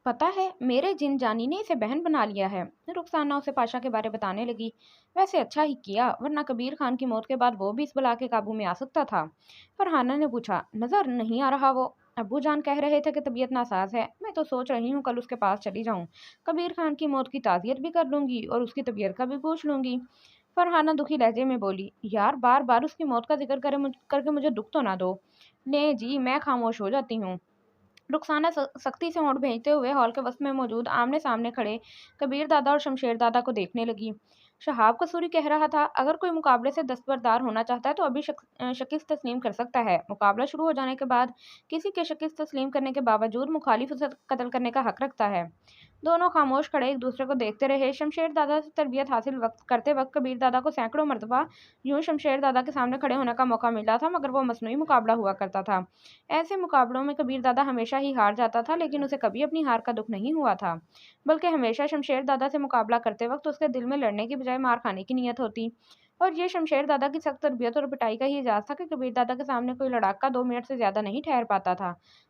पता है, मेरे जिन जानी ने इसे बहन बना लिया है। रुखसाना उसे पाशा के बारे बताने लगी। वैसे अच्छा ही किया, वरना कबीर खान की मौत के बाद वो भी इस बला के काबू में आ सकता था। फरहाना ने पूछा, नजर नहीं आ रहा वो? अब्बू जान कह रहे थे कि तबीयत नासाज है। मैं तो सोच रही हूँ कल उसके पास चली जाऊँ। कबीर खान की मौत की ताज़ियत भी कर लूंगी और उसकी तबीयत का भी पूछ लूंगी। फरहाना दुखी लहजे में बोली, यार बार बार उसकी मौत का जिक्र करके मुझे दुख तो ना दो। ने जी, मैं खामोश हो जाती हूँ। रुखसाना सख्ती से होंठ भेजते हुए हॉल के वस्त में मौजूद आमने सामने खड़े कबीर दादा और शमशेर दादा को देखने लगी। शहाब कसूरी कह रहा था, अगर कोई मुकाबले से दस्तबरदार होना चाहता है तो अभी शकीस तस्लीम कर सकता है। मुकाबला शुरू हो जाने के बाद किसी के शकीस तस्लीम करने के बावजूद मुखालिफ उसे कत्ल करने का हक रखता है। दोनों खामोश खड़े एक दूसरे को देखते रहे। शमशेर दादा से तरबियत हासिल करते वक्त कबीर दादा को सैकड़ों मरतबा यूं शमशेर दादा के सामने खड़े होने का मौका मिला था, मगर वो मसनूई मुकाबला हुआ करता था। ऐसे मुकाबलों में कबीर दादा हमेशा ही हार जाता था, लेकिन उसे कभी अपनी हार का दुख नहीं हुआ था, बल्कि हमेशा शमशेर दादा से मुकाबला करते वक्त उसके दिल में लड़ने की बजाय मार खाने की नीयत होती। और ये शमशेर दादा की सख्त तरबियत और पिटाई का ही इजाज़ था कि कबीर दादा के सामने कोई लड़ाका 2 मिनट से ज़्यादा नहीं ठहर पाता था।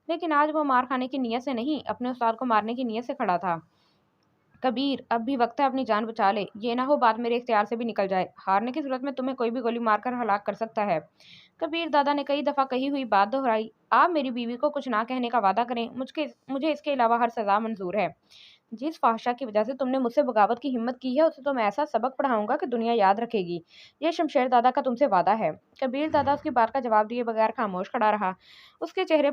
लेकिन आज वो मार खाने की नीयत से नहीं, अपने उस्ताद को मारने की नीयत से खड़ा था। कबीर, अब भी वक्त है अपनी जान बचा ले। ये ना हो बात मेरे इख्तियार से भी निकल जाए। हारने की सूरत में तुम्हें कोई भी गोली मारकर हलाक कर सकता है। कबीर दादा ने कई दफ़ा कही हुई बात दोहराई। आप मेरी बीवी को कुछ ना कहने का वादा करें, मुझे इसके अलावा हर सज़ा मंजूर है। जिस फ़ाहिशा की वजह से तुमने मुझसे बगावत की हिम्मत की है, उसे तो मैं ऐसा सबक पढ़ाऊँगा कि दुनिया याद रखेगी। ये शमशेर दादा का तुमसे वादा है। कबीर दादा उसकी बात का जवाब दिए बगैर खामोश खड़ा रहा। उसके चेहरे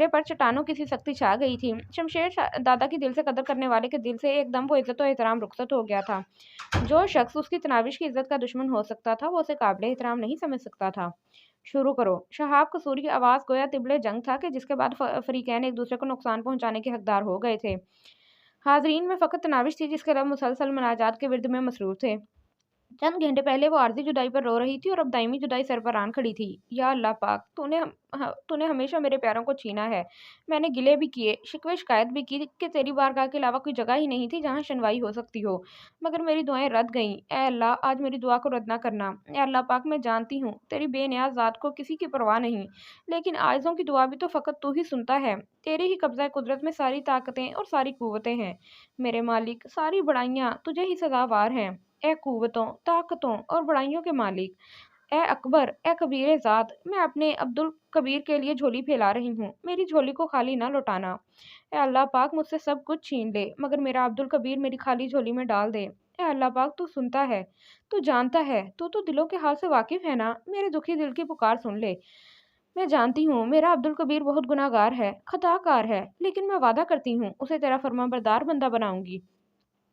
पर चट्टानों की सी सख्ती छा गई थी। दादा की दिल से कदर करने वाले के दिल से एकदम वो इज़्ज़त और एहतराम रुखसत हो गया था। जो शख्स उसकी तनाविश की इज़्ज़त का दुश्मन हो सकता था, वो उसे काबिल एहतराम नहीं समझ सकता था। शुरू करो। शहाब कसूरी की आवाज़ गोया तिबले जंग था कि जिसके बाद फ़रीक़ैन एक दूसरे को नुकसान पहुँचाने के हकदार हो गए थे। हाज़रीन में फ़कत तनाविश थी, जिसके रब मुसलसल मुनाजात के विर्द में मसरूफ़ थे। चंद घंटे पहले वो आर्ज़ी जुदाई पर रो रही थी और अब दायमी जुदाई सर पर आन खड़ी थी। या अल्लाह पाक, तूने हमेशा मेरे प्यारों को छीना है। मैंने गिले भी किए, शिकवे शिकायत भी की कि तेरी बारगाह के अलावा कोई जगह ही नहीं थी जहाँ शनवाई हो सकती हो, मगर मेरी दुआएं रद्द गईं। ए अल्लाह, आज मेरी दुआ को रद्द ना करना। ए अल्लाह पाक, मैं जानती हूँ तेरी बेनियाज ज़ात को किसी की परवाह नहीं, लेकिन आजिज़ों की दुआ भी तो फ़कत तू ही सुनता है। तेरे ही कब्ज़ा कुदरत में सारी ताकतें और सारी कुव्वतें हैं। मेरे मालिक, सारी बड़ाइयाँ तुझे ही सज़ावार हैं। ए कुव्वतों, ताकतों और बड़ाइयों के मालिक, ए अकबर, ए कबीर ज़ात, मैं अपने अब्दुल कबीर के लिए झोली फैला रही हूँ। मेरी झोली को खाली ना लौटाना। ए अल्लाह पाक, मुझसे सब कुछ छीन ले, मगर मेरा अब्दुल कबीर मेरी खाली झोली में डाल दे। ए अल्लाह पाक, तू सुनता है, तू जानता है, तू तो दिलों के हाल से वाकिफ़ है ना। मेरे दुखी दिल की पुकार सुन ले। मैं जानती हूँ मेरा अब्दुल कबीर बहुत गुनाहगार है, खताकार है, लेकिन मैं वादा करती हूँ उसे तेरा फरमाबरदार बंदा बनाऊंगी।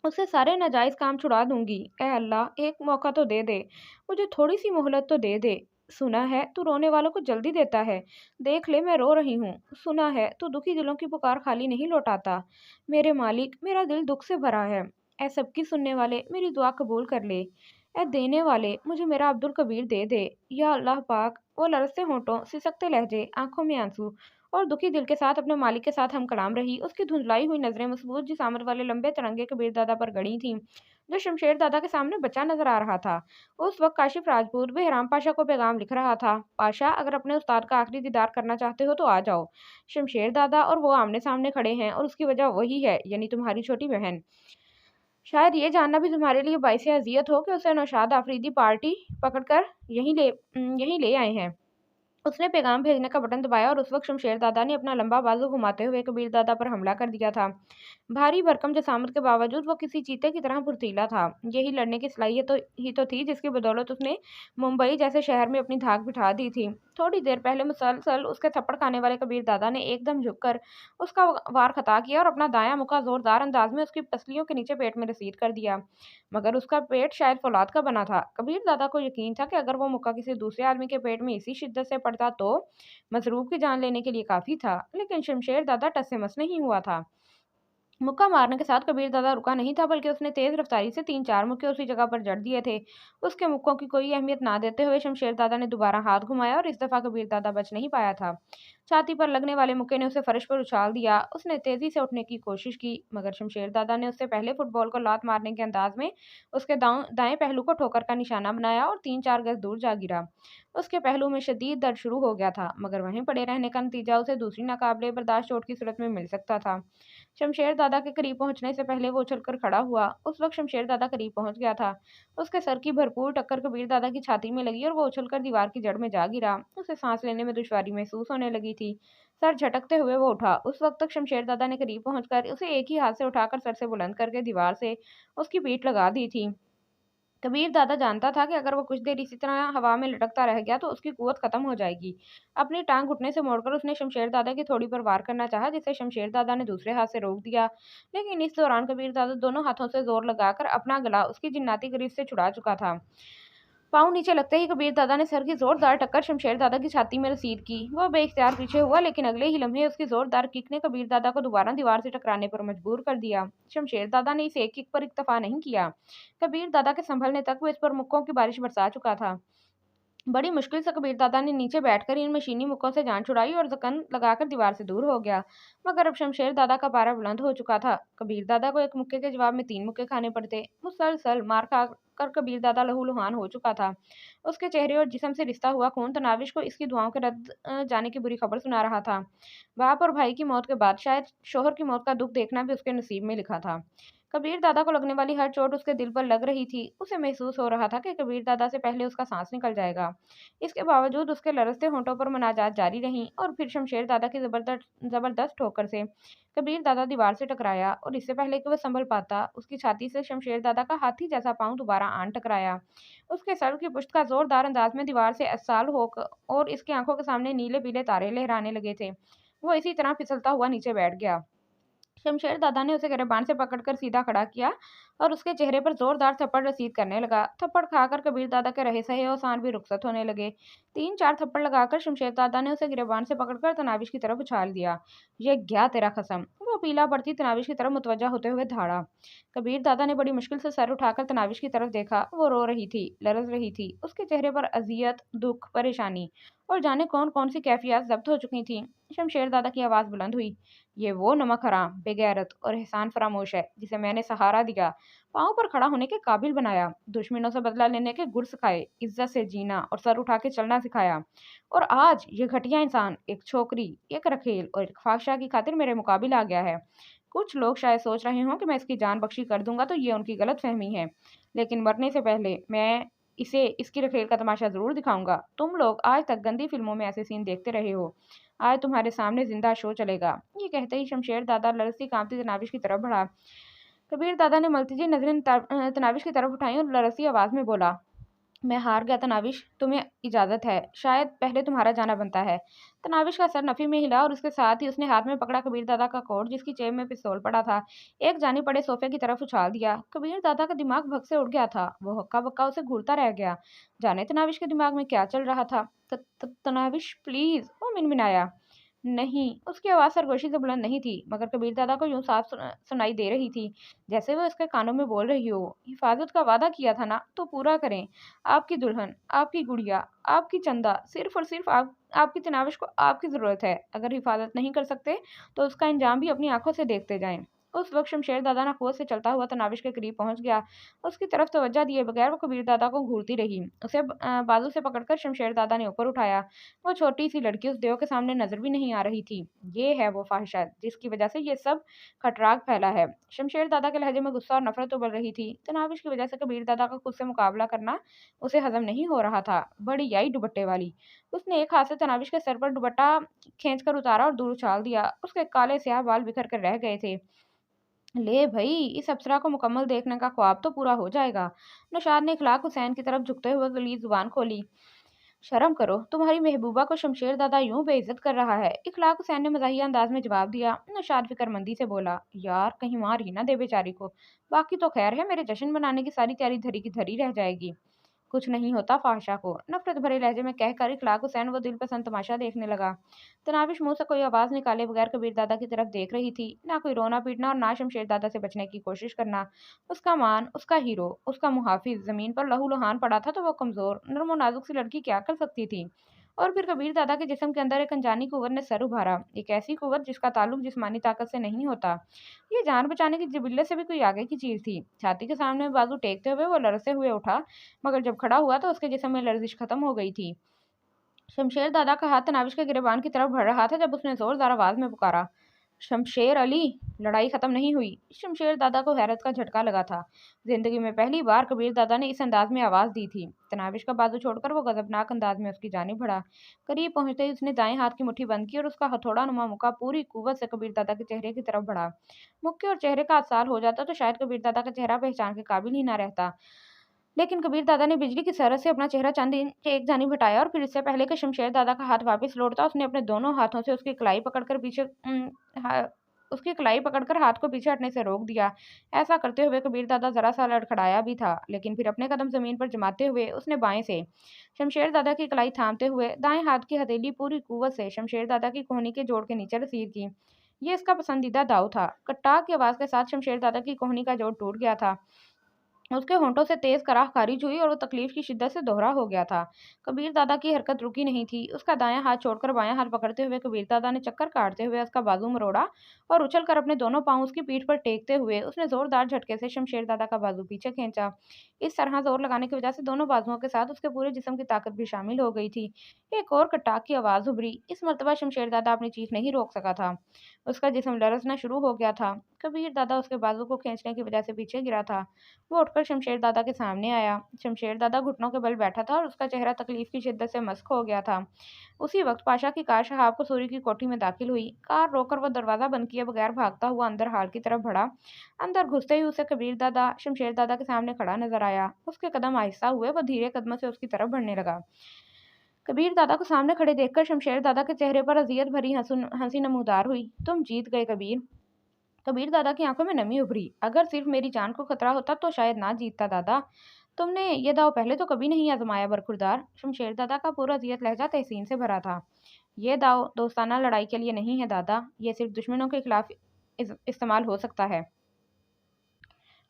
उससे सारे नाजायज़ काम छुड़ा दूंगी। ए अल्लाह, एक मौका तो दे दे, मुझे थोड़ी सी मोहलत तो दे दे। सुना है तू रोने वालों को जल्दी देता है। देख ले, मैं रो रही हूँ। सुना है तू दुखी दिलों की पुकार खाली नहीं लौटाता। मेरे मालिक, मेरा दिल दुख से भरा है। ए सबकी सुनने वाले, मेरी दुआ कबूल कर ले। ए देने वाले, मुझे मेरा अब्दुल कबीर दे दे। या अल्लाह पाक, वो लरजते होंठों, सिसकते लहजे, आंखों में आंसू और दुखी दिल के साथ अपने मालिक के साथ हम कलाम रही। उसकी धुंधलाई हुई नजरें मजबूत जिसामत वाले लंबे तिरंगे कबीर दादा पर गड़ी थीं, जो शमशेर दादा के सामने बचा नजर आ रहा था। उस वक्त काशिफ राजपूत बेहराम पाशा को पैगाम लिख रहा था। पाशा, अगर अपने उस्ताद का आखिरी दीदार करना चाहते हो तो आ जाओ। शमशेर दादा और वो आमने सामने खड़े हैं, और उसकी वजह वही है, यानी तुम्हारी छोटी बहन। शायद ये जानना भी तुम्हारे लिए बाइस अजियत हो कि उसे नौशाद आफरीदी पार्टी पकड़कर यहीं ले आए हैं। उसने पैगाम भेजने का बटन दबाया और उस वक्त शमशेर दादा ने अपना लंबा बाजू घुमाते हुए कबीर दादा पर हमला कर दिया था। भारी भरकम जसामत के बावजूद वो किसी चीते की तरह फुर्तीला था। यही लड़ने की सलाहियत ही तो थी जिसकी बदौलत उसने मुंबई जैसे शहर में अपनी धाक बिठा दी थी। थोड़ी देर पहले मुसलसल उसके थप्पड़ खाने वाले कबीर दादा ने एकदम झुककर उसका वार खता किया और अपना दायां मुका जोरदार अंदाज में उसकी पसलियों के नीचे पेट में रसीद कर दिया। मगर उसका पेट शायद फौलाद का बना था। कबीर दादा को यकीन था कि अगर वो मुक्का किसी दूसरे आदमी के पेट में इसी शिद्दत से पड़ता तो मसरूब की जान लेने के लिए काफ़ी था। लेकिन शमशेर दादा टस से मस नहीं हुआ था। मुक्का मारने के साथ कबीर दादा रुका नहीं था, बल्कि उसने तेज रफ्तारी से 3-4 मुक्के उसी जगह पर जड़ दिए थे। उसके मुक्कों की कोई अहमियत ना देते हुए शमशेर दादा ने दोबारा हाथ घुमाया और इस दफ़ा कबीर दादा बच नहीं पाया था। छाती पर लगने वाले मुक्के ने उसे फर्श पर उछाल दिया। उसने तेजी से उठने की कोशिश की, मगर शमशेर दादा ने उससे पहले फुटबॉल को लात मारने के अंदाज में उसके दाएं पहलू को ठोकर का निशाना बनाया और 3-4 गज दूर जा गिरा। उसके पहलू में शदीद दर्द शुरू हो गया था, मगर वहीं पड़े रहने का नतीजा उसे दूसरी नाकाबिले बर्दाश्त चोट की सूरत में मिल सकता था। शमशेर दादा के करीब पहुंचने से पहले वो उछलकर खड़ा हुआ। उस वक्त शमशेर दादा करीब पहुंच गया था। उसके सर की भरपूर टक्कर कबीर दादा की छाती में लगी और वो उछलकर दीवार की जड़ में जा गिरा। उसे सांस लेने में दुश्वारी महसूस होने लगी थी। सर झटकते हुए वो उठा। उस वक्त तक शमशेर दादा ने करीब पहुंचकर उसे एक ही हाथ से उठाकर सर से बुलंद करके दीवार से उसकी पीठ लगा दी थी। कबीर दादा जानता था कि अगर वो कुछ देर इसी तरह हवा में लटकता रह गया तो उसकी कुवत खत्म हो जाएगी। अपनी टांग घुटने से मोड़कर उसने शमशेर दादा की थोड़ी पर वार करना चाहा, जिसे शमशेर दादा ने दूसरे हाथ से रोक दिया। लेकिन इस दौरान कबीर दादा दोनों हाथों से जोर लगाकर अपना गला उसकी जिन्नाती ग्रिप से छुड़ा चुका था। पाँव नीचे लगते ही कबीर दादा ने सर की जोरदार टक्कर शमशेर दादा की छाती में रसीद की। वह बेइख्तियार पीछे हुआ, लेकिन अगले ही लम्हे उसकी जोरदार किक ने कबीर दादा को दोबारा दीवार से टकराने पर मजबूर कर दिया। शमशेर दादा ने इस एक किक पर इक्तफा नहीं किया। कबीर दादा के संभलने तक वो इस पर मुक्कों की बारिश बरसा चुका था। बड़ी मुश्किल से कबीर दादा ने नीचे बैठकर इन मशीनी मुक्कों से जान छुड़ाई और जकन लगाकर दीवार से दूर हो गया। मगर अब शमशेर दादा का पारा बुलंद हो चुका था। कबीर दादा को एक मुक्के के जवाब में 3 मुक्के खाने पड़ते। मुसलसल मार खा कर कबीर दादा लहूलुहान हो चुका था। उसके चेहरे और जिस्म से रिश्ता हुआ खून तनाविश को इसकी दुआओं के रद्द जाने की बुरी खबर सुना रहा था। बाप और भाई की मौत के बाद शायद शोहर की मौत का दुख देखना भी उसके नसीब में लिखा था। कबीर दादा को लगने वाली हर चोट उसके दिल पर लग रही थी। उसे महसूस हो रहा था कि कबीर दादा से पहले उसका सांस निकल जाएगा। इसके बावजूद उसके लरजते होंठों पर मुनाजात जारी रही और फिर शमशेर दादा की जबरदस्त ठोकर से कबीर दादा दीवार से टकराया और इससे पहले कि वह संभल पाता, उसकी छाती से शमशेर दादा का हाथी जैसा पांव दोबारा आन टकराया। उसके सर की पुश्त का जोरदार अंदाज में दीवार से अस्साल होकर और इसकी आंखों के सामने नीले पीले तारे लहराने लगे थे। वो इसी तरह फिसलता हुआ नीचे बैठ गया। शमशेर दादा ने उसे गिरबान से पकड़कर सीधा खड़ा किया और उसके चेहरे पर जोरदार थप्पड़ रसीद करने लगा। थप्पड़ खाकर कबीर दादा के रहे सहे औसान भी रुखसत होने लगे। 3-4 थप्पड़ लगाकर शमशेर दादा ने उसे गिरबान से पकड़कर तनाविश की तरफ उछाल दिया। ये गया तेरा कसम। वो पीला पड़ती तनाविश की तरफ मुतवज्जा होते हुए धाड़ा। कबीर दादा ने बड़ी मुश्किल से सर उठाकर तनाविश की तरफ देखा। वो रो रही थी, लरज रही थी। उसके चेहरे पर अजियत, दुख, परेशानी और जाने कौन कौन सी कैफियत जब्त हो चुकी थी। शमशेर दादा की आवाज बुलंद हुई। ये वो नमक हराम, बेगैरत और एहसान फरामोश है जिसे मैंने सहारा दिया, पाँव पर खड़ा होने के काबिल बनाया, दुश्मनों से बदला लेने के गुर सिखाए, इज्जत से जीना और सर उठा के चलना सिखाया। और आज ये घटिया इंसान एक छोकरी, एक रखेल और एक फाहशा की खातिर मेरे मुकाबिल आ गया है। कुछ लोग शायद सोच रहे हों कि मैं इसकी जान बख्शी कर दूंगा, तो ये उनकी गलत फहमी है। लेकिन मरने से पहले मैं इसे इसकी रखेल का तमाशा जरूर दिखाऊंगा। तुम लोग आज तक गंदी फिल्मों में ऐसे सीन देखते रहे हो, आज तुम्हारे सामने जिंदा शो चलेगा। ये कहते ही शमशेर दादा लरजती कांपती तनाविश की तरफ बढ़ा। कबीर दादा ने मलतीजी नजरें तनाविश की तरफ उठाई और लरजती आवाज में बोला, मैं हार गया तनाविश, तुम्हें इजाजत है, शायद पहले तुम्हारा जाना बनता है। तनाविश का सर नफी में हिला और उसके साथ ही उसने हाथ में पकड़ा कबीर दादा का कोट, जिसकी जेब में पिस्तौल पड़ा था, एक जानी पड़े सोफे की तरफ उछाल दिया। कबीर दादा का दिमाग भग से उड़ गया था। वो हक्का बक्का उसे घूरता रह गया। जाने तनाविश के दिमाग में क्या चल रहा था। तनाविश प्लीज, वो मिनमिनाया। नहीं, उसकी आवाज़ सरगोशी से बुलंद नहीं थी, मगर कबीर दादा को यूं साफ सुनाई दे रही थी, जैसे वो उसके कानों में बोल रही हो। हिफाजत का वादा किया था ना, तो पूरा करें। आपकी दुल्हन, आपकी गुड़िया, आपकी चंदा, सिर्फ और सिर्फ आपकी तनाविश को आपकी ज़रूरत है। अगर हिफाजत नहीं कर सकते, तो उसका इंजाम भी अपनी आंखों से देखते जाएं। उस वक्त शमशेर दादा नखोद से चलता हुआ तनाविश के करीब पहुंच गया। उसकी तरफ तवज्जो दिए बगैर वो कबीर दादा को घूरती रही। उसे बाजू से पकड़कर शमशेर दादा ने ऊपर उठाया। वो छोटी सी लड़की उस देव के सामने नजर भी नहीं आ रही थी। ये है वो फाहिशा जिसकी वजह से ये सब खटराग फैला है। शमशेर दादा के लहजे में गुस्सा और नफरत उबल रही थी। तनाविश की वजह से कबीर दादा का खुद से मुकाबला करना उसे हजम नहीं हो रहा था। बड़ी आई दुपट्टे वाली। उसने एक हाथ से तनाविश के सर पर दुपट्टा खींचकर उतारा और दूर उछाल दिया। उसके काले स्याह बाल बिखर कर रह गए थे। ले भई, इस अप्सरा को मुकम्मल देखने का ख्वाब तो पूरा हो जाएगा। नौशाद ने इखलाक हुसैन की तरफ झुकते हुए गलीज जुबान खोली। शर्म करो, तुम्हारी महबूबा को शमशेर दादा यूं बेइज्जत कर रहा है। इखलाक हुसैन ने मज़ाहिया अंदाज में जवाब दिया। नौशाद फिक्रमंदी से बोला, यार कहीं मार ही ना दे बेचारी को। बाकी तो खैर है, मेरे जश्न बनाने की सारी तैयारी धरी की धरी रह जाएगी। कुछ नहीं होता फाहशा को, नफरत भरे लहजे में कहकर इखलाक हुसैन वो दिल पसंद तमाशा देखने लगा। तनाविश मुंह से कोई आवाज निकाले बगैर कबीर दादा की तरफ देख रही थी। ना कोई रोना पीटना और ना शमशेर दादा से बचने की कोशिश करना। उसका मान, उसका हीरो, उसका मुहाफिज जमीन पर लहू लुहान पड़ा था, तो वो कमजोर नरम और नाजुक सी लड़की क्या कर सकती थी। और फिर कबीर दादा के जिस्म के अंदर एक अनजानी कुव्वत ने सर उभारा, एक ऐसी कुव्वत जिसका ताल्लुक जिस्मानी ताकत से नहीं होता। ये जान बचाने की जिबिल्लत से भी कोई आगे की चीज थी। छाती के सामने बाजू टेकते हुए वो लरजते हुए उठा, मगर जब खड़ा हुआ तो उसके जिस्म में लर्जिश खत्म हो गई थी। शमशेर दादा का हाथ तनाविश के गिरेबान की तरफ बढ़ रहा था जब उसने जोरदार आवाज में पुकारा, शमशेर अली। लड़ाई खत्म नहीं हुई। शमशेर दादा को हैरत का झटका लगा था। जिंदगी में पहली बार कबीर दादा ने इस अंदाज में आवाज दी थी। तनाविश का बाजू छोड़कर वो गजबनाक अंदाज में उसकी जानिब बढ़ा। करीब पहुंचते ही उसने दाएं हाथ की मुट्ठी बंद की और उसका हथौड़ा नुमा मुका पूरी कुव्वत से कबीर दादा के चेहरे की तरफ बढ़ा। मुक्के और चेहरे का साल हो जाता तो शायद कबीर दादा का चेहरा पहचान के काबिल ही ना रहता। लेकिन कबीर दादा ने बिजली की सरत से अपना चेहरा चंद इंच के एक जानिब हटाया और फिर इससे पहले कि शमशेर दादा का हाथ वापस लौटता उसने अपने दोनों हाथों से उसकी कलाई पकड़कर हाथ को पीछे हटने से रोक दिया। ऐसा करते हुए कबीर दादा जरा सा लड़खड़ाया भी था, लेकिन फिर अपने कदम जमीन पर जमाते हुए उसने बाएं से शमशेर दादा की कलाई थामते हुए दाएं हाथ की हथेली पूरी कुव्वत से शमशेर दादा की कोहनी के जोड़ के नीचे रसीद की। ये इसका पसंदीदा दाव था। कट्टाक की आवाज के साथ शमशेर दादा की कोहनी का जोड़ टूट गया था। उसके होंठों से तेज कराह खारिज हुई और वो तकलीफ की शिद्दत से दोहरा हो गया था। कबीर दादा की हरकत रुकी नहीं थी। उसका दायां हाथ छोड़कर बायां हाथ पकड़ते हुए कबीर दादा ने चक्कर काटते हुए उसका बाजू मरोड़ा और उछलकर अपने दोनों पांव उसकी पीठ पर टेकते हुए उसने जोरदार झटके से शमशेर दादा का बाजू पीछे खींचा। इस तरह जोर लगाने की वजह से दोनों बाजुओं के साथ उसके पूरे जिस्म की ताकत भी शामिल हो गई थी। एक और कटाक की आवाज उभरी। इस मर्तबा शमशेर दादा अपनी चीख नहीं रोक सका था। उसका जिस्म लरसना शुरू हो गया था। कबीर दादा उसके बाजू को खींचने की वजह से पीछे गिरा था। वो उठकर शमशेर दादा के सामने आया। शमशेर दादा घुटनों के बल बैठा था और उसका चेहरा तकलीफ की शिद्दत से मस्क हो गया था। उसी वक्त पाशा की कार शहाब कसूरी की कोठी में दाखिल हुई। कार रोककर वो दरवाजा बंद किए बगैर भागता हुआ अंदर हाल की तरफ बढ़ा। अंदर घुसते ही उसे कबीर दादा शमशेर दादा के सामने खड़ा नजर आया। उसके कदम आहिस्ता हुए, वह धीरे कदमों से उसकी तरफ बढ़ने लगा। कबीर दादा को सामने खड़े देखकर शमशेर दादा के चेहरे पर अजियत भरी हंसी नमूदार हुई। तुम जीत गए कबीर। कबीर दादा की आंखों में नमी उभरी। अगर सिर्फ मेरी जान को खतरा होता तो शायद ना जीतता दादा। तुमने ये दाव पहले तो कभी नहीं आजमाया बरखुरदार। शमशेर दादा का पूरा अजियत लहजा तहसीन से भरा था। ये दाव दोस्ताना लड़ाई के लिए नहीं है दादा, ये सिर्फ दुश्मनों के खिलाफ इस्तेमाल हो सकता है।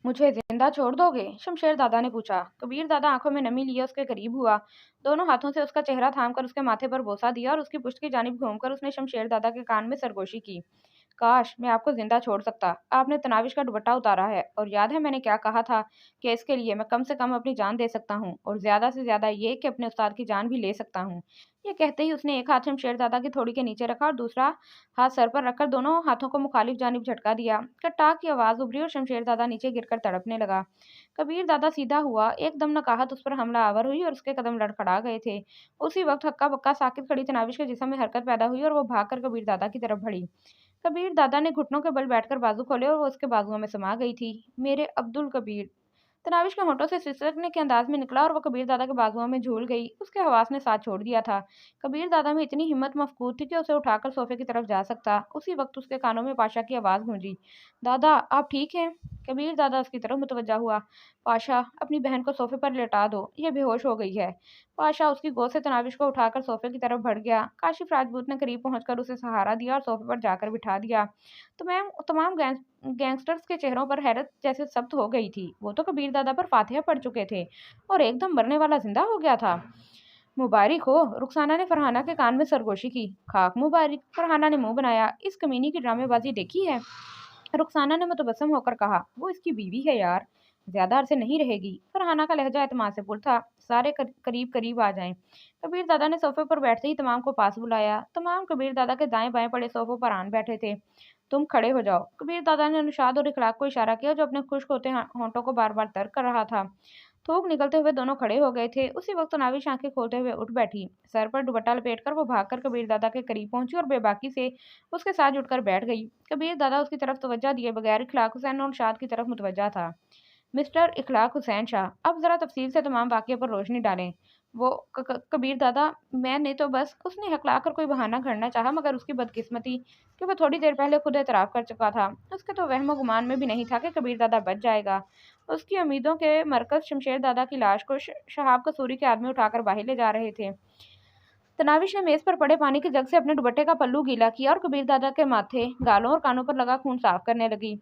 मुझे जिंदा छोड़ दोगे? शमशेर दादा ने पूछा। कबीर दादा आंखों में नमी लिए उसके करीब हुआ। दोनों हाथों से उसका चेहरा थामकर उसके माथे पर बोसा दिया और उसकी पुष्ट की जानिब घूमकर उसने शमशेर दादा के कान में सरगोशी की। काश मैं आपको जिंदा छोड़ सकता। आपने तनाविश का दुपट्टा उतारा है और याद है मैंने क्या कहा था कि इसके लिए मैं कम से कम अपनी जान दे सकता हूँ और ज्यादा से ज्यादा ये कि अपने उस्ताद की जान भी ले सकता हूँ। ये कहते ही उसने एक हाथ शमशेर दादा की थोड़ी के नीचे रखा और दूसरा हाथ सर पर रखकर दोनों हाथों को मुखालिफ जानिब झटका दिया। कट्टाक की आवाज उभरी और शमशेर दादा नीचे गिरकर तड़पने लगा। कबीर दादा सीधा हुआ। एकदम नकाहत उस पर हमला आवर हुई और उसके कदम लड़खड़ा गए थे। उसी वक्त हक्का बक्का साकित खड़ी तनाविश के जिस्म में हरकत पैदा हुई और वो भागकर कबीर दादा की तरफ बढ़ी। कबीर दादा ने घुटनों के बल बैठकर बाजू खोले और वो उसके बाजुओं में समा गई थी। मेरे अब्दुल कबीर। तनाविश के होंठों से सिसकने के अंदाज में निकला और वो कबीर दादा के बाजुओं में झूल गई। उसके हवास ने साथ छोड़ दिया था। कबीर दादा में इतनी हिम्मत मफकूद थी कि उसे उठाकर सोफे की तरफ जा सकता। उसी वक्त उसके कानों में पाशा की आवाज गूंजी। दादा आप ठीक हैं? कबीर दादा उसकी तरफ मुतवज्जा हुआ। पाशा अपनी बहन को सोफे पर लेटा दो, ये बेहोश हो गई है। पाशा उसकी गोद से तनाविश को उठाकर सोफे की तरफ बढ़ गया। काशिफ राजपूत ने करीब पहुंचकर उसे सहारा दिया और सोफे पर जाकर बिठा दिया। तमाम गैंगस्टर्स के चेहरों पर हैरत जैसे सब्त हो गई थी। वो तो कबीर दादा पर फातिहा पड़ चुके थे और एकदम मरने वाला जिंदा हो गया था। मुबारिक हो। रुखसाना ने फरहाना के कान में सरगोशी की। खाक मुबारिक। फरहाना ने मुंह बनाया। इस कमीनी की ड्रामेबाजी देखी है? रुखसाना ने मुतबस्सम होकर कहा। वो इसकी बीवी है यार, ज्यादा अरसे नहीं रहेगी। फरहाना का लहजा एतमाद से पुर था। सारे करीब करीब आ जाएं। कबीर दादा ने सोफे पर बैठते ही तमाम को पास बुलाया। तमाम कबीर दादा के दाएं बाएं पड़े सोफों पर आन बैठे थे। तुम खड़े हो जाओ। कबीर दादा ने अनुशाद और इखलाक को इशारा किया जो अपने खुश्क होते होंठों को बार बार तर्क कर रहा था। थूक निकलते हुए दोनों खड़े हो गए थे। उसी वक्त नाविश आंखें खोलते हुए उठ बैठी। सर पर दुपट्टा लपेटकर वो भागकर कबीर दादा के करीब पहुंची और बेबाकी से उसके साथ जुटकर बैठ गई। कबीर दादा उसकी तरफ तवज्जो दिए बगैर इखलाक हुसैन और शाद की तरफ मुतवज्जा था। मिस्टर इखलाक हुसैन शाह, अब जरा तफसील से तमाम वाक़ये पर रोशनी डालें। वो कबीर दादा, मैंने तो बस उसने हकला कर कोई बहाना घड़ना चाहा, मगर उसकी बदकिस्मती कि वह थोड़ी देर पहले खुद एतराफ़ कर चुका था। उसके तो वहम गुमान में भी नहीं था कि कबीर दादा बच जाएगा। उसकी उम्मीदों के मरकज़ शमशेर दादा की लाश को शहाब कसूरी के आदमी उठाकर बाहर ले जा रहे थे। तनाविश ने मेज़ पर पड़े पानी के जग से अपने दुपट्टे का पल्लू गीला किया और कबीर दादा के माथे, गालों और कानों पर लगा खून साफ करने लगी।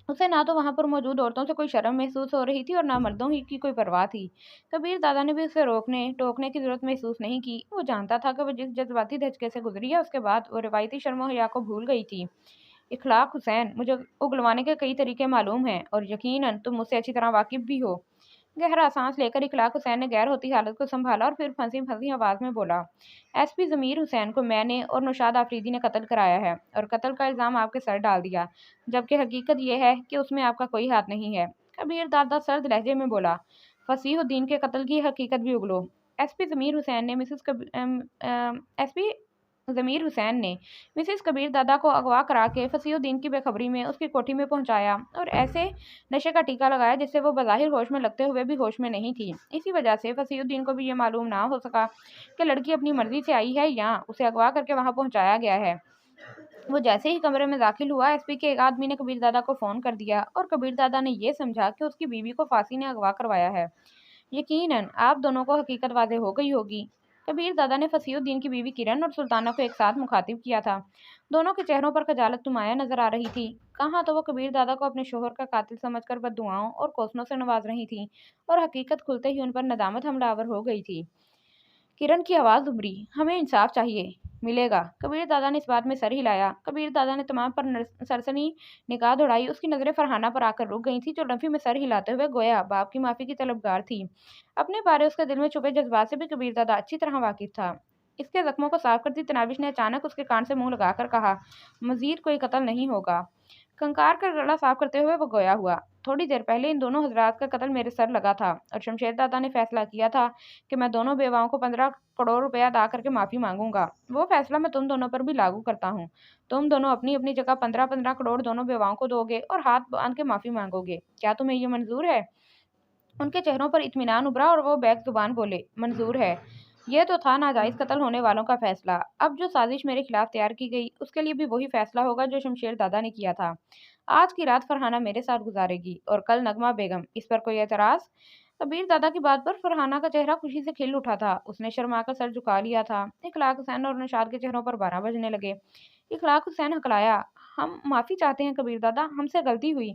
उसे ना तो वहाँ पर मौजूद औरतों से कोई शर्म महसूस हो रही थी और ना मर्दों ही की कोई परवाह थी। कबीर दादा ने भी उसे रोकने टोकने की जरूरत महसूस नहीं की। वो जानता था कि वो जिस जज्बाती धचके से गुजरी है उसके बाद वो रिवायती शर्म और हया को भूल गई थी। इखलाक हुसैन, मुझे उगलवाने के कई तरीके मालूम हैं और यकीनन तुम मुझसे अच्छी तरह वाकिफ भी हो। गहरा सांस लेकर इखलाक हुसैन ने गैर होती हालत को संभाला और फिर फंसी फंसी आवाज में बोला, एसपी जमीर हुसैन को मैंने और नौशाद आफरीदी ने कत्ल कराया है और कत्ल का इल्जाम आपके सर डाल दिया, जबकि हकीकत यह है कि उसमें आपका कोई हाथ नहीं है। कबीर दादा सर्द लहजे में बोला, फसीहुद्दीन के कत्ल की हकीकत भी उगलो। एसपी जमीर हुसैन ने एसपी ज़मीर हुसैन ने मिसेस कबीर दादा को अगवा करा के फसीहुद्दीन की बेखबरी में उसकी कोठी में पहुंचाया और ऐसे नशे का टीका लगाया जिससे वो बज़ाहिर होश में लगते हुए भी होश में नहीं थी। इसी वजह से फसीहुद्दीन को भी ये मालूम ना हो सका कि लड़की अपनी मर्जी से आई है या उसे अगवा करके वहां पहुंचाया गया है। वो जैसे ही कमरे में दाखिल हुआ, एसपी के एक आदमी ने कबीर दादा को फ़ोन कर दिया और कबीर दादा ने यह समझा कि उसकी बीवी को फांसी ने अगवा करवाया है। यकीनन आप दोनों को हकीकत वाज़ेह हो गई होगी। कबीर दादा ने फसीहुद्दीन की बीवी किरण और सुल्ताना को एक साथ मुखातिब किया था। दोनों के चेहरों पर खजालत नुमाया नजर आ रही थी। कहाँ तो वो कबीर दादा को अपने शोहर का कातिल समझकर बद्दुआओं और कोसनों से नवाज रही थी और हकीकत खुलते ही उन पर नदामत हमलावर हो गई थी। किरण की आवाज़ उभरी, हमें इंसाफ चाहिए। मिलेगा। कबीर दादा ने इस बात में सर हिलाया। कबीर दादा ने तमाम पर सरसनी निगाह दौड़ाई। उसकी नज़रें फरहाना पर आकर रुक गई थी जो लंफी में सर हिलाते हुए गोया बाप की माफ़ी की तलबगार थी। अपने बारे उसके दिल में छुपे जज्बात से भी कबीर दादा अच्छी तरह वाकिफ था। इसके जख्मों को साफ करती तनाविश ने अचानक उसके कान से मुंह लगाकर कहा, मजीद कोई कत्ल नहीं होगा। कंकार का गला साफ करते हुए वो गोया हुआ, थोड़ी देर पहले इन दोनों हजरात का कत्ल मेरे सर लगा था और शमशेर दादा ने फैसला किया था कि मैं दोनों बेवाओं को 15 करोड़ रुपया अदा करके माफ़ी मांगूंगा। वो फैसला मैं तुम दोनों पर भी लागू करता हूँ। तुम दोनों अपनी अपनी जगह 15-15 करोड़ दोनों बेवाओं को दोगे और हाथ बांध के माफ़ी मांगोगे। क्या तुम्हें ये मंजूर है? उनके चेहरों पर इत्मीनान उभरा और वो बैक जुबान बोले, मंजूर है। यह तो था नाजायज कत्ल होने वालों का फैसला। अब जो साजिश मेरे खिलाफ तैयार की गई उसके लिए भी वही फैसला होगा जो शमशेर दादा ने किया था। आज की रात फरहाना मेरे साथ गुजारेगी और कल नगमा बेगम। इस पर कोई एतराज? कबीर दादा की बात पर फरहाना का चेहरा खुशी से खिल उठा था। उसने शर्मा कर सर झुका लिया था। इखलाक हुसैन और नशाद के चेहरों पर 12 बजने लगे। इखलाक हुसैन हकलाया, हम माफ़ी चाहते हैं कबीर दादा, हमसे गलती हुई।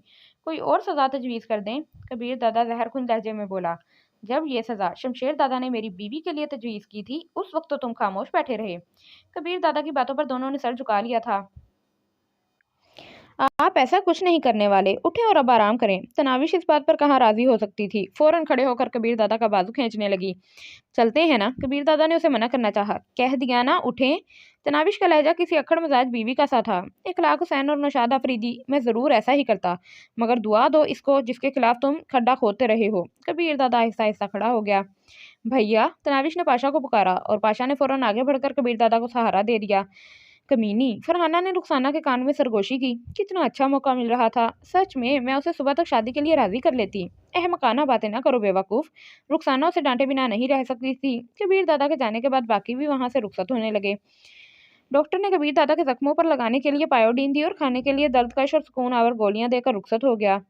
कोई और सज़ा तजवीज़ कर दें। कबीर दादा जहरखुन लहजे में बोला, जब ये सज़ा शमशेर दादा ने मेरी बीवी के लिए तजवीज़ की थी उस वक्त तो तुम खामोश बैठे रहे। कबीर दादा की बातों पर दोनों ने सर झुका लिया था। आप ऐसा कुछ नहीं करने वाले, उठें और अब आराम करें। तनाविश इस बात पर कहाँ राजी हो सकती थी। फौरन खड़े होकर कबीर दादा का बाजू खींचने लगी। चलते हैं ना? कबीर दादा ने उसे मना करना चाहा। कह दिया ना, उठें। तनाविश का लहजा किसी अक्खड़ मिजाज बीवी का सा था। इखलाक हुसैन और नौशाद अफरीदी, मैं ज़रूर ऐसा ही करता, मगर दुआ दो इसको जिसके खिलाफ तुम खड्डा खोदते रहे हो। कबीर दादा आहिस्ता आहिस्ता खड़ा हो गया। भैया, तनाविश ने पाशा को पुकारा और पाशा ने फौरन आगे बढ़कर कबीर दादा को सहारा दे दिया। कमीनी, फरहाना ने रुखसाना के कान में सरगोशी की। कितना अच्छा मौका मिल रहा था। सच में मैं उसे सुबह तक शादी के लिए राजी कर लेती। अहमकाना बातें ना करो बेवकूफ़। रुखसाना उसे डांटे बिना नहीं रह सकती थी। कबीर दादा के जाने के बाद बाकी भी वहां से रुखसत होने लगे। डॉक्टर ने कबीर दादा के जख्मों पर लगाने के लिए पायोडीन दी और खाने के लिए दर्दकश और सुकून आवर गोलियां देकर रुखसत हो गया।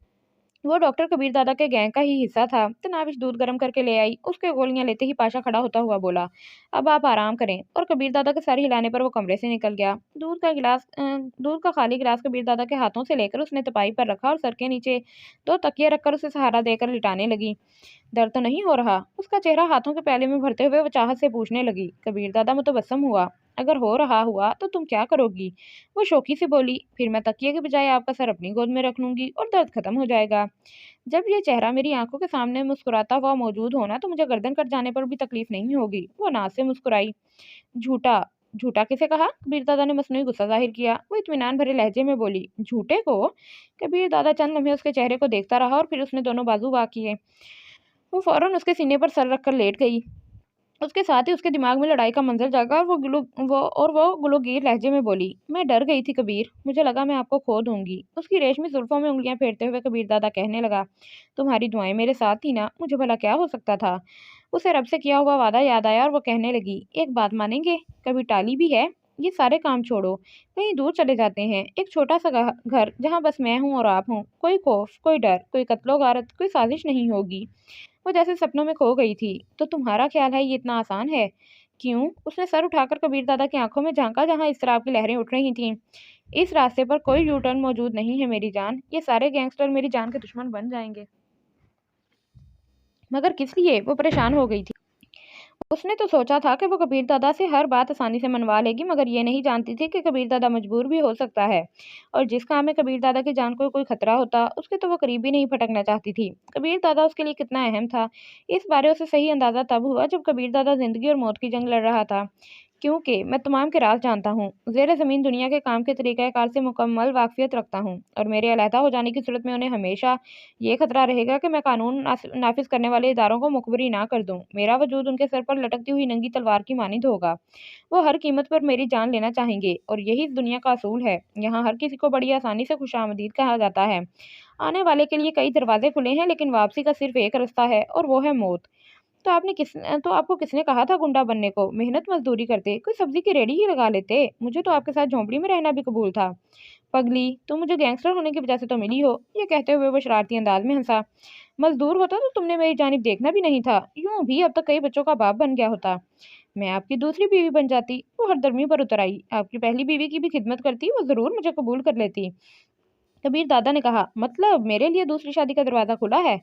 वो डॉक्टर कबीर दादा के गैंग का ही हिस्सा था। तनाविश दूध गर्म करके ले आई। उसके गोलियां लेते ही पाशा खड़ा होता हुआ बोला, अब आप आराम करें। और कबीर दादा के सर हिलाने पर वो कमरे से निकल गया। दूध का खाली गिलास कबीर दादा के हाथों से लेकर उसने तपाई पर रखा और सर के नीचे 2 तकिए रखकर उसे सहारा देकर लिटाने लगी। दर्द तो नहीं हो रहा? उसका चेहरा हाथों के प्याले में भरते हुए वो चाहत से पूछने लगी। कबीर दादा मुतबस्सम हुआ। अगर हो रहा हुआ तो तुम क्या करोगी? वो शौकी से बोली, फिर मैं तकिए के बजाय आपका सर अपनी गोद में रख लूंगी और दर्द खत्म हो जाएगा। जब ये चेहरा मेरी आंखों के सामने मुस्कुराता हुआ मौजूद होना तो मुझे गर्दन कट जाने पर भी तकलीफ नहीं होगी। वो नाज से मुस्कुराई। झूठा? झूठा किसे कहा? कबीर दादा ने मसनूई गुस्सा जाहिर किया। वो इत्मीनान भरे लहजे में बोली, झूठे को? कबीर दादा चंद लम्हे उसके चेहरे को देखता रहा और फिर उसने दोनों बाजू बांध किए। वो फौरन उसके सीने पर सर रखकर लेट गई। उसके साथ ही उसके दिमाग में लड़ाई का मंजर जागा और वो गुलोगीर लहजे में बोली, मैं डर गई थी कबीर, मुझे लगा मैं आपको खो दूंगी। उसकी रेशमी जुल्फों में उंगलियां फेरते हुए कबीर दादा कहने लगा, तुम्हारी दुआएं मेरे साथ थी ना, मुझे भला क्या हो सकता था। उसे रब से किया हुआ वादा याद आया और वो कहने लगी, एक बात मानेंगे? कभी टाली भी है? ये सारे काम छोड़ो, कहीं दूर चले जाते हैं। एक छोटा सा घर जहाँ बस मैं हूँ और आप हूँ। कोई खौफ, कोई डर, कोई कत्लो गारत, कोई साजिश नहीं होगी। वो जैसे सपनों में खो गई थी। तो तुम्हारा ख्याल है ये इतना आसान है? क्यों? उसने सर उठाकर कबीर दादा की आंखों में झांका जहां इस तरह की लहरें उठ रही थीं। इस रास्ते पर कोई यू टर्न मौजूद नहीं है मेरी जान। ये सारे गैंगस्टर मेरी जान के दुश्मन बन जाएंगे। मगर किस लिए? वो परेशान हो गई थी। उसने तो सोचा था कि वो कबीर दादा से हर बात आसानी से मनवा लेगी, मगर ये नहीं जानती थी कि कबीर दादा मजबूर भी हो सकता है, और जिस काम में कबीर दादा की जान को कोई खतरा होता उसके तो वो करीब भी नहीं फटकना चाहती थी। कबीर दादा उसके लिए कितना अहम था, इस बारे उसे सही अंदाजा तब हुआ जब कबीर दादा जिंदगी और मौत की जंग लड़ रहा था। क्योंकि मैं तमाम के राज जानता हूँ, ज़ेरे ज़मीन दुनिया के काम के तरीक़ाकार से मुकम्मल वाकफियत रखता हूँ, और मेरे अलहदा हो जाने की सूरत में उन्हें हमेशा ये खतरा रहेगा कि मैं कानून नाफिज करने वाले इदारों को मुखबरी ना कर दूँ। मेरा वजूद उनके सर पर लटकती हुई नंगी तलवार की मानिंद होगा। वो हर कीमत पर मेरी जान लेना चाहेंगे, और यही इस दुनिया का असूल है। यहाँ हर किसी को बड़ी आसानी से खुशामदीद कहा जाता है। आने वाले के लिए कई दरवाजे खुले हैं, लेकिन वापसी का सिर्फ एक रास्ता है, और वो है मौत। तो आपको किसने कहा था गुंडा बनने को? मेहनत मजदूरी करते, कोई सब्जी की रेडी ही लगा लेते। मुझे तो आपके साथ झोंपड़ी में रहना भी कबूल था। पगली, तुम मुझे गैंगस्टर होने की वजह से तो मिली हो। ये कहते हुए वो शरारती अंदाज में हंसा। मजदूर होता तो तुमने मेरी जानिब देखना भी नहीं था, यूं भी अब तक कई बच्चों का बाप बन गया होता। मैं आपकी दूसरी बीवी बन जाती। वो हरदर्मी पर उतर आई। आपकी पहली बीवी की भी खिदमत करती, वो जरूर मुझे कबूल कर लेती। कबीर दादा ने कहा, मतलब मेरे लिए दूसरी शादी का दरवाजा खुला है?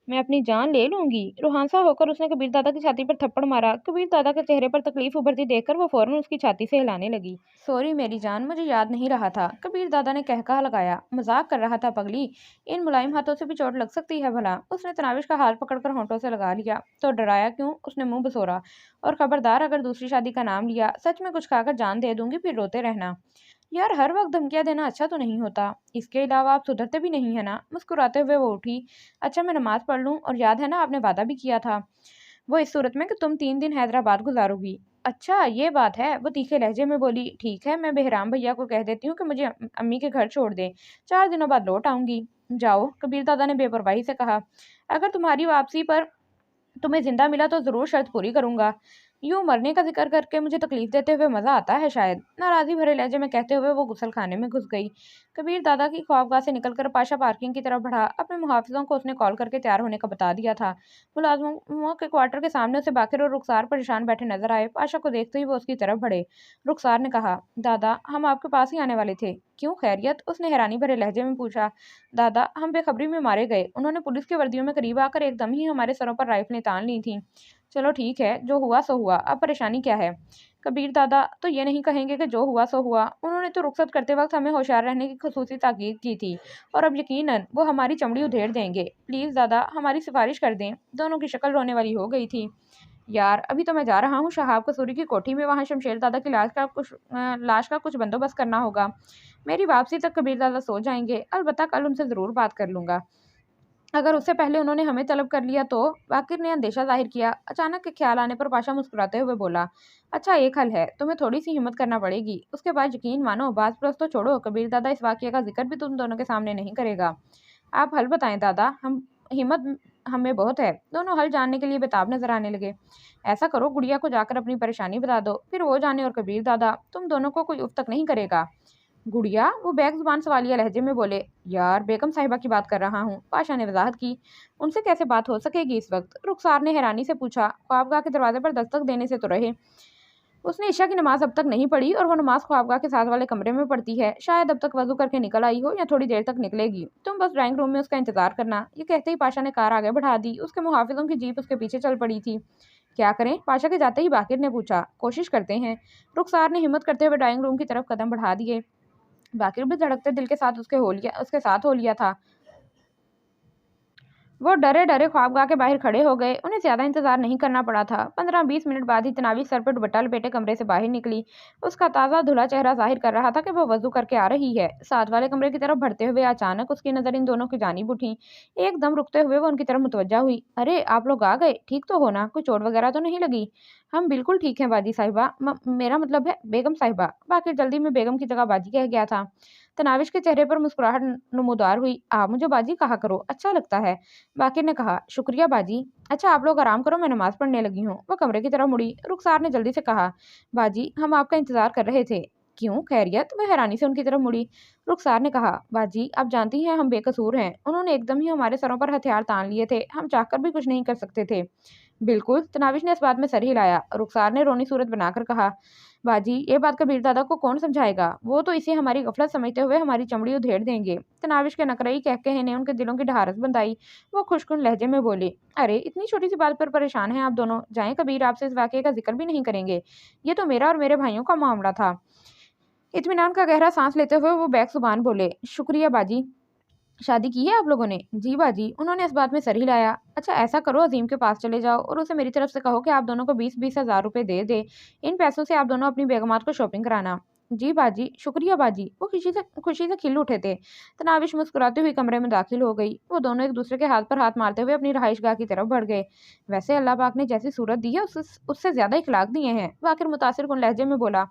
मैं अपनी जान ले लूंगी। रूहांसा होकर उसने कबीर दादा की छाती पर थप्पड़ मारा। कबीर दादा के चेहरे पर तकलीफ उभरती देखकर वो फौरन उसकी छाती से हिलाने लगी। सॉरी मेरी जान, मुझे याद नहीं रहा था। कबीर दादा ने कहका लगाया। मजाक कर रहा था पगली, इन मुलायम हाथों से भी चोट लग सकती है भला। उसने तनाविश का हाथ पकड़कर होंठों से लगा लिया। तो डराया क्यों? उसने मुंह बसोरा। और खबरदार, अगर दूसरी शादी का नाम लिया, सच में कुछ खाकर जान दे दूंगी, फिर रोते रहना। यार, हर वक्त धमकियां देना अच्छा तो नहीं होता। इसके अलावा आप सुधरते भी नहीं है ना। मुस्कुराते हुए वो उठी। अच्छा, मैं नमाज पढ़ लूं? और याद है ना, आपने वादा भी किया था वो इस सूरत में कि तुम 3 दिन हैदराबाद गुजारोगी। अच्छा, ये बात है। वो तीखे लहजे में बोली। ठीक है, मैं बेहराम भैया को कह देती हूँ कि मुझे अम्मी के घर छोड़ दे। 4 दिनों बाद लौट आऊंगी। जाओ, कबीर दादा ने बेपरवाही से कहा। अगर तुम्हारी वापसी पर तुम्हें जिंदा मिला तो जरूर शर्त पूरी करूंगा। यूं मरने का जिक्र करके मुझे तकलीफ देते हुए मजा आता है शायद, नाराजी भरे लहजे में कहते हुए वो गुसल खाने में घुस गई। कबीर दादा की ख्वाबगाह से निकलकर पाशा पार्किंग की तरफ बढ़ा। अपने मुहाफिजों को उसने कॉल करके तैयार होने का बता दिया था। मुलाजमों के क्वार्टर के सामने उसे बाकिर और रुखसार परेशान बैठे नजर आए। पाशा को देखते ही वो उसकी तरफ बढ़े। रुखसार ने कहा, दादा, हम आपके पास ही आने वाले थे। क्यों, खैरियत? उसने हैरानी भरे लहजे में पूछा। दादा, हम बेखबरी में मारे गए। उन्होंने पुलिस की वर्दियों में करीब आकर एकदम ही हमारे सरों पर राइफलें तान ली थीं। चलो ठीक है, जो हुआ सो हुआ, अब परेशानी क्या है? कबीर दादा तो ये नहीं कहेंगे कि जो हुआ सो हुआ। उन्होंने तो रुखसत करते वक्त हमें होशियार रहने की खुसूसी ताकीद की थी, और अब यकीनन वो हमारी चमड़ी उधेड़ देंगे। प्लीज़ दादा, हमारी सिफारिश कर दें। दोनों की शक्ल रोने वाली हो गई थी। यार, अभी तो मैं जा रहा हूँ शहाब कसूरी की कोठी में, वहाँ शमशेर दादा की लाश का कुछ बंदोबस्त करना होगा। मेरी वापसी तक कबीर दादा सो जाएंगे। अलबत्ता कल उनसे ज़रूर बात कर लूँगा। अगर उससे पहले उन्होंने हमें तलब कर लिया तो? बाकिर ने अंदेशा जाहिर किया। अचानक के ख्याल आने पर पाशा मुस्कुराते हुए बोला, अच्छा, एक हल है। तुम्हें थोड़ी सी हिम्मत करना पड़ेगी। उसके बाद यकीन मानो, बाज परस तो छोड़ो, कबीर दादा इस वाकये का जिक्र भी तुम दोनों के सामने नहीं करेगा। आप हल बताएं दादा, हम हिम्मत हमें बहुत है। दोनों हल जानने के लिए बेताब नजर आने लगे। ऐसा करो, गुड़िया को जाकर अपनी परेशानी बता दो, फिर वो जाने और कबीर दादा, तुम दोनों को कोई उफ तक नहीं करेगा। गुड़िया? वो बेजुबान सवालिया लहजे में बोले। यार, बेगम साहिबा की बात कर रहा हूँ, पाशा ने वजाहत की। उनसे कैसे बात हो सकेगी इस वक्त? रुखसार ने हैरानी से पूछा। ख्वाबगाह के दरवाजे पर दस्तक देने से तो रहे। उसने ईशा की नमाज अब तक नहीं पढ़ी, और वो नमाज ख्वाबगाह के साथ वाले कमरे में पढ़ती है। शायद अब तक वजू करके निकल आई हो, या थोड़ी देर तक निकलेगी। तुम बस ड्राइंग रूम में उसका इंतजार करना। ये कहते ही पाशा ने कार आगे बढ़ा दी। उसके मुहाफिजों की जीप उसके पीछे चल पड़ी थी। क्या करें? पाशा के जाते ही बाकिर ने पूछा। कोशिश करते हैं। रुखसार ने हिम्मत करते हुए ड्राइंग रूम की तरफ कदम बढ़ा दिए। बाकिर भी धड़कते दिल के साथ उसके साथ हो लिया था। वो डरे डरे ख्वाबगाह के बाहर खड़े हो गए। उन्हें ज्यादा इंतजार नहीं करना पड़ा था। 15-20 मिनट बाद ही तनावी सर पर दुपट्टा लपेटे कमरे से बाहर निकली। उसका ताज़ा धुला चेहरा जाहिर कर रहा था कि वो वजू करके आ रही है। साथ वाले कमरे की तरफ बढ़ते हुए अचानक उसकी नज़र इन दोनों की जानिब उठी। एकदम रुकते हुए वो उनकी तरफ मुतवज्जा हुई। अरे, आप लोग आ गए? ठीक तो हो ना? कोई चोट वगैरह तो नहीं लगी? हम बिल्कुल ठीक हैं बाजी साहिबा। मेरा मतलब है बेगम साहिबा। बाकी जल्दी में बेगम की जगह बाजी कह गया था। तनाविश के चेहरे पर मुस्कुराहट नमूदार हुई। आप मुझे बाजी कहा करो, अच्छा लगता है। बाकिर ने कहा, शुक्रिया बाजी। अच्छा, आप लोग आराम करो, मैं नमाज पढ़ने लगी हूँ। वह कमरे की तरफ मुड़ी। रुखसार ने जल्दी से कहा, बाजी, हम आपका इंतजार कर रहे थे। क्यों, खैरियत? वह हैरानी से उनकी तरफ मुड़ी। रुखसार ने कहा, बाजी, आप जानती हैं हम बेकसूर हैं। उन्होंने एकदम ही हमारे सरों पर हथियार तान लिए थे। हम चाहकर भी कुछ नहीं कर सकते थे। बिल्कुल, तनाविश ने इस बात में सर हिलाया। रुखसार ने रोनी सूरत बनाकर कहा, बाजी, ये बात कबीर दादा को कौन समझाएगा? वो तो इसे हमारी गफलत समझते हुए हमारी चमड़ी उधेड़ देंगे। तनाविश के नकरई कहकहे ने उनके दिलों की ढारस बंधाई। वो खुशकुन लहजे में बोले, अरे इतनी छोटी सी बात पर परेशान हैं आप दोनों। जाएं, कबीर आपसे इस वाकये का जिक्र भी नहीं करेंगे। ये तो मेरा और मेरे भाइयों का मामला था। इत्मीनान का गहरा सांस लेते हुए वो बेजुबान बोले, शुक्रिया बाजी। शादी की है आप लोगों ने? जी बाजी। उन्होंने इस बात में सर हिलाया। अच्छा, ऐसा करो, अजीम के पास चले जाओ और उसे मेरी तरफ से कहो कि आप दोनों को 20-20 हज़ार रुपए दे दे। इन पैसों से आप दोनों अपनी बेगमात को शॉपिंग कराना। जी बाजी, शुक्रिया बाजी। वो खुशी से खिल उठे थे। तनाविश मुस्कुराती हुई कमरे में दाखिल हो गई। वो दोनों एक दूसरे के हाथ पर हाथ मारते हुए अपनी रहाइशगाह की तरफ बढ़ गए। वैसे अल्लाह पाक ने जैसी सूरत दी है उससे ज्यादा इखलाक दिए हैं, वाकिर मुतासिर कुन लहजे में बोला।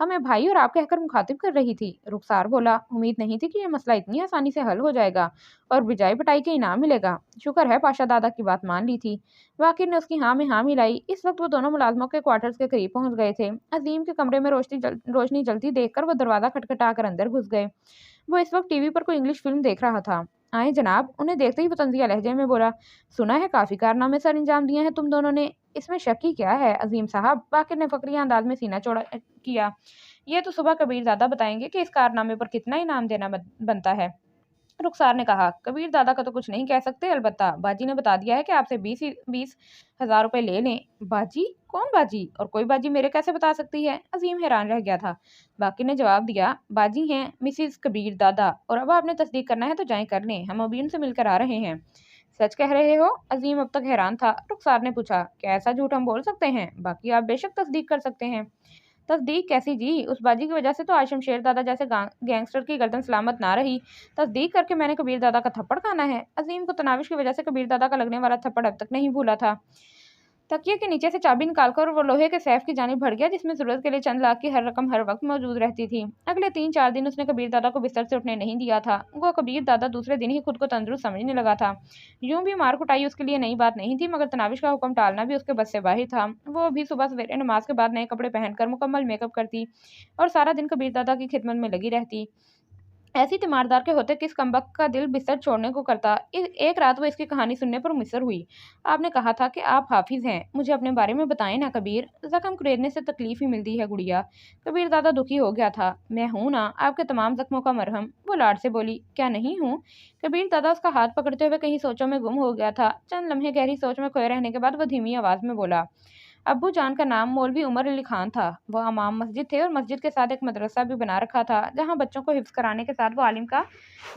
हमें भाई और आप कहकर मुखातिब कर रही थी। रुखसार बोला, उम्मीद नहीं थी कि ये मसला इतनी आसानी से हल हो जाएगा और बिजाई पिटाई के इनाम मिलेगा। शुक्र है पाशा दादा की बात मान ली थी। वाकिर ने उसकी हाँ में हाँ मिलाई। इस वक्त वो दोनों मुलाजमों के क्वार्टर्स के करीब पहुंच गए थे। अजीम के कमरे में रोशनी जलती देखकर वो दरवाजा खटखटा कर अंदर घुस गए। वो इस वक्त टीवी पर कोई इंग्लिश फिल्म देख रहा था। आए जनाब, उन्हें देखते ही वो तंजिया लहजे में बोला, सुना है काफी कारनामे सर अंजाम दिए हैं तुम दोनों ने। इसमें शक ही क्या है अजीम साहब? बाकिर ने फकरिया अंदाज में सीना चौड़ा किया। ये तो सुबह कबीर दादा बताएंगे कि इस कारनामे पर कितना इनाम देना बनता है। रुखसार ने कहा, कबीर दादा का तो कुछ नहीं कह सकते, अलबत्ता बाजी ने बता दिया है कि आपसे 20 हज़ार रुपए ले लें। बाजी? कौन बाजी? और कोई बाजी मेरे कैसे बता सकती है? अजीम हैरान रह गया था। बाकी ने जवाब दिया, बाजी हैं मिसिज कबीर दादा, और अब आपने तस्दीक करना है तो जाएं कर लें, हम अभी उनसे मिलकर आ रहे हैं। सच कह रहे हो? अजीम अब तक हैरान था। रुखसार ने पूछा, क्या ऐसा झूठ हम बोल सकते हैं? बाकी आप बेशक तस्दीक कर सकते हैं। तस्दीक कैसी जी? उस बाजी की वजह से तो आज शमशेर दादा जैसे गैंगस्टर की गर्दन सलामत ना रही। तस्दीक करके मैंने कबीर दादा का थप्पड़ खाना है। अजीम को तनाविश की वजह से कबीर दादा का लगने वाला थप्पड़ अब तक नहीं भूला था। तकिए के नीचे से चाबी निकालकर वो लोहे के सैफ की जानिब बढ़ गया, जिसमें जरूरत के लिए चंद लाख की हर रकम हर वक्त मौजूद रहती थी। अगले 3-4 दिन उसने कबीर दादा को बिस्तर से उठने नहीं दिया था। वो कबीर दादा दूसरे दिन ही खुद को तंदुरुस्त समझने लगा था। यूं भी मार कुटाई उसके लिए नई बात नहीं थी, मगर तनाविश का हुक्म टालना भी उसके बस से बाहर था। वो भी सुबह सवेरे नमाज के बाद नए कपड़े पहनकर मुकम्मल मेकअप करती और सारा दिन कबीर दादा की खिदमत में लगी रहती। ऐसी तीमारदार के होते किस कमबख्त का दिल बिस्तर छोड़ने को करता। एक रात वो इसकी कहानी सुनने पर मुयस्सर हुई। आपने कहा था कि आप हाफिज हैं, मुझे अपने बारे में बताएं ना कबीर। जख्म कुरेदने से तकलीफ ही मिलती है गुड़िया। कबीर दादा दुखी हो गया था। मैं हूं ना आपके तमाम जख्मों का मरहम। वो लाड से बोली, क्या नहीं हूँ? कबीर दादा उसका हाथ पकड़ते हुए कहीं सोचों में गुम हो गया था। चंद लम्हे गहरी सोच में खोए रहने के बाद वो धीमी आवाज में बोला, अब्बू जान का नाम मौलवी उमर अली खान था। वह इमाम मस्जिद थे और मस्जिद के साथ एक मदरसा भी बना रखा था, जहाँ बच्चों को हिफ्ज कराने के साथ वो आलिम का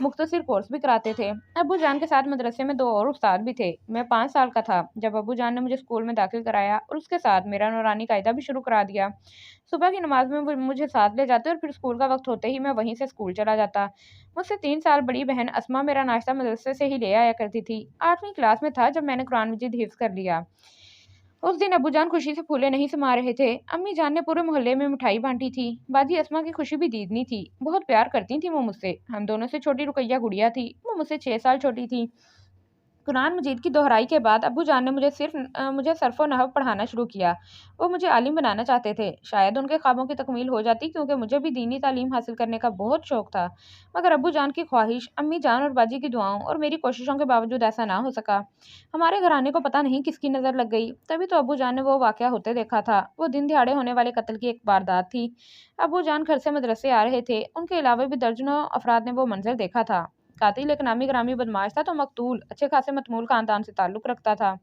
मुख्तसर कोर्स भी कराते थे। अब्बू जान के साथ मदरसे में 2 और उस्ताद भी थे। मैं 5 साल का था जब अब्बू जान ने मुझे स्कूल में दाखिल कराया और उसके साथ मेरा नूरानी कायदा भी शुरू करा दिया। सुबह की नमाज में वो मुझे साथ ले जाते और फिर स्कूल का वक्त होते ही मैं वहीं से स्कूल चला जाता। मुझसे 3 साल बड़ी बहन अस्मा मेरा नाश्ता मदरसे से ही ले आया करती थी। 8वीं क्लास में था जब मैंने कुरान मजीद हिफ्ज कर लिया। उस दिन अब्बूजान खुशी से फूले नहीं समा रहे थे। अम्मी जान ने पूरे मोहल्ले में मिठाई बांटी थी। बाजी अस्मा की खुशी भी दीदनी थी। बहुत प्यार करती थी वो मुझसे। हम दोनों से छोटी रुकैया गुड़िया थी। वो मुझसे 6 साल छोटी थी। कुरान मजीद की दोहराई के बाद अब्बू जान ने मुझे सर्फ व नहव पढ़ाना शुरू किया। वो मुझे आलिम बनाना चाहते थे। शायद उनके ख्वाबों की तकमील हो जाती, क्योंकि मुझे भी दीनी तालीम हासिल करने का बहुत शौक था। मगर अब्बू जान की ख्वाहिश, अम्मी जान और बाजी की दुआओं और मेरी कोशिशों के बावजूद ऐसा ना हो सका। हमारे घराने को पता नहीं किसकी नज़र लग गई। तभी तो अब्बू जान ने वो वाक़या होते देखा था। वो दिन दिहाड़े होने वाले कत्ल की एक वारदात थी। अब्बू जान घर से मदरसे आ रहे थे। उनके अलावा भी दर्जनों अफराद ने वो मंजर देखा था। कातिल एक नामी ग्रामी बदमाश था तो मकतूल अच्छे खासे मतमूल खानदान से ताल्लुक रखता था।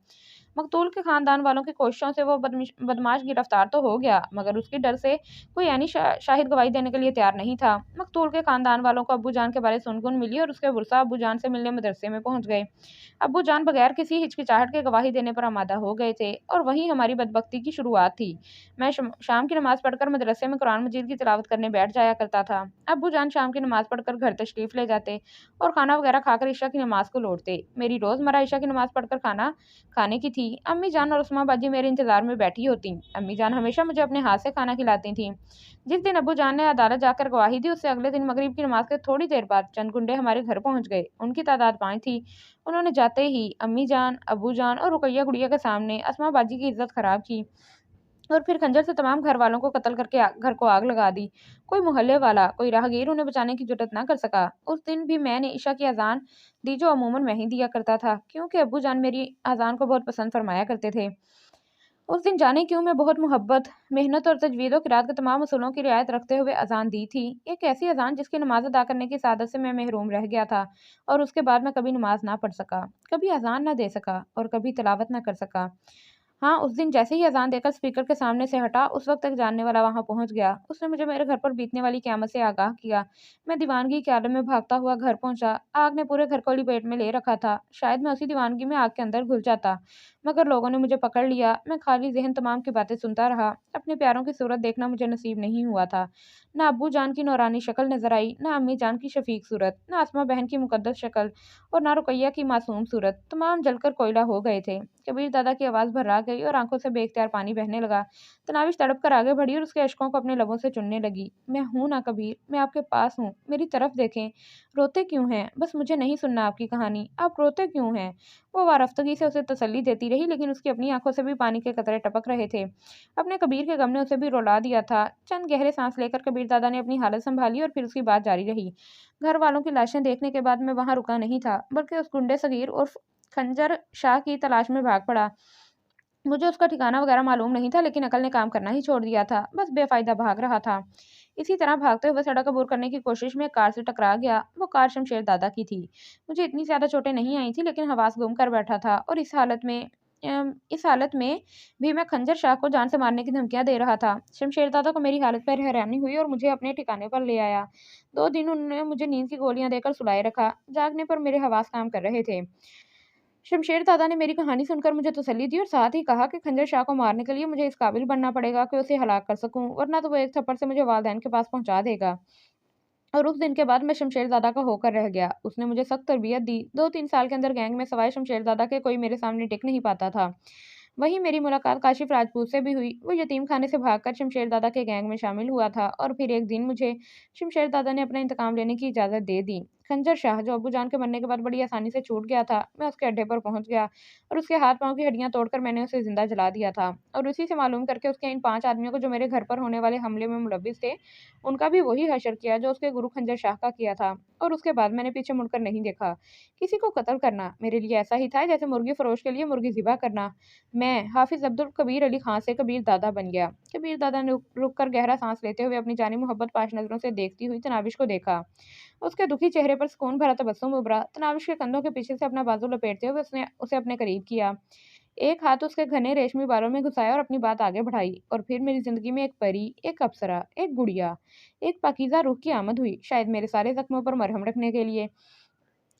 मकतूल के खानदान वालों की कोशिशों से वो बदमाश गिरफ्तार तो हो गया, मगर उसके डर से कोई यानी शाहिद गवाही देने के लिए तैयार नहीं था। मकतूल के खानदान वालों को अब्बू जान के बारे सुनगुन मिली और उसके वर्सा अब्बू जान से मिलने मदरसे में पहुंच गए। अब्बू जान बगैर किसी हिचकिचाहट के गवाही देने पर आमादा हो गए थे और वहीं हमारी बदबख्ती की शुरुआत थी। मैं शाम की नमाज पढ़कर मदरसे में कुरान मजीद की तिलावत करने बैठ जाया करता था। अब्बू जान शाम की नमाज पढ़कर घर तशरीफ ले जाते और खाना वगैरह खाकर ईशा की नमाज को लौटते। मेरी रोज़मर्रा ईशा की नमाज पढ़कर खाना खाने की थी। अम्मी जान और उस्मा बाजी मेरे इंतजार में बैठी होती। अम्मी जान हमेशा मुझे अपने हाथ से खाना खिलाती थीं। जिस दिन अब्बू जान ने अदालत जाकर गवाही दी, उससे अगले दिन मगरिब की नमाज के थोड़ी देर बाद चंद गुंडे हमारे घर पहुंच गए। उनकी तादाद 5 थी। उन्होंने जाते ही अम्मी जान, अब्बू जान और रुकैया गुड़िया के सामने अस्मा बाजी की इज्जत खराब की। और फिर खंजर से तमाम घर वालों को कत्ल करके घर को आग लगा दी। कोई मोहल्ले वाला, कोई राहगीर उन्हें बचाने की जुर्रत ना कर सका। उस दिन भी मैंने ईशा की अजान दी, जो अमूमन मैं ही दिया करता था, क्योंकि अब्बू जान मेरी अजान को बहुत पसंद फरमाया करते थे। उस दिन जाने क्यों मैं बहुत मोहब्बत, मेहनत और तजवीद व किरात के तमाम उसूलों की रियायत रखते हुए अजान दी थी। एक ऐसी अजान जिसकी नमाज अदा करने की सादत से मैं महरूम रह गया था, और उसके बाद मैं कभी नमाज ना पढ़ सका, कभी अजान ना दे सका और कभी तिलावत ना कर सका। हाँ, उस दिन जैसे ही अज़ान देकर स्पीकर के सामने से हटा, उस वक़्त एक जानने वाला वहाँ पहुँच गया। उसने मुझे मेरे घर पर बीतने वाली क़यामत से आगाह किया। मैं दीवानगी के आलम में भागता हुआ घर पहुँचा। आग ने पूरे घर को लपेट में ले रखा था। शायद मैं उसी दीवानगी में आग के अंदर घुल जाता, मगर लोगों ने मुझे पकड़ लिया। मैं खाली ज़हन तमाम की बातें सुनता रहा। अपने प्यारों की सूरत देखना मुझे नसीब नहीं हुआ था। ना अब्बू जान की नूरानी शक्ल नज़र आई, ना अम्मी जान की शफ़ीक सूरत, ना अस्मा बहन की मुक़द्दस शक्ल और ना रुकैया की मासूम सूरत। तमाम जलकर कोयला हो गए थे। कबीर दादा की आवाज़ भर्रा गई और आंखों से बेख्तियार पानी बहने लगा। तनाविश तड़प कर आगे बढ़ी और उसके अश्कों को अपने लबों से चुनने लगी। मैं हूं ना कबीर, मैं आपके पास हूँ, मेरी तरफ देखें। रोते क्यों हैं? बस मुझे नहीं सुनना आपकी कहानी, आप रोते क्यों हैं? वो वारफ्तगी से उसे तसल्ली देती रही, लेकिन उसकी अपनी आंखों से भी पानी के कतरे टपक रहे थे। अपने कबीर के गम ने उसे भी रुला दिया था। चंद गहरे सांस लेकर कबीर दादा ने अपनी हालत संभाली और फिर उसकी बात जारी रही। घर वालों की लाशें देखने के बाद मैं वहां रुका नहीं था, बल्कि उस गुंडे सगीर और खंजर शाह की तलाश में भाग पड़ा। मुझे उसका ठिकाना वगैरह मालूम नहीं था, लेकिन अकल ने काम करना ही छोड़ दिया था। बस बेफ़ायदा भाग रहा था। इसी तरह भागते हुए सड़क अबूर करने की कोशिश में एक कार से टकरा गया। वो कार शमशेर दादा की थी। मुझे इतनी ज़्यादा चोटें नहीं आई थी, लेकिन हवास गुम कर बैठा था, और इस हालत में भी मैं खंजर शाह को जान से मारने की धमकियाँ दे रहा था। शमशेर दादा को मेरी हालत पर हैरानी हुई और मुझे अपने ठिकाने पर ले आया। 2 दिन उन्होंने मुझे नींद की गोलियाँ देकर सुलाए रखा। जागने पर मेरे हवास काम कर रहे थे। शमशेर दादा ने मेरी कहानी सुनकर मुझे तसल्ली दी और साथ ही कहा कि खंजर शाह को मारने के लिए मुझे इस काबिल बनना पड़ेगा कि उसे हलाक कर सकूं, वरना तो वो एक थप्पड़ से मुझे वालदैन के पास पहुंचा देगा। और उस दिन के बाद मैं शमशेर दादा का होकर रह गया। उसने मुझे सख्त तरबियत दी। 2-3 साल के अंदर गैंग में सवाए शमशेर दादा के कोई मेरे सामने टिक नहीं पाता था। वहीं मेरी मुलाकात काशिफ राजपूत से भी हुई। वो यतीम खाने से भागकर शमशेर दादा के गैंग में शामिल हुआ था, और फिर एक दिन मुझे शमशेर दादा ने अपना इंतकाम लेने की इजाज़त दे दी। खंजर शाह, जो अब्बू जान के मरने के बाद बड़ी आसानी से छूट गया था, मैं उसके अड्डे पर पहुंच गया और उसके हाथ पांव की हड्डियां तोड़कर मैंने उसे जिंदा जला दिया था। और उसी से मालूम करके उसके इन 5 आदमियों को जो मेरे घर पर होने वाले हमले में मुलविस थे, उनका भी वही हशर किया जो उसके गुरु खंजर शाह का किया था। और उसके बाद मैंने पीछे मुड़कर नहीं देखा। किसी को कत्ल करना मेरे लिए ऐसा ही था जैसे मुर्गी फरोश के लिए मुर्गी ज़िबा करना। मैं हाफिज अब्दुल कबीर अली खां से कबीर दादा बन गया। कबीर दादा ने रुक कर गहरा सांस लेते हुए अपनी जानी मोहब्बत पाश नजरों से देखती हुई तनाविश को देखा। उसके दुखी चेहरे पर सुकून भरा तबस्सुम उभरा। तनाविश के कंधों के पीछे से अपना बाजू लपेटते हुए उसने उसे अपने करीब किया। एक हाथ उसके घने रेशमी बालों में घुसाया और अपनी बात आगे बढ़ाई। और फिर मेरी जिंदगी में एक परी, एक अप्सरा, एक गुड़िया, एक पाकीज़ा रूह की आमद हुई, शायद मेरे सारे जख्मों पर मरहम रखने के लिए,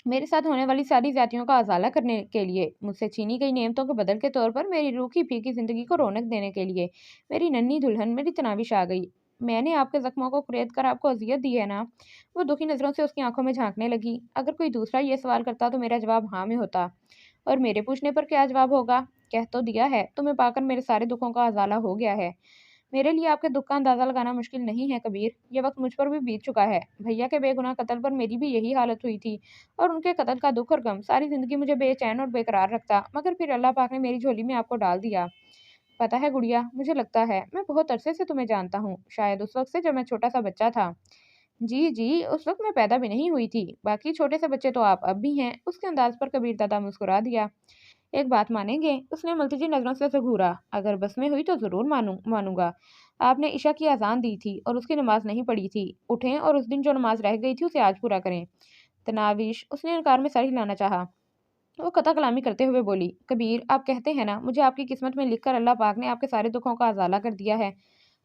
मेरे साथ होने वाली सारी ज़्यादतियों का अज़ाला करने के लिए, मुझसे छीनी गई नेमतों के बदल के तौर पर मेरी रूखी फीकी ज़िंदगी को रौनक देने के लिए। मेरी नन्ही दुल्हन, मेरी तनाविश आ गई। मैंने आपके ज़ख्मों को कुरेद कर आपको अज़ियत दी है ना? वो दुखी नज़रों से उसकी आंखों में झांकने लगी। अगर कोई दूसरा ये सवाल करता तो मेरा जवाब हाँ में होता। और मेरे पूछने पर क्या जवाब होगा? कह तो दिया है, तुम्हें पाकर मेरे सारे दुखों का अज़ाला हो गया है। मेरे लिए आपके दुख का अंदाज़ा लगाना मुश्किल नहीं है कबीर। ये वक्त मुझ पर भी बीत चुका है। भैया के बेगुनाह कत्ल पर मेरी भी यही हालत हुई थी, और उनके कत्ल का दुख और गम सारी ज़िंदगी मुझे बेचैन और बेकरार रखता, मगर फिर अल्लाह पाक ने मेरी झोली में आपको डाल दिया। पता है गुड़िया, मुझे लगता है मैं बहुत अरसे से तुम्हें जानता हूँ, शायद उस वक्त से जब मैं छोटा सा बच्चा था। जी जी, उस वक्त मैं पैदा भी नहीं हुई थी। बाकी छोटे से बच्चे तो आप अब भी हैं। उसके अंदाज पर कबीर दादा मुस्कुरा दिया। एक बात मानेंगे? उसने मुल्तजी नजरों से उसे घूरा। अगर बस में हुई तो जरूर मानूंगा। आपने ईशा की अजान दी थी और उसकी नमाज नहीं पढ़ी थी। उठें और उस दिन जो नमाज रह गई थी उसे आज पूरा करें। तनाविश, उसने इनकार में सर हिलाना चाहा। वो कथा कलामी करते हुए बोली, कबीर आप कहते हैं ना, मुझे आपकी किस्मत में लिखकर अल्लाह पाक ने आपके सारे दुखों का अजाला कर दिया है।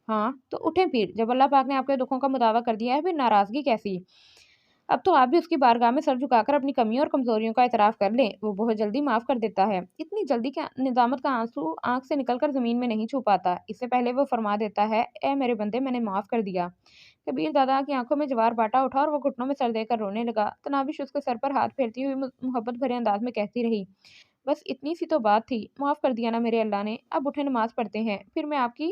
हाँ तो उठें फिर, जब अल्लाह पाक ने आपके दुखों का मुदावा कर दिया है, फिर नाराजगी कैसी? अब तो आप भी उसकी बारगाह में सर झुकाकर अपनी कमियों और कमजोरियों का इतराफ कर लें, वो बहुत जल्दी माफ कर देता है। इतनी जल्दी क्या निजामत का आंसू आंख से निकलकर जमीन में नहीं छू पाता। इससे पहले वो फरमा देता है, ए मेरे बंदे, मैंने माफ कर दिया। कबीर दादा की आंखों में जवार बाटा उठा और वो घुटनों में सर देकर रोने लगा। तनाविश उसके सर पर हाथ फेरती हुई मोहब्बत भरे अंदाज में कहती रही, बस इतनी सी तो बात थी, माफ़ कर दिया ना मेरे अल्लाह ने। अब उठे, नमाज पढ़ते हैं, फिर मैं आपकी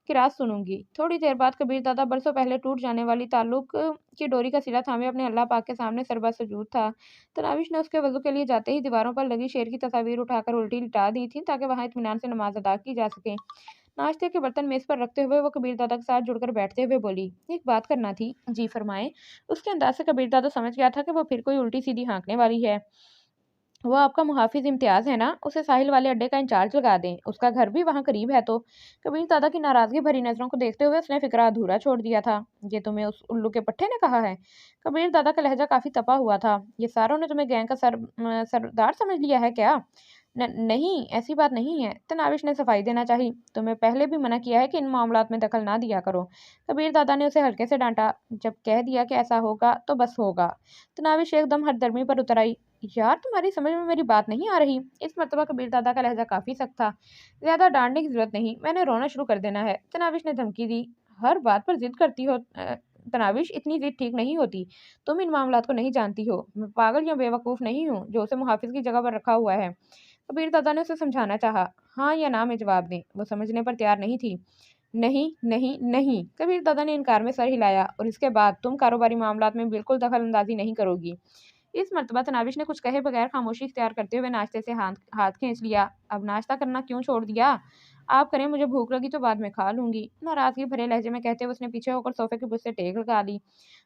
किरात सुनूंगी। थोड़ी देर बाद कबीर दादा बरसों पहले टूट जाने वाली ताल्लुक की डोरी का सिला थामे अपने अल्लाह पाक के सामने सरबा सजूद था। तनाविश ने उसके वजू के लिए जाते ही दीवारों पर लगी शेर की तस्वीर उठाकर उल्टी लिटा दी थी, ताकि वहां इत्मीनान से नमाज अदा की जा सके। नाश्ते के बर्तन मेज पर रखते हुए वो कबीर दादा के साथ जुड़कर बैठते हुए बोली, एक बात करना थी। जी फरमाएं। उसके अंदाज से कबीर दादा समझ गया था कि वो फिर कोई उल्टी सीधी हाँकने वाली है। वो आपका मुहाफिज इम्तियाज है ना, उसे साहिल वाले अड्डे का इंचार्ज लगा दें, उसका घर भी वहाँ करीब है तो। कबीर दादा की नाराजगी भरी नजरों को देखते हुए उसने फिक्रा अधूरा छोड़ दिया था। ये तुम्हें उस उल्लू के पट्टे ने कहा है? कबीर दादा का लहजा काफी तपा हुआ था। ये सारों ने तुम्हें गैंग का सरदार समझ लिया है क्या? नहीं, ऐसी बात नहीं है। तनाविश ने सफाई देना चाही। तुम्हें पहले भी मना किया है कि इन मामलात में दखल ना दिया करो। कबीर दादा ने उसे हल्के से डांटा। जब कह दिया कि ऐसा होगा तो बस होगा। तनाविश एकदम हरदर्मी पर उतर आई। यार तुम्हारी समझ में मेरी बात नहीं आ रही। इस मर्तबा कबीर दादा का लहजा काफी सख्त था। ज्यादा डांटने की जरूरत नहीं, मैंने रोना शुरू कर देना है। तनाविश ने धमकी दी। हर बात पर जिद करती हो। तनाविश, इतनी जिद ठीक नहीं होती। तुम इन मामलात को नहीं जानती हो। मैं पागल या बेवकूफ नहीं हूँ जो उसे मुहाफिज की जगह पर रखा हुआ है। कबीर दादा ने उसे समझाना चाहा। हाँ या ना में जवाब दें। वो समझने पर तैयार नहीं थी। नहीं नहीं नहीं, कबीर दादा ने इनकार में सर हिलाया। और इसके बाद तुम कारोबारी मामलात में बिल्कुल दखल अंदाजी नहीं करोगी। इस मर्तबा तनाविश ने कुछ कहे बगैर खामोशी इख्तियार करते हुए नाश्ते से हाथ हाथ खींच लिया। अब नाश्ता करना क्यों छोड़ दिया? आप करें, मुझे भूख लगी तो बाद में खा लूंगी, नाराजगी भरे लहजे में कहते हुए उसने पीछे होकर सोफे के बुश से टेक लगा ली।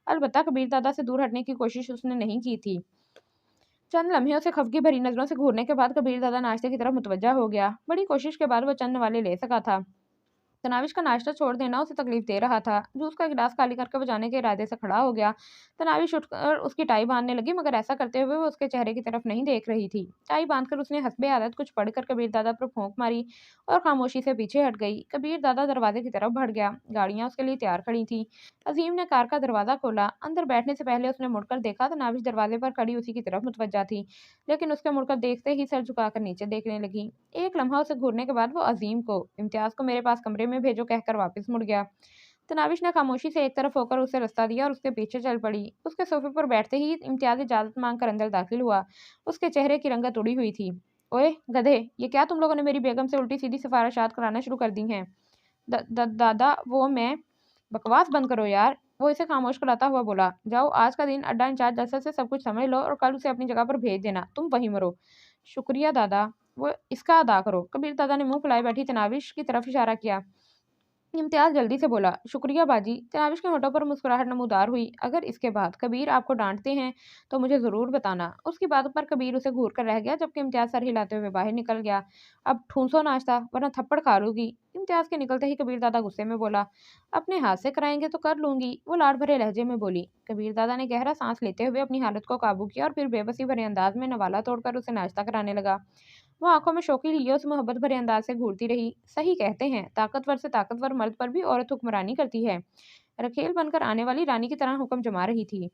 अलबत्ता कबीर दादा से दूर हटने की कोशिश उसने नहीं की थी। चंद लम्हे उसे खफगी भरी नजरों से घूरने के बाद कबीर दादा नाश्ते की तरफ मुतवज्जा हो गया। बड़ी कोशिश के बाद वो चंद वाले ले सका था। तनाविश का नाश्ता छोड़ देना उसे तकलीफ दे रहा था। जूस का गिलास खाली करके वो जाने के इरादे से खड़ा हो गया। तनाविश उठकर उसकी टाई बांधने लगी, मगर ऐसा करते हुए वो उसके चेहरे की तरफ नहीं देख रही थी। टाई बांधकर उसने हस्बे आदत कुछ पढ़कर कबीर दादा पर फूंक मारी और खामोशी से पीछे हट गई। कबीर दादा दरवाजे की तरफ बढ़ गया। गाड़ियां उसके लिए तैयार खड़ी थी। अजीम ने कार का दरवाजा खोला। अंदर बैठने से पहले उसने मुड़कर देखा तो नाविश दरवाजे पर खड़ी उसी की तरफ मुतवज्जा थी, लेकिन उसके मुड़कर देखते ही सर झुकाकर नीचे देखने लगी। एक लम्हा उसे घूरने के बाद वो अजीम को, इम्तियाज को मेरे पास कमरे में भेजो कहकर वापस मुड़ गया। तनाविश ने खामोशी से एक तरफ होकर उसे रास्ता दिया और उसके पीछे चल पड़ी। उसके सोफे पर बैठते ही इम्तियाज इजाजत मांगकर अंदर दाखिल हुआ। उसके चेहरे की रंगत उड़ी हुई थी। ओए गधे, ये क्या तुम लोगों ने मेरी बेगम से उल्टी सीधी सिफारिशात कराना शुरू कर दी हैं? दादा, वो मैं। बकवास बंद करो यार। वो इसे खामोश कराता हुआ बोला। जाओ, आज का दिन अड्डा इंचार्ज जैसे से सब कुछ समझ लो और कल उसे अपनी जगह पर भेज देना, तुम वहीं मरो। शुक्रिया दादा। वो इसका अदा करो। कबीर दादा ने मुंह फुलाए बैठी तनाविश की तरफ इशारा किया। इम्तियाज जल्दी से बोला। शुक्रिया बाजी। तनाविश के होठों पर मुस्कुराहट नमूदार हुई। अगर इसके बाद कबीर आपको डांटते हैं तो मुझे ज़रूर बताना। उसकी बात पर कबीर उसे घूर कर रह गया, जबकि इम्तियाज सर हिलाते हुए बाहर निकल गया। अब ठूंसो नाश्ता, वरना थप्पड़ खा लूंगी। इम्तियाज के निकलते ही कबीर दादा गुस्से में बोला। अपने हाथ से कराएंगे तो कर लूंगी, वो लाड़ भरे लहजे में बोली। कबीर दादा ने गहरा सांस लेते हुए अपनी हालत को काबू किया और फिर बेबसी भरे अंदाज में नवाला तोड़कर उसे नाश्ता कराने लगा। वो आंखों में शौकी लिए उस मोहब्बत भरे अंदाज से घूरती रही। सही कहते हैं, ताकतवर से ताकतवर मर्द पर भी औरत हुक्मरानी करती है। रखेल बनकर आने वाली रानी की तरह हुक्म जमा रही थी।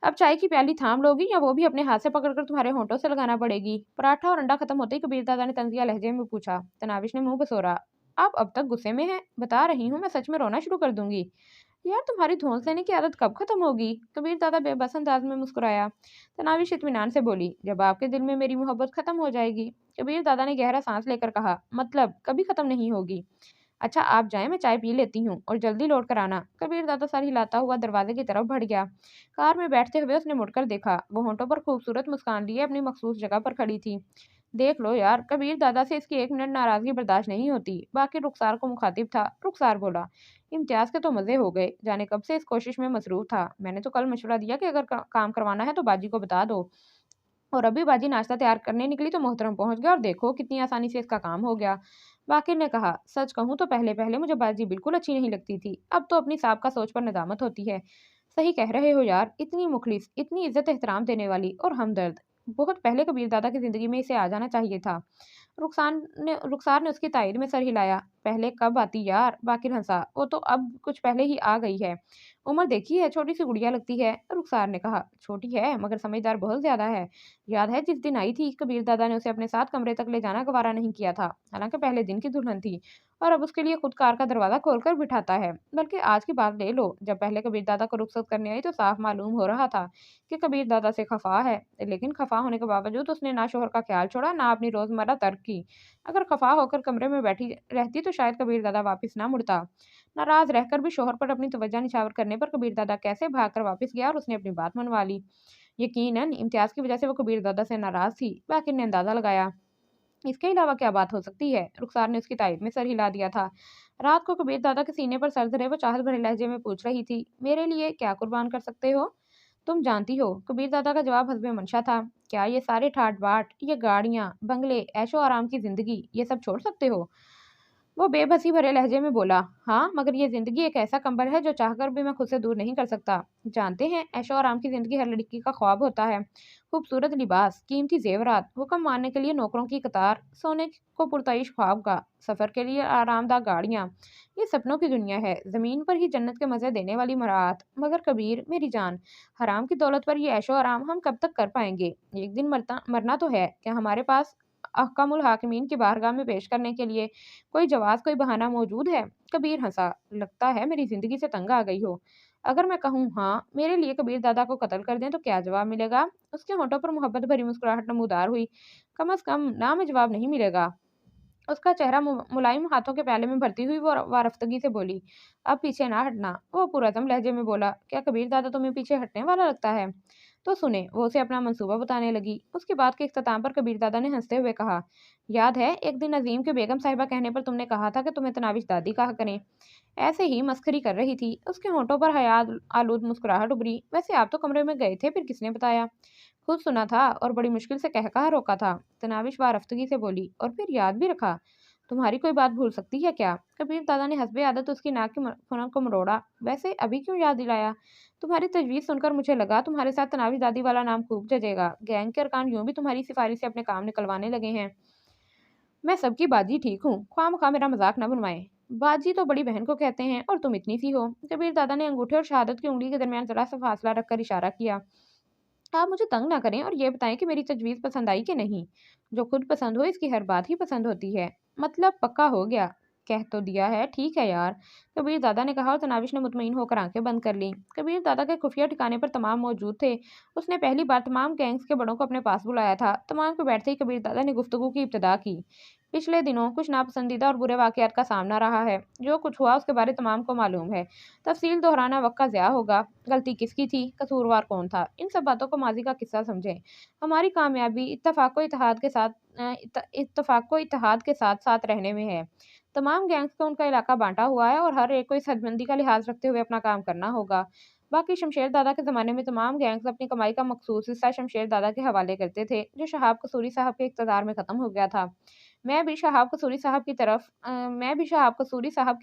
अब चाय की प्याली थाम लोगी या वो भी अपने हाथ से पकड़कर तुम्हारे होंठों से लगाना पड़ेगी? पराठा और अंडा खत्म होते ही कबीर दादा ने तंजिया लहजे में पूछा। तनाविश ने मुंह बसोरा। आप अब तक गुस्से में हैं? बता रही हूँ, मैं सच में रोना शुरू कर दूंगी। यार तुम्हारी धौंस लेने की आदत कब खत्म होगी? कबीर दादा बेबस अंदाज में मुस्कुराया। तनाविश इत्मीनान से बोली। जब आपके दिल में मेरी मोहब्बत खत्म हो जाएगी। कबीर दादा ने गहरा सांस लेकर कहा। मतलब कभी खत्म नहीं होगी। अच्छा आप जाएं, मैं चाय पी लेती हूँ और जल्दी लौट कर आना। कबीर दादा सर हिलाता हुआ दरवाजे की तरफ बढ़ गया। कार में बैठते हुए उसने मुड़कर देखा। वो होंठों पर खूबसूरत मुस्कान लिए अपनी मखसूस जगह पर खड़ी थी। देख लो यार, कबीर दादा से इसकी एक मिनट नाराजगी बर्दाश्त नहीं होती। बाकी रुखसार को मुखातिब था। रुखसार बोला। इम्तियाज के तो मजे हो गए, जाने कब से इस कोशिश में मसरूफ था। मैंने तो कल मशवरा दिया कि अगर काम करवाना है तो बाजी को बता दो। और अभी बाजी नाश्ता तैयार करने निकली तो मोहतरम पहुंच गया और देखो कितनी आसानी से इसका काम हो गया। बाकिर ने कहा। सच कहूं तो पहले पहले मुझे बाजी बिल्कुल अच्छी नहीं लगती थी, अब तो अपनी साबका सोच पर नदामत होती है। सही कह रहे हो यार, इतनी मुखलिस, इतनी इज्जत एहतराम देने वाली और हमदर्द। बहुत पहले कबीर दादा की जिंदगी में इसे आ जाना चाहिए था। रुखसार ने उसकी तायद में सर हिलाया। पहले कब आती यार? बाकिर हंसा। वो तो अब कुछ पहले ही आ गई है। उम्र देखी है, छोटी सी गुड़िया लगती है। रुखसार ने कहा। छोटी है मगर समझदार बहुत ज्यादा है। याद है जिस दिन आई थी, कबीर दादा ने उसे अपने साथ कमरे तक ले जाना गवारा नहीं किया था। हालांकि पहले दिन की दुल्हन थी और अब उसके लिए खुद कार का दरवाजा खोलकर बिठाता है। बल्कि आज की बात ले लो, जब पहले कबीर दादा को रुखसत करने आई तो साफ मालूम हो रहा था कि कबीर दादा से खफा है। लेकिन खफा होने के बावजूद उसने ना शोहर का ख्याल छोड़ा, ना अपनी रोजमर्रा तर्क की। अगर खफा होकर कमरे में बैठी रहती तो शायद कबीर दादा वापस ना मुड़ता। नाराज रहकर भी शोहर पर अपनी तवज्जो निछावर करने पर कबीर दादा कैसे भागकर वापस गया और उसने अपनी बात मनवा ली। यकीनन इम्तियाज की वजह से वो कबीर दादा से नाराज थी। बाकिर ने अंदाजा लगाया। इसके अलावा क्या बात हो सकती है? रुखसार ने उसकी तायद में सर हिला दिया था। रात को कबीर दादा के सीने पर सर धरे वो चाहत भरे लहजे में पूछ रही थी, मेरे लिए क्या कुर्बान कर सकते हो? तुम जानती हो। कबीर दादा का जवाब हस्बे मंशा था। क्या ये सारे ठाट बाट, ये गाड़ियां, बंगले, ऐशो आराम की जिंदगी, ये सब छोड़ सकते हो? वो बेबसी भरे लहजे में बोला, हाँ, मगर ये जिंदगी एक ऐसा कंबल है जो चाहकर भी मैं खुद से दूर नहीं कर सकता। जानते हैं, ऐशो आराम की जिंदगी हर लड़की का ख्वाब होता है। खूबसूरत लिबास, कीमती जेवरात, हुक्म मानने के लिए नौकरों की कतार, सोने को पुरताइश ख्वाब का, सफर के लिए आरामदायक गाड़ियाँ। ये सपनों की दुनिया है, जमीन पर ही जन्नत के मजे देने वाली मरात। मगर कबीर, मेरी जान, हराम की दौलत पर ये ऐशो आराम हम कब तक कर पाएंगे? एक दिन मरना तो है। क्या हमारे पास अहकामुल हाकिमीन की बारगाह में पेश करने के लिए कोई जवाब, कोई बहाना मौजूद है? कबीर हंसा। लगता है मेरी जिंदगी से तंग आ गई हो। अगर मैं कहूँ हाँ, मेरे लिए कबीर दादा को कत्ल कर दें, तो क्या जवाब मिलेगा? उसके होठों पर मोहब्बत भरी मुस्कुराहट नमूदार हुई। कम अज कम ना में जवाब नहीं मिलेगा। उसका चेहरा मुलायम हाथों के प्याले में भरती हुई वो वारफ्तगी से बोली, अब पीछे ना हटना। वो पुरज़म लहजे में बोला, क्या कबीर दादा तुम्हें पीछे हटने वाला लगता है? तो सुने, वो उसे अपना मंसूबा बताने लगी। उसकी बात के इख्तिताम पर कबीर दादा ने हंसते हुए कहा, याद है एक दिन अजीम के बेगम साहिबा कहने पर तुमने कहा था कि तुम्हें तनाविश दादी कहा करें? ऐसे ही मस्खरी कर रही थी। उसके होंठों पर हया आलूद मुस्कुराहट उभरी। वैसे आप तो कमरे में गए थे, फिर किसने बताया? खुद सुना था और बड़ी मुश्किल से कह रोका था। तनाविश वारफ्तगी से बोली, और फिर याद भी रखा। तुम्हारी कोई बात भूल सकती है क्या? कबीर दादा ने हस्बे आदत उसकी नाक की फुनक को मरोड़ा। वैसे अभी क्यों याद दिलाया? तुम्हारी तजवीज़ सुनकर मुझे लगा तुम्हारे साथ तनाविश दादी वाला नाम खूब जचेगा। गैंग के अरकान यूं भी तुम्हारी सिफारिश से अपने काम निकलवाने लगे हैं। मैं सबकी बाजी ठीक हूँ, ख्वामखा मेरा मजाक न बनवाएं। बाजी तो बड़ी बहन को कहते हैं, और तुम इतनी सी हो। कबीर दादा ने अंगूठे और शहादत की उंगली के दरमियान जरा सा फासला रखकर इशारा किया। आप मुझे तंग ना करें और ये बताएं कि मेरी तजवीज़ पसंद आई कि नहीं। जो खुद पसंद हो, इसकी हर बात ही पसंद होती है। मतलब पक्का हो गया। कह तो दिया है, ठीक है यार, कबीर दादा ने कहा, और तनाविश ने मुतमईन होकर आंखें बंद कर लीं। कबीर दादा के खुफिया ठिकाने पर तमाम मौजूद थे। उसने पहली बार तमाम गैंग्स के बड़ों को अपने पास बुलाया था। तमाम के बैठते ही कबीर दादा ने गुफ्तगू की इब्तदा की। पिछले दिनों कुछ नापसंदीदा और बुरे वाकयात का सामना रहा है। जो कुछ हुआ उसके बारे तमाम को मालूम है। तफसील दोहराना वक्त का ज़िया होगा। गलती किसकी थी, कसूरवार कौन था, इन सब बातों को माजी का किस्सा समझें। हमारी कामयाबी इत्तफाक को इत्तेहाद के साथ साथ रहने में है। तमाम गैंग्स को उनका इलाका बांटा हुआ है, और हर एक को इस हदबंदी का लिहाज रखते हुए अपना काम करना होगा। बाकी शमशेर दादा के ज़माने में तमाम गैंग्स अपनी कमाई का मखसूस हिस्सा शमशेर दादा के हवाले करते थे, जो शहाब कसूरी साहब के इक़्तिदार में ख़त्म हो गया था। मैं भी शहाब कसूरी साहब की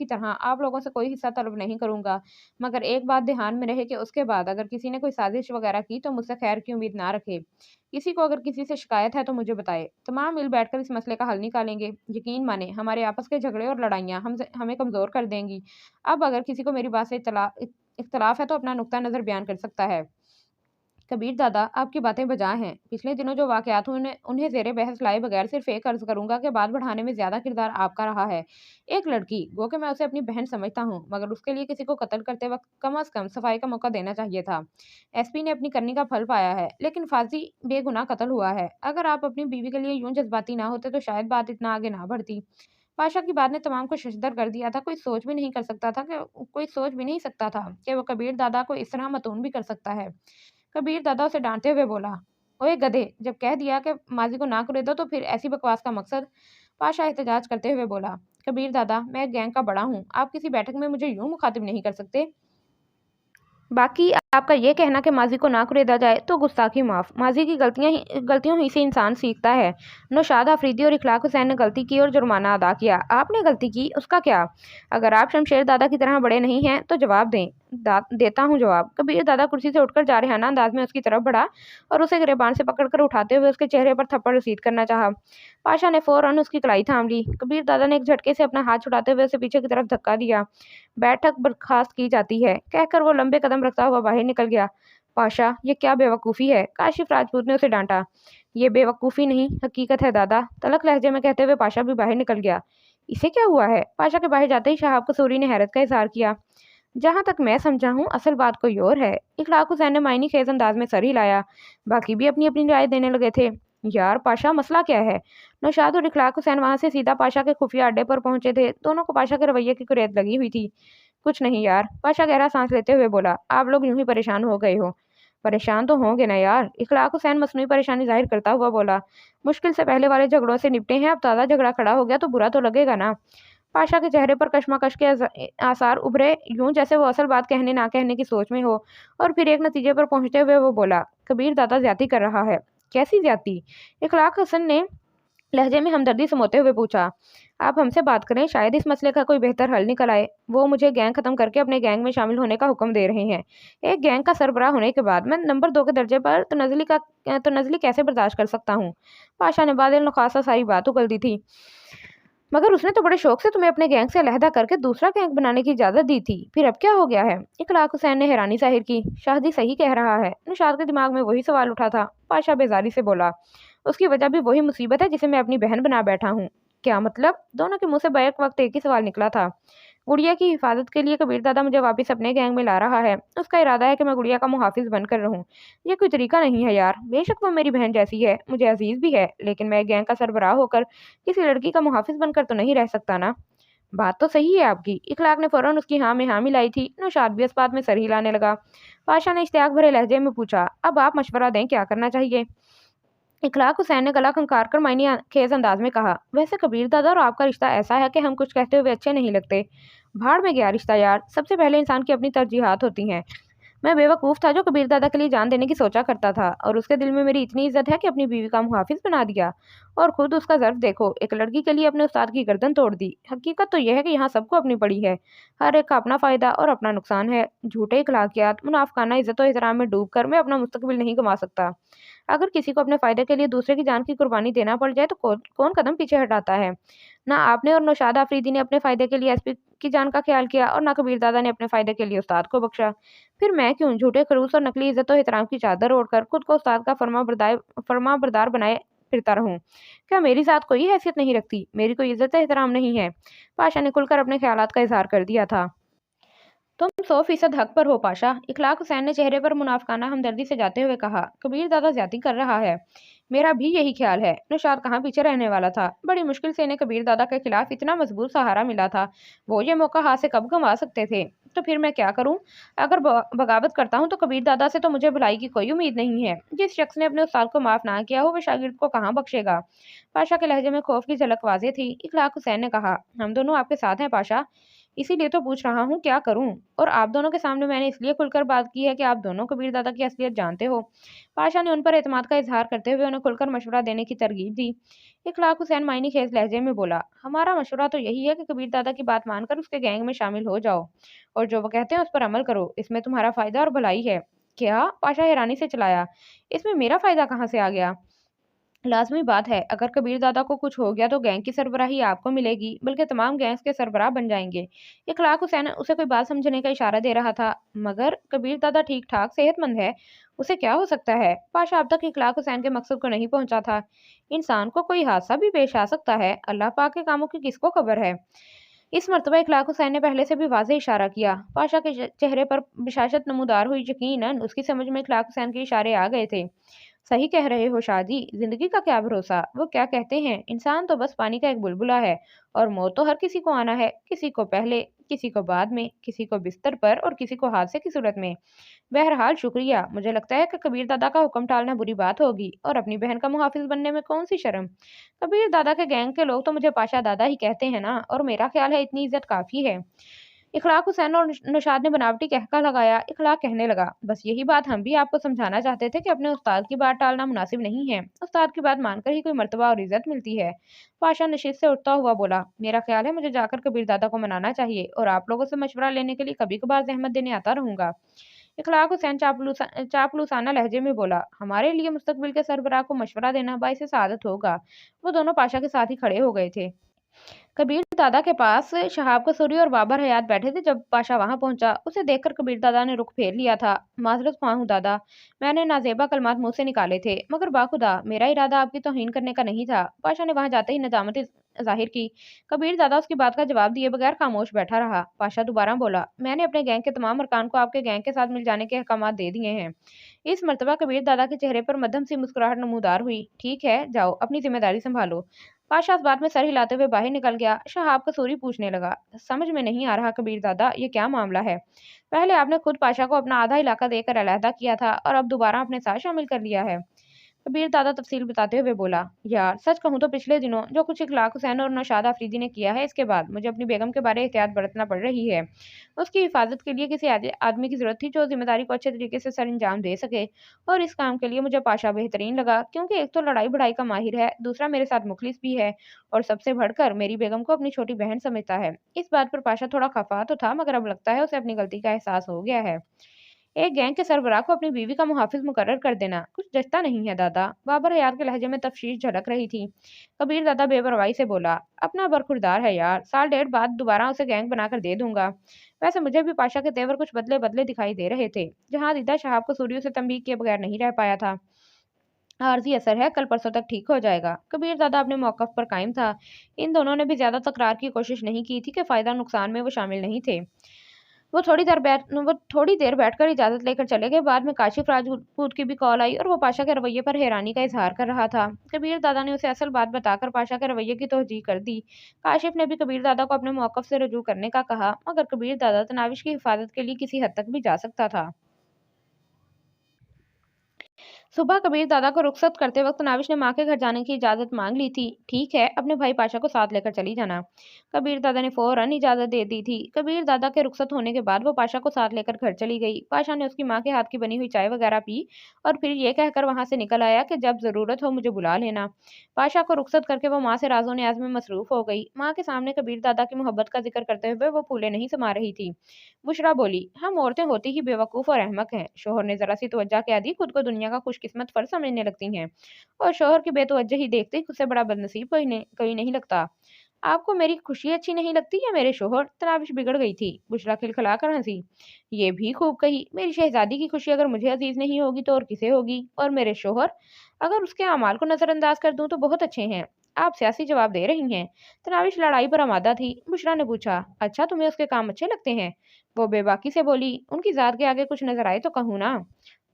तरह आप लोगों से कोई हिस्सा तलब नहीं करूँगा। मगर एक बात ध्यान में रहे कि उसके बाद अगर किसी ने कोई साजिश वगैरह की, तो मुझसे खैर की उम्मीद ना रखे। किसी को अगर किसी से शिकायत है तो मुझे बताए। तमाम मिल बैठकर इस मसले का हल निकालेंगे। यकीन माने, हमारे आपस के झगड़े और लड़ाइयाँ हमें कमज़ोर कर देंगी। अब अगर किसी को मेरी बात से इख्तलाफ है, तो अपना नुक्ता नज़र बयान कर सकता है। कबीर दादा, आपकी बातें बजा हैं। पिछले दिनों जो वाक़यात हुए उन्हें ज़ेरे बहस लाए बगैर सिर्फ़ एक अर्ज़ करूँगा कि बात बढ़ाने में ज़्यादा किरदार आपका रहा है। एक लड़की, गो कि मैं उसे अपनी बहन समझता हूँ, मगर उसके लिए किसी को कत्ल करते वक़्त कम अज़ कम सफ़ाई का मौका देना चाहिए था। एसपी ने अपनी करनी का फल पाया है, लेकिन फ़ाज़ी बेगुनाह कत्ल हुआ है। अगर आप अपनी बीवी के लिए यूँ जज़्बाती ना होते, तो शायद बात इतना आगे ना बढ़ती। पाशा की बात ने तमाम को शशदर कर दिया था। कोई सोच भी नहीं सकता था कि वो कबीर दादा को इस तरह मतून भी कर सकता है। कबीर दादा उसे डांटते हुए बोला, ओए गधे, जब कह दिया कि माजी को ना कुरेदो, तो फिर ऐसी बकवास का मकसद? पाशा एहतजाज करते हुए बोला, कबीर दादा, मैं एक गैंग का बड़ा हूँ, आप किसी बैठक में मुझे यूं मुखातिब नहीं कर सकते। बाकी आपका ये कहना कि माजी को ना कुरेदा जाए, तो गुस्ताखी माफ़। माजी की गलतियों ही से इंसान सीखता है। नौशाद आफरीदी और इखलाक हुसैन ने गलती की और जुर्माना अदा किया। आपने गलती की, उसका क्या? अगर आप शमशेर दादा की तरह बड़े नहीं हैं, तो जवाब दें। देता हूँ जवाब। कबीर दादा कुर्सी से उठकर जारहाना अंदाज में उसकी तरफ बढ़ा और उसे गिरबान से पकड़कर उठाते हुए उसके चेहरे पर थप्पड़ रसीद करना चाहा। पाशा ने फौरन उसकी कलाई थाम ली। कबीर दादा ने एक झटके से अपना हाथ छुड़ाते हुए उसे पीछे की तरफ धक्का दिया। बैठक बर्खास्त की जाती है, कहकर वो लंबे कदम रखता हुआ बाहर निकल गया। पाशा, ये क्या बेवकूफ़ी है? काशिफ राजपूत ने उसे डांटा। ये बेवकूफ़ी नहीं, हकीकत है दादा, तलख लहजे में कहते हुए पाशा भी बाहर निकल गया। इसे क्या हुआ है? पाशा के बाहर जाते ही शहाब कसूरी ने हैरत का इजहार किया। जहाँ तक मैं समझा हूँ, असल बात कोई और है। इखलाक हुसैन ने मायनी खेज अंदाज में सर हिलाया। बाकी भी अपनी अपनी राय देने लगे थे। यार पाशा, मसला क्या है? नौशाद और इखलाक हुसैन वहां से सीधा पाशा के खुफिया अड्डे पर पहुंचे थे। दोनों को पाशा के रवैये की कुरेद लगी हुई थी। कुछ नहीं यार, पाशा गहरा सांस लेते हुए बोला, आप लोग यूं ही परेशान हो गए हो। परेशान तो होंगे ना यार। इखलाक हुसैन मसनूई परेशानी जाहिर करता हुआ बोला। मुश्किल से पहले वाले झगड़ों से निपटे हैं, अब ताज़ा झगड़ा खड़ा हो गया तो बुरा तो लगेगा ना। पाशा के चेहरे पर कशमकश के आसार उभरे, यूं जैसे वो असल बात कहने ना कहने की सोच में हो। और फिर एक नतीजे पर पहुंचते हुए वो बोला, कबीर दादा ज्यादती कर रहा है। कैसी ज्यादती? इखलाक हसन ने लहजे में हमदर्दी समोते हुए पूछा। आप हमसे बात करें, शायद इस मसले का कोई बेहतर हल निकल आए। वो मुझे गैंग खत्म करके अपने गैंग में शामिल होने का हुक्म दे रहे हैं। एक गैंग का सरबराह होने के बाद मैं नंबर 2 के दर्जे पर तो नजली कैसे बर्दाश्त कर सकता हूँ? पाशा ने बादल नखासा सारी बात उगल दी थी। मगर उसने तो बड़े शौक से तुम्हें अपने गैंग से अलहदा करके दूसरा गैंग बनाने की इजाजत दी थी, फिर अब क्या हो गया है? इखलाक हुसैन ने हैरानी जाहिर की। शाहजी सही कह रहा है। निशात के दिमाग में वही सवाल उठा था। पाशा बेजारी से बोला, उसकी वजह भी वही मुसीबत है जिसे मैं अपनी बहन बना बैठा हूँ। क्या मतलब? दोनों के मुंह से बैक वक्त एक ही सवाल निकला था। गुड़िया की हिफाजत के लिए कबीर दादा मुझे वापस अपने गैंग में ला रहा है। उसका इरादा है कि मैं गुड़िया का मुहाफिज बनकर रहूं। ये कोई तरीका नहीं है यार। बेशक वो मेरी बहन जैसी है, मुझे अजीज भी है, लेकिन मैं गैंग का सरबराह होकर किसी लड़की का मुहाफिज बनकर तो नहीं रह सकता ना। बात तो सही है आपकी। इखलाक ने फौरन उसकी हाँ में हाँ मिलाई थी। नौशाद भी इस बात में सर हिलाने लगा। पाशा ने इश्तियाक भरे लहजे में पूछा, अब आप मशवरा दें, क्या करना चाहिए? इखलाक हुसैन ने गला खंखार कर मायने खेज अंदाज में कहा, वैसे कबीर दादा और आपका रिश्ता ऐसा है कि हम कुछ कहते हुए अच्छे नहीं लगते। भाड़ में गया रिश्ता यार। सबसे पहले इंसान की अपनी तरजीहात होती हैं। मैं बेवकूफ़ था जो कबीर दादा के लिए जान देने की सोचा करता था, और उसके दिल में मेरी इतनी इज्जत है कि अपनी बीवी का मुहाफिज बना दिया। और खुद उसका ज़र्फ देखो, एक लड़की के लिए अपने उस्ताद की गर्दन तोड़ दी। हकीकत तो यह है कि यहाँ सबको अपनी पड़ी है। हर एक का अपना फ़ायदा और अपना नुकसान है। झूठे इखलाकियात, मुनाफिकाना इज्जत और एहतराम में डूब कर मैं अपना मुस्तकबिल नहीं गंवा सकता। अगर किसी को अपने फ़ायदे के लिए दूसरे की जान की कुर्बानी देना पड़ जाए तो कौन कदम पीछे हटाता है? ना आपने और नौशाद आफरीदी ने अपने फ़ायदे के लिए एसपी की जान का ख्याल किया, और ना कबीर दादा ने अपने फ़ायदे के लिए उस्ताद को बख्शा। फिर मैं क्यों झूठे खड़ूस और नकली इज्जत और एहतराम की चादर ओढ़कर खुद को उस्ताद का फर्माबरदार बनाए फिरता रहूं? क्या मेरी ज़ात कोई हैसियत नहीं रखती? मेरी कोई इज्जत एहतराम नहीं है? पाशा ने खुलकर अपने ख्यालात का इजहार कर दिया था। तुम 100% हक पर हो पाशा। इखलाक हुसैन ने चेहरे पर मुनाफिकाना हमदर्दी से जाते हुए कहा, कबीर दादा ज्यादती कर रहा है। मेरा भी यही ख्याल है। नौशाद कहाँ पीछे रहने वाला था। बड़ी मुश्किल से इन्हें कबीर दादा के खिलाफ इतना मजबूत सहारा मिला था। वो ये मौका हाथ से कब गंवा सकते थे? तो फिर मैं क्या करूं? अगर बगावत करता हूं तो कबीर दादा से तो मुझे भलाई की कोई उम्मीद नहीं है। जिस शख्स ने अपने उस्ताद को माफ ना किया हो, वह शागिर्द को कहाँ बख्शेगा? पाशा के लहजे में खौफ की झलक वाजे थी। इखलाक हुसैन ने कहा, हम दोनों आपके साथ हैं पाशा, इसीलिए तो पूछ रहा हूँ क्या करूँ। और आप दोनों के सामने मैंने इसलिए खुलकर बात की है कि आप दोनों कबीर दादा की असलियत जानते हो। पाशा ने उन पर एतमाद का इजहार करते हुए उन्हें खुलकर मशवरा देने की तरगीब दी। इखलाक हुसैन मायनी खेज लहजे में बोला, हमारा मशवरा तो यही है कि कबीर दादा की बात मानकर उसके गैंग में शामिल हो जाओ, और जो वो कहते हैं उस पर अमल करो। इसमें तुम्हारा फायदा और भलाई है। क्या? पाशा हैरानी से चलाया, इसमें मेरा फायदा कहाँ से आ गया? लाजमी बात है, अगर कबीर दादा को कुछ हो गया तो गैंग की सरबराही आपको मिलेगी, बल्कि तमाम गैंग्स के सरबराह बन जाएंगे। इखलाक हुसैन उसे कोई बात समझने का इशारा दे रहा था। मगर कबीर दादा ठीक ठाक सेहतमंद है, उसे क्या हो सकता है? पाशा अब तक इखलाक हुसैन के मकसद को नहीं पहुंचा था। इंसान को कोई हादसा भी पेश आ सकता है, अल्लाह पाक के कामों की किसको खबर है? इस मर्तबा इखलाक हुसैन ने पहले से भी वाज़ेह इशारा किया। पाशा के चेहरे पर बिशाशत नमूदार हुई। यकीनन उसकी समझ में इखलाक हुसैन के इशारे आ गए थे। सही कह रहे हो शादी, जिंदगी का क्या भरोसा। वो क्या कहते हैं, इंसान तो बस पानी का एक बुलबुला है, और मौत तो हर किसी को आना है। किसी को पहले, किसी को बाद में, किसी को बिस्तर पर और किसी को हादसे की सूरत में। बहरहाल शुक्रिया। मुझे लगता है कि कबीर दादा का हुक्म टालना बुरी बात होगी, और अपनी बहन का मुहाफिज बनने में कौन सी शर्म। कबीर दादा के गैंग के लोग तो मुझे पाशा दादा ही कहते हैं ना, और मेरा ख्याल है इतनी इज्जत काफी है। इखलाक हुसैन और नौशाद ने बनावटी कहका लगाया। इखलाक कहने लगा, बस यही बात हम भी आपको समझाना चाहते थे कि अपने उस्ताद की बात टालना मुनासिब नहीं है। उस्ताद की बात मानकर ही कोई मर्तबा और इज्जत मिलती है। पाशा नशीद से उठता हुआ बोला, मेरा ख्याल है मुझे जाकर कबीर दादा को मनाना चाहिए, और आप लोगों से मशवरा लेने के लिए कभी कभार जहमत देने आता रहूंगा। इखलाक हुसैन चापलूसाना लहजे में बोला, हमारे लिए मुस्तकबिल के सरबराह को मशवरा देना बाइस सआदत होगा। वो दोनों पाशा के साथ ही खड़े हो गए थे। कबीर दादा के पास शहाब कसूरी और बाबर हयात बैठे थे। जब पाशा वहां पहुंचा, उसे देखकर कबीर दादा ने रुख फेर लिया था। माजरत ख्वाह हूँ दादा, मैंने नाजेबा कलमात मुंह से निकाले थे, मगर बाखुदा मेरा इरादा आपकी तौहीन करने का नहीं था। पाशा ने वहां जाते ही नजामत जाहिर की। कबीर दादा उसकी बात का जवाब दिए बगैर खामोश बैठा रहा। पाशा दोबारा बोला, मैंने अपने गैंग के तमाम अरकान को आपके गैंग के साथ मिल जाने के अहकाम दे दिए हैं। इस मर्तबा कबीर दादा के चेहरे पर मध्यम सी मुस्कुराहट नमूदार हुई। ठीक है, जाओ अपनी जिम्मेदारी संभालो। पाशा इस बात में सर हिलाते हुए बाहर निकल गया। शहाब कसूरी पूछने लगा, समझ में नहीं आ रहा कबीर दादा, ये क्या मामला है? पहले आपने खुद पाशा को अपना आधा इलाका देकर अलहदा किया था और अब दोबारा अपने साथ शामिल कर लिया है। कबीर दादा तफसील बताते हुए बोला, यार सच कहूँ तो पिछले दिनों जो कुछ इखलाक हुसैन और नौशाद आफरीदी ने किया है, इसके बाद मुझे अपनी बेगम के बारे एहतियात बरतना पड़ रही है। उसकी हिफाजत के लिए किसी आदमी की जरूरत थी जो जिम्मेदारी को अच्छे तरीके से सर अंजाम दे सके, और इस काम के लिए मुझे पाशा बेहतरीन लगा, क्योंकि एक तो लड़ाई बढ़ाई का माहिर है, दूसरा मेरे साथ मुखलिस भी है, और सबसे बढ़कर मेरी बेगम को अपनी छोटी बहन समझता है। इस बात पर पाशा थोड़ा खफा तो था, मगर अब लगता है उसे अपनी गलती का एहसास हो गया है। एक गैंग के सरबराह को अपनी बीवी का मुहाफिज मुकर्रर कर देना कुछ जचता नहीं है दादा। बाबर हयात के लहजे में तफशीश झलक रही थी। कबीर दादा बेपरवाही से बोला, अपना बरखुरदार है यार, साल डेढ़ बाद दोबारा उसे गैंग बनाकर दे दूंगा। वैसे मुझे भी पाशा के तेवर कुछ बदले बदले दिखाई दे रहे थे। जहां दीदा शहाब को सूर्यों से तंबीह किए बगैर नहीं रह पाया था। आर्जी असर है, कल परसों तक ठीक हो जाएगा। कबीर दादा अपने मौकफ पर कायम था। इन दोनों ने भी ज्यादा तकरार की कोशिश नहीं की थी कि फायदा नुकसान में वो शामिल नहीं थे। वो थोड़ी देर बैठकर इजाजत लेकर चले गए। बाद में काशिफ राजपूत की भी कॉल आई और वो पाशा के रवैये पर हैरानी का इजहार कर रहा था। कबीर दादा ने उसे असल बात बताकर पाशा के रवैये की तौजीह कर दी। काशिफ ने भी कबीर दादा को अपने मौकफ से रजू करने का कहा, मगर कबीर दादा तनाविश की हिफाजत के लिए किसी हद तक भी जा सकता था। सुबह कबीर दादा को रुखसत करते वक्त नाविश ने माँ के घर जाने की इजाज़त मांग ली थी। ठीक है, अपने भाई पाशा को साथ लेकर चली जाना। कबीर दादा ने फौरन इजाज़त दे दी थी। कबीर दादा के रुखसत होने के बाद वो पाशा को साथ लेकर घर चली गई। पाशा ने उसकी माँ के हाथ की बनी हुई चाय वगैरह पी और फिर ये कहकर वहां से निकल आया कि जब ज़रूरत हो मुझे बुला लेना। पाशा को रुखसत करके वो माँ से राजो न्याज में मसरूफ हो गई। माँ के सामने कबीर दादा की मोहब्बत का जिक्र करते हुए वो फूले नहीं समा रही थी। बुशरा बोली, हम औरतें होती ही बेवकूफ़ और अहमक हैं। शोहर ने जरा सी तवज्जा के आदि खुद को दुनिया का खुशकिस्मत फर्ज समझने लगती हैं, और शोहर की बेतवज्जही देखते ही खुद से बड़ा बदनसीब कोई नहीं लगता। आपको मेरी खुशी अच्छी नहीं लगती या मेरे शोहर? तनाविश बिगड़ गई थी। बुशरा खिलखिला कर हंसी। ये भी खूब कही, मेरी शहजादी की खुशी अगर मुझे अजीज नहीं होगी तो और किसे होगी? और मेरे शोहर, अगर उसके अमाल को नजरअंदाज कर दूं तो बहुत अच्छे हैं। आप सियासी जवाब दे रही हैं। तनाविश लड़ाई पर आमादा थी। बुशरा ने पूछा, अच्छा तुम्हें उसके काम अच्छे लगते हैं? वो बेबाकी से बोली, उनकी जात के आगे कुछ नजर आए तो कहूँ ना।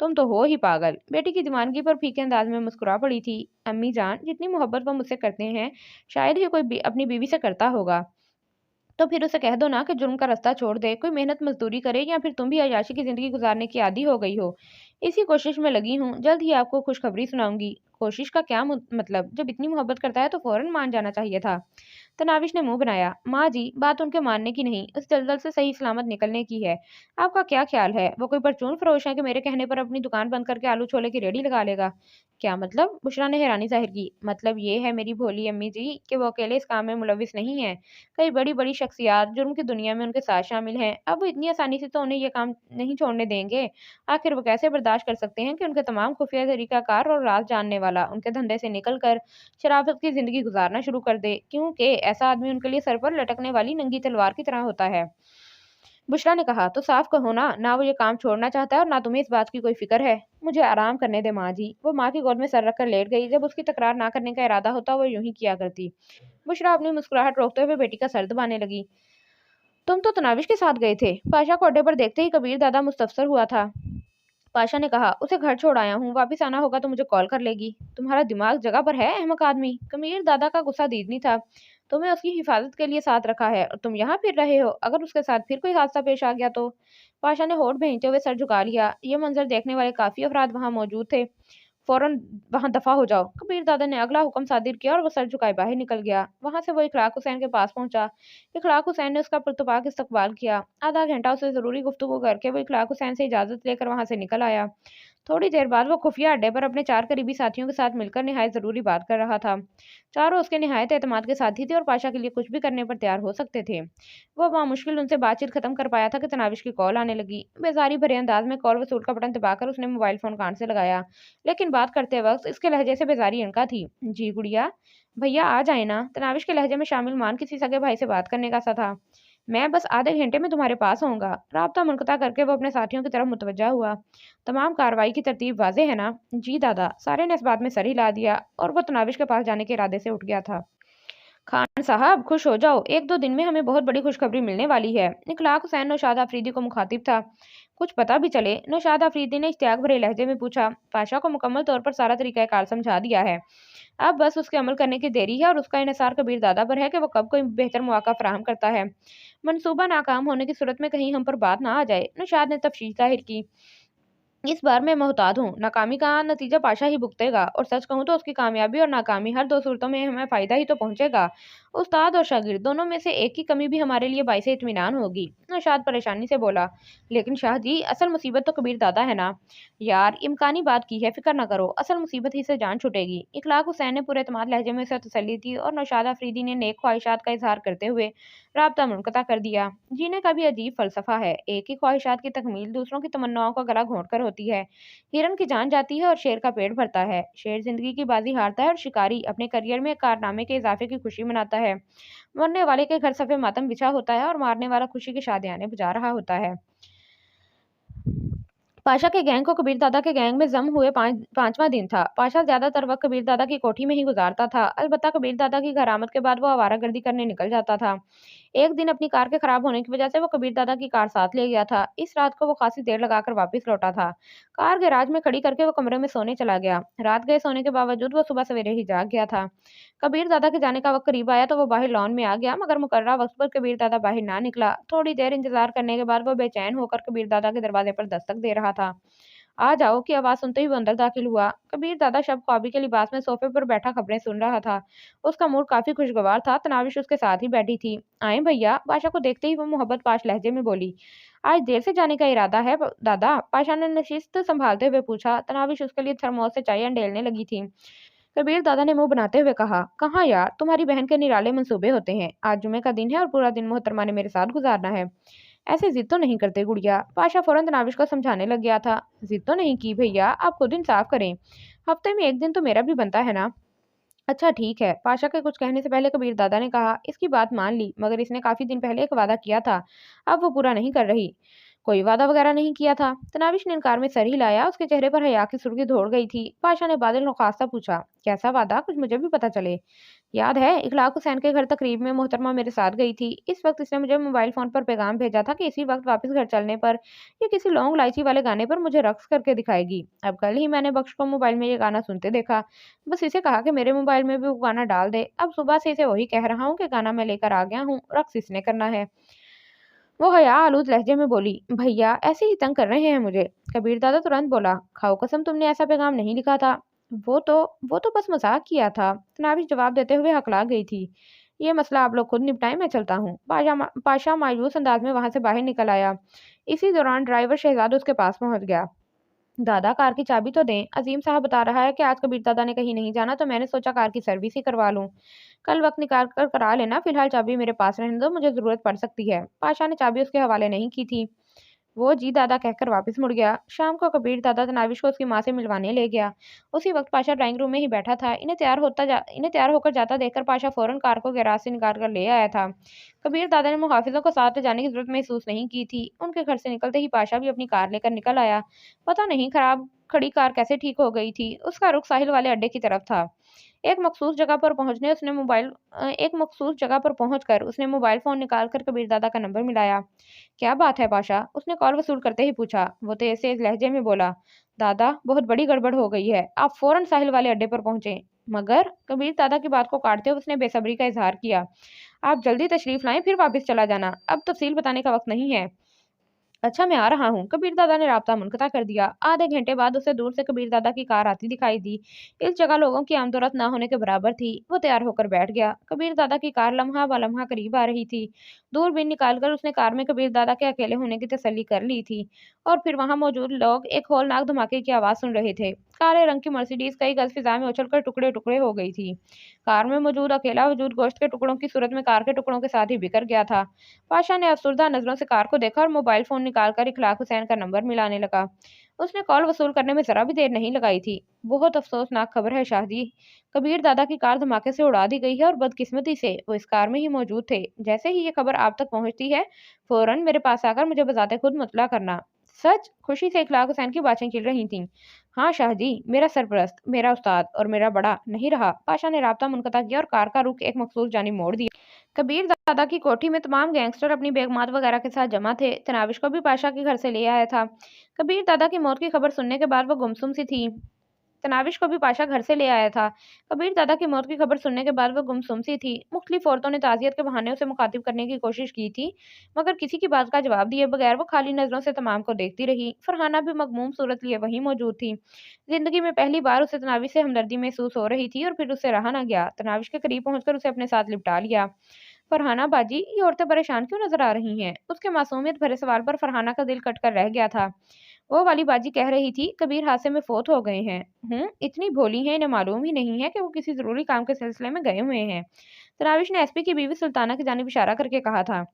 तुम तो हो ही पागल। बेटी की दीवानगी पर फीके अंदाज में मुस्कुरा पड़ी थी। अम्मी जान, जितनी मोहब्बत वो मुझसे करते हैं शायद ही कोई अपनी बीवी से करता होगा। तो फिर उसे कह दो ना कि जुर्म का रास्ता छोड़ दे, कोई मेहनत मजदूरी करे, या फिर तुम भी अय्याशी की जिंदगी गुजारने की आदी हो गई हो। इसी कोशिश में लगी हूँ, जल्द ही आपको खुशखबरी सुनाऊंगी। कोशिश का क्या मतलब? जब इतनी मोहब्बत करता है तो फौरन मान जाना चाहिए था। तनाविश ने मुंह बनाया। माँ जी, बात उनके मानने की नहीं, उस दलदल से सही सलामत निकलने की है। आपका क्या ख्याल है, वो कोई परचून फरोश है कि मेरे कहने पर अपनी दुकान बंद करके आलू छोले की रेडी लगा लेगा? क्या मतलब? बुशरा ने हैरानी जाहिर की। मतलब ये है मेरी भोली अम्मी जी कि वो अकेले इस काम में मुलविस नहीं है। कई बड़ी बड़ी शख्सियात जुर्म की दुनिया में उनके साथ शामिल हैं। अब वो इतनी आसानी से तो उन्हें ये काम नहीं छोड़ने देंगे। आखिर वो कैसे बर्दाश्त कर सकते हैं कि उनके तमाम खुफिया तरीकाकार और राज जानने वाला उनके धंधे से निकल कर शराफत की जिंदगी गुजारना शुरू कर दे, क्योंकि ऐसा आदमी उनके लिए सर पर लटकने वाली नंगी तलवार की तरह होता है। बुशरा ने कहा, तो साफ कहो ना वो ये काम छोड़ना चाहता है और ना तुम्हें इस बात की कोई फिक्र है। मुझे आराम करने दे माँ जी। वो माँ की गोद में सर रखकर लेट गई। जब उसकी तकरार ना करने का इरादा होता वो यूं ही किया करती। बुशरा अपनी मुस्कुराहट रोकते हुए बेटी का सर दबाने लगी। तुम तो तनाविश के साथ गए थे। पाशा को अड्डे पर देखते ही कबीर दादा मुस्तफसर हुआ था। पाशा ने कहा, उसे घर छोड़ आया हूँ, वापिस आना होगा तो मुझे कॉल कर लेगी। तुम्हारा दिमाग जगह पर है अहमक आदमी? कबीर दादा का गुस्सा दीदनी था। तुम्हें उसकी हिफाजत के लिए साथ रखा है और तुम यहाँ फिर रहे हो। अगर उसके साथ फिर कोई हादसा पेश आ गया तो? पाशा ने होठ भेंचते हुए सर झुका लिया। ये मंजर देखने वाले काफी अफराद वहां मौजूद थे। फौरन वहां दफा हो जाओ। कबीर दादा ने अगला हुक्म सादिर किया और वो सर झुकाए बाहर निकल गया। वहां से वो इखलाक हुसैन के पास पहुंचा। इखलाक हुसैन ने उसका पुरतपाक इस्तकबाल किया। आधा घंटा उसे जरूरी गुफ्तगू करके वो इखलाक हुसैन से इजाजत लेकर वहां से निकल आया। थोड़ी देर बाद वो खुफिया अड्डे पर अपने 4 करीबी साथियों के साथ मिलकर निहायत ज़रूरी बात कर रहा था। चारों उसके निहायत एतमाद के साथी थे और पाशा के लिए कुछ भी करने पर तैयार हो सकते थे। वो बामुश्किल उनसे बातचीत खत्म कर पाया था कि तनाविश की कॉल आने लगी। बेजारी भरे अंदाज में कॉल वसूल का बटन दबाकर उसने मोबाइल फ़ोन कान से लगाया, लेकिन बात करते वक्त इसके लहजे से बेजारी अनका थी। जी गुड़िया, भैया आ जाए ना। तनाविश के लहजे में शामिल मान किसी सगे भाई से बात करने का सा था। मैं बस आधे घंटे में तुम्हारे पास आऊँगा। राब्ता मुनक़ता करके वो अपने साथियों की तरफ मुतवज्जा हुआ। तमाम कार्रवाई की तरतीब वाज़ेह है ना? जी दादा। सारे ने इस बात में सर हिला दिया और वो तनाविश के पास जाने के इरादे से उठ गया था। खान साहब खुश हो जाओ, 1-2 दिन में हमें बहुत बड़ी खुशखबरी मिलने वाली है। इखलाक हुसैन नौशाद आफरीदी को मुखातिब था। कुछ पता भी चले? नौशाद अफरीदी ने इश्तियाक भरे लहजे में पूछा। पाशा को मुकम्मल तौर पर सारा तरीक़ाकार समझा दिया है। अब बस उसके अमल करने की देरी है और उसका इन्हिसार कबीर दादा पर है कि वो कब कोई बेहतर मौका फराहम करता है। मंसूबा नाकाम होने की सूरत में कहीं हम पर बात ना आ जाए। नौशाद ने तफसील ज़ाहिर की। इस बार मैं मोहतात हूँ। नाकामी का नतीजा पाशा ही भुगतेगा और सच कहूँ तो उसकी कामयाबी और नाकामी हर दो सूरतों में हमें फ़ायदा ही तो पहुँचेगा। उस्ताद और शागिर्द दोनों में से एक की कमी भी हमारे लिए बाइसे इत्मीनान होगी। नौशाद परेशानी से बोला। लेकिन शाह जी, असल मुसीबत तो कबीर दादा है ना। यार, इम्कानी बात की है, फिक्र न करो, असल मुसीबत ही से जान छूटेगी। इखलाक हुसैन ने पूरे एतमाद लहजे में उसे तसल्ली दी और नौशाद अफरीदी ने नेक ख्वाहिशात का इजहार करते हुए राब्ता मुनक़ता कर दिया। जीने का भी अजीब फ़लसफ़ा है। एक ही ख्वाहिशात की तकमील दूसरों की तमन्नाओं का गला घोंट कर होती है। हिरन की जान जाती है और शेर का पेट भरता है। शेर ज़िंदगी की बाजी हारता है और शिकारी अपने करियर में कारनामे के इज़ाफ़े की खुशी मनाता है। मरने वाले के घर सफ़े मातम बिछा होता है और मारने वाला खुशी के शादियाने बजा रहा होता है। पाशा के गैंग को कबीर दादा के गैंग में जम हुए पांचवा दिन था। पाशा ज्यादातर वक्त कबीर दादा की कोठी में ही गुजारता था। अलबत्ता कबीर दादा की घर आमद के बाद वो आवारागर्दी करने निकल जाता था। एक दिन अपनी कार के खराब होने की वजह से वो कबीर दादा की कार साथ ले गया था। इस रात को वो खासी देर लगाकर वापस लौटा था। कार गैराज में खड़ी करके वो कमरे में सोने चला गया। रात गए सोने के बावजूद वो सुबह सवेरे ही जाग गया था। कबीर दादा के जाने का वक्त करीब आया तो वो बाहर लॉन में आ गया, मगर मुकर्ररा वक्त पर कबीर दादा बाहर ना निकला। थोड़ी देर इंतजार करने के बाद वो बेचैन होकर कबीर दादा के दरवाजे पर दस्तक दे रहा था। आ जाओ की आवाज सुनते ही वो अंदर दाखिल हुआ। कबीर दादा शब ख्वाबी के लिबास में सोफे पर बैठा खबरें सुन रहा था। उसका मूड काफी खुशगवार था। तनाविश उसके साथ ही बैठी थी। आए भैया, पाशा को देखते ही वो मोहब्बत पाश लहजे में बोली। आज देर से जाने का इरादा है दादा? पाशा ने नशिस्त संभालते हुए पूछा। तनाविश उसके लिए थर्मोस से चाय अंडेलने लगी थी। कबीर दादा ने मुंह बनाते हुए कहा, कहाँ यार, तुम्हारी बहन के निराले मंसूबे होते हैं। आज जुमे का दिन है और पूरा दिन मोहतरमा ने मेरे साथ गुजारना है। ऐसे जिद तो नहीं करते गुड़िया। पाशा फौरन तनाविश को समझाने लग गया था। जिद तो नहीं की भैया, आप खुद इंसाफ करें। हफ्ते में एक दिन तो मेरा भी बनता है ना। अच्छा ठीक है। पाशा के कुछ कहने से पहले कबीर दादा ने कहा, इसकी बात मान ली, मगर इसने काफी दिन पहले एक वादा किया था, अब वो पूरा नहीं कर रही। कोई वादा वगैरह नहीं किया था। तनाविश ने इनकार में सर हिलाया। उसके चेहरे पर हया की सुर्खी दौड़ गई थी। पाशा ने बादल नखास्ता पूछा, कैसा वादा, कुछ मुझे भी पता चले। याद है, इखलाक हुसैन के घर तकरीब में मोहतरमा मेरे साथ गई थी। इस वक्त इसने मुझे मोबाइल फोन पर पैगाम भेजा था कि इसी वक्त वापस घर चलने पर या किसी लौंग इलायची वाले गाने पर मुझे रक्स करके दिखाएगी। अब कल ही मैंने बख्श को मोबाइल में ये गाना सुनते देखा। बस इसे कहा कि मेरे मोबाइल में भी वो गाना डाल दे। अब सुबह से इसे वही कह रहा हूँ कि गाना मैं लेकर आ गया हूँ, रक्स इसने करना है। वो हया आलूद लहजे में बोली, भैया ऐसे ही तंग कर रहे हैं मुझे। कबीर दादा तुरंत बोला, खाओ कसम, तुमने ऐसा पैगाम नहीं लिखा था। वो तो वो तो बस मजाक किया था। तनाविश जवाब देते हुए हकला गई थी। ये मसला आप लोग खुद निपटाएं, मैं चलता हूँ। पाशा मायूस अंदाज में वहां से बाहर निकल आया। इसी दौरान ड्राइवर शहजाद उसके पास पहुंच गया। दादा, कार की चाबी तो दें। अजीम साहब बता रहा है कि आज कबीर दादा ने कहीं नहीं जाना, तो मैंने सोचा कार की सर्विस ही करवा लूं। कल वक्त निकाल कर करा लेना, फिलहाल चाबी मेरे पास रहने दो, मुझे जरूरत पड़ सकती है। पाशा ने चाबी उसके हवाले नहीं की थी। वो जी दादा कहकर वापस मुड़ गया। शाम को कबीर दादा तनाविश को उसकी माँ से मिलवाने ले गया। उसी वक्त पाशा ड्राइंग रूम में ही बैठा था। इन्हें तैयार होकर जाता देखकर पाशा फौरन कार को गैराज से निकाल कर ले आया था। कबीर दादा ने मुहाफिजों को साथ ले जाने की जरूरत महसूस नहीं की थी। उनके घर से निकलते ही पाशा भी अपनी कार लेकर निकल आया। पता नहीं खराब खड़ी कार कैसे ठीक हो गई थी। उसका रुख साहिल वाले अड्डे की तरफ था। एक मखसूस जगह पर पहुंचकर उसने मोबाइल फोन निकालकर कबीर दादा का नंबर मिलाया। क्या बात है पाशा? उसने कॉल वसूल करते ही पूछा। वो तेज से लहजे में बोला, दादा बहुत बड़ी गड़बड़ हो गई है, आप फौरन साहिल वाले अड्डे पर पहुंचे। मगर कबीर दादा की बात को काटते हुए उसने बेसब्री का इजहार किया। आप जल्दी तशरीफ लाएं, फिर वापस चला जाना, अब तफसील बताने का वक्त नहीं है। अच्छा मैं आ रहा हूँ। कबीर दादा ने राब्ता मुनक़ता कर दिया। आधे घंटे बाद उसे दूर से कबीर दादा की कार आती दिखाई दी। इस जगह लोगों की आमदोरफ्त ना होने के बराबर थी। वो तैयार होकर बैठ गया। कबीर दादा की कार लम्हा ब लम्हा करीब आ रही थी। दूरबीन निकालकर उसने कार में कबीर दादा के अकेले होने की तसल्ली कर ली थी। और फिर वहां मौजूद लोग एक होलनाक धमाके की आवाज सुन रहे थे। काले रंग की मर्सिडीज कई गज फिजा में उछलकर टुकड़े टुकड़े हो गई थी। कार में मौजूद अकेला वजूद गोश्त के टुकड़ों की सूरत में कार के टुकड़ों के साथ ही बिखर गया था। पाशा ने अफसुर्दा नजरों से कार को देखा और मोबाइल फोन निकालकर इखलाक हुसैन का नंबर मिलाने लगा। उसने कॉल वसूल करने में जरा भी देर नहीं लगाई थी। बहुत अफसोसनाक खबर है शाह जी, कबीर दादा की कार धमाके से उड़ा दी गई है और बदकिस्मती से वो इस कार में ही मौजूद थे। जैसे ही ये खबर आप तक पहुंचती है, फौरन मेरे पास आकर मुझे बजाते खुद मुतला करना। सच? खुशी से इखलाक हुसैन की बातें खिल रही थीं। हाँ शाह जी, मेरा सरपरस्त, मेरा उस्ताद और मेरा बड़ा नहीं रहा। पाशा ने राब्ता मुनक़ता किया और कार का रुख एक मखसूस जानिब मोड़ दिया। कबीर दादा की कोठी में तमाम गैंगस्टर अपनी बेगमात वगैरह के साथ जमा थे। तनाविश को भी पाशा के घर से ले आया था। कबीर दादा की मौत की खबर सुनने के बाद वो गुमसुम सी थी। तनाविश को भी पाशा घर से ले आया था। कबीर दादा की मौत की खबर सुनने के बाद वो गुमसुम सी थी। मुख्तलिफ औरतों ने ताज़ियत के बहाने उसे मुखातिब करने की कोशिश की थी, मगर किसी की बात का जवाब दिए बगैर वो खाली नजरों से तमाम को देखती रही। फरहाना भी मगमूम सूरत लिए वहीं मौजूद थी। जिंदगी में पहली बार उसे तनाविश से हमदर्दी महसूस हो रही थी और फिर उससे रहा ना गया। तनाविश के करीब पहुंचकर उसे अपने साथ लिपटा लिया। फरहाना बाजी, ये औरतें परेशान क्यों नजर आ रही हैं? उसके मासूमियत भरे सवाल पर फरहाना का दिल कटकर रह गया था। वो वाली बाजी कह रही थी, कबीर हादसे में फोत हो गए हैं। इतनी भोली हैं, इन्हें मालूम ही नहीं है कि वो किसी जरूरी काम के सिलसिले में गए हुए हैं। तनाविश ने एसपी की बीवी सुल्ताना की जानिब इशारा करके कहा था।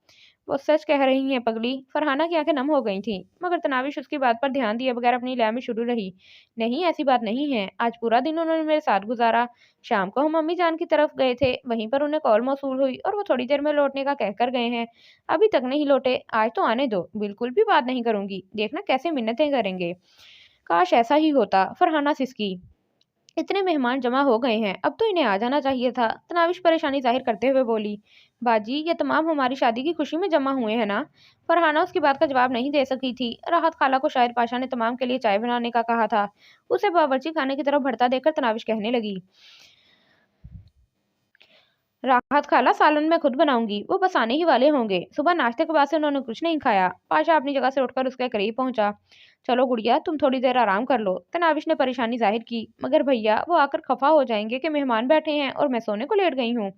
वो सच कह रही हैं पगली। फरहाना की आंखें नम हो गई थीं, मगर तनाविश उसकी बात पर ध्यान दिए बगैर अपनी लय में शुरू रही। नहीं, ऐसी बात नहीं है। आज पूरा दिन उन्होंने मेरे साथ गुजारा। शाम को हम अम्मी जान की तरफ गए थे, वहीं पर उन्हें कॉल मौसूल हुई और वो थोड़ी देर में लौटने का कहकर गए हैं। अभी तक नहीं लौटे। आज तो आने दो, बिल्कुल भी बात नहीं करूंगी। देखना कैसे मिन्नतें करेंगे। काश ऐसा ही होता। फरहाना सिसकी। इतने मेहमान जमा हो गए हैं, अब तो इन्हें आ जाना चाहिए था। तनाविश परेशानी जाहिर करते हुए बोली। बाजी, ये तमाम हमारी शादी की खुशी में जमा हुए हैं ना? फरहाना उसकी बात का जवाब नहीं दे सकी थी। राहत खाला को शायद पाशा ने तमाम के लिए चाय बनाने का कहा था। उसे बावर्ची खाने की तरफ बढ़ता देखकर तनाविश कहने लगी। राहत खाला, सालन मैं खुद बनाऊंगी, वो बस आने ही वाले होंगे। सुबह नाश्ते के बाद से उन्होंने कुछ नहीं खाया। पाशा अपनी जगह से उठकर उसके करीब पहुंचा। चलो गुड़िया, तुम थोड़ी देर आराम कर लो। तनाविश ने परेशानी जाहिर की। मगर भैया, वो आकर खफा हो जाएंगे कि मेहमान बैठे हैं और मैं सोने को लेट गई हूँ।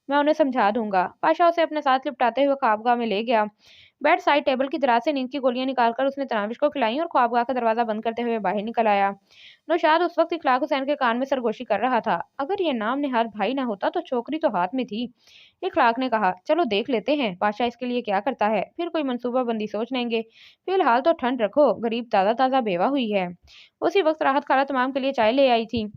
मैं उन्हें समझा दूंगा। पाशा उसे अपने साथ लिपटाते हुए ख्वाबगाह में ले गया। बेड साइड टेबल की दराज से नींद की गोलियां निकालकर उसने तनाविश को खिलाई और ख्वाबगाह का दरवाजा बंद करते हुए बाहर निकल आया। नौशाद उस वक्त इखलाक हुसैन के कान में सरगोशी कर रहा था। अगर ये नाम निहाद भाई ना होता तो छोकरी तो हाथ में थी। इखलाक ने कहा, चलो देख लेते हैं पाशा इसके लिए क्या करता है, फिर कोई मंसूबा बंदी सोच लेंगे। फिलहाल तो ठंड रखो, गरीब ताज़ा ताज़ा बेवा हुई है। उसी वक्त राहत खाला तमाम के लिए चाय ले आई थी।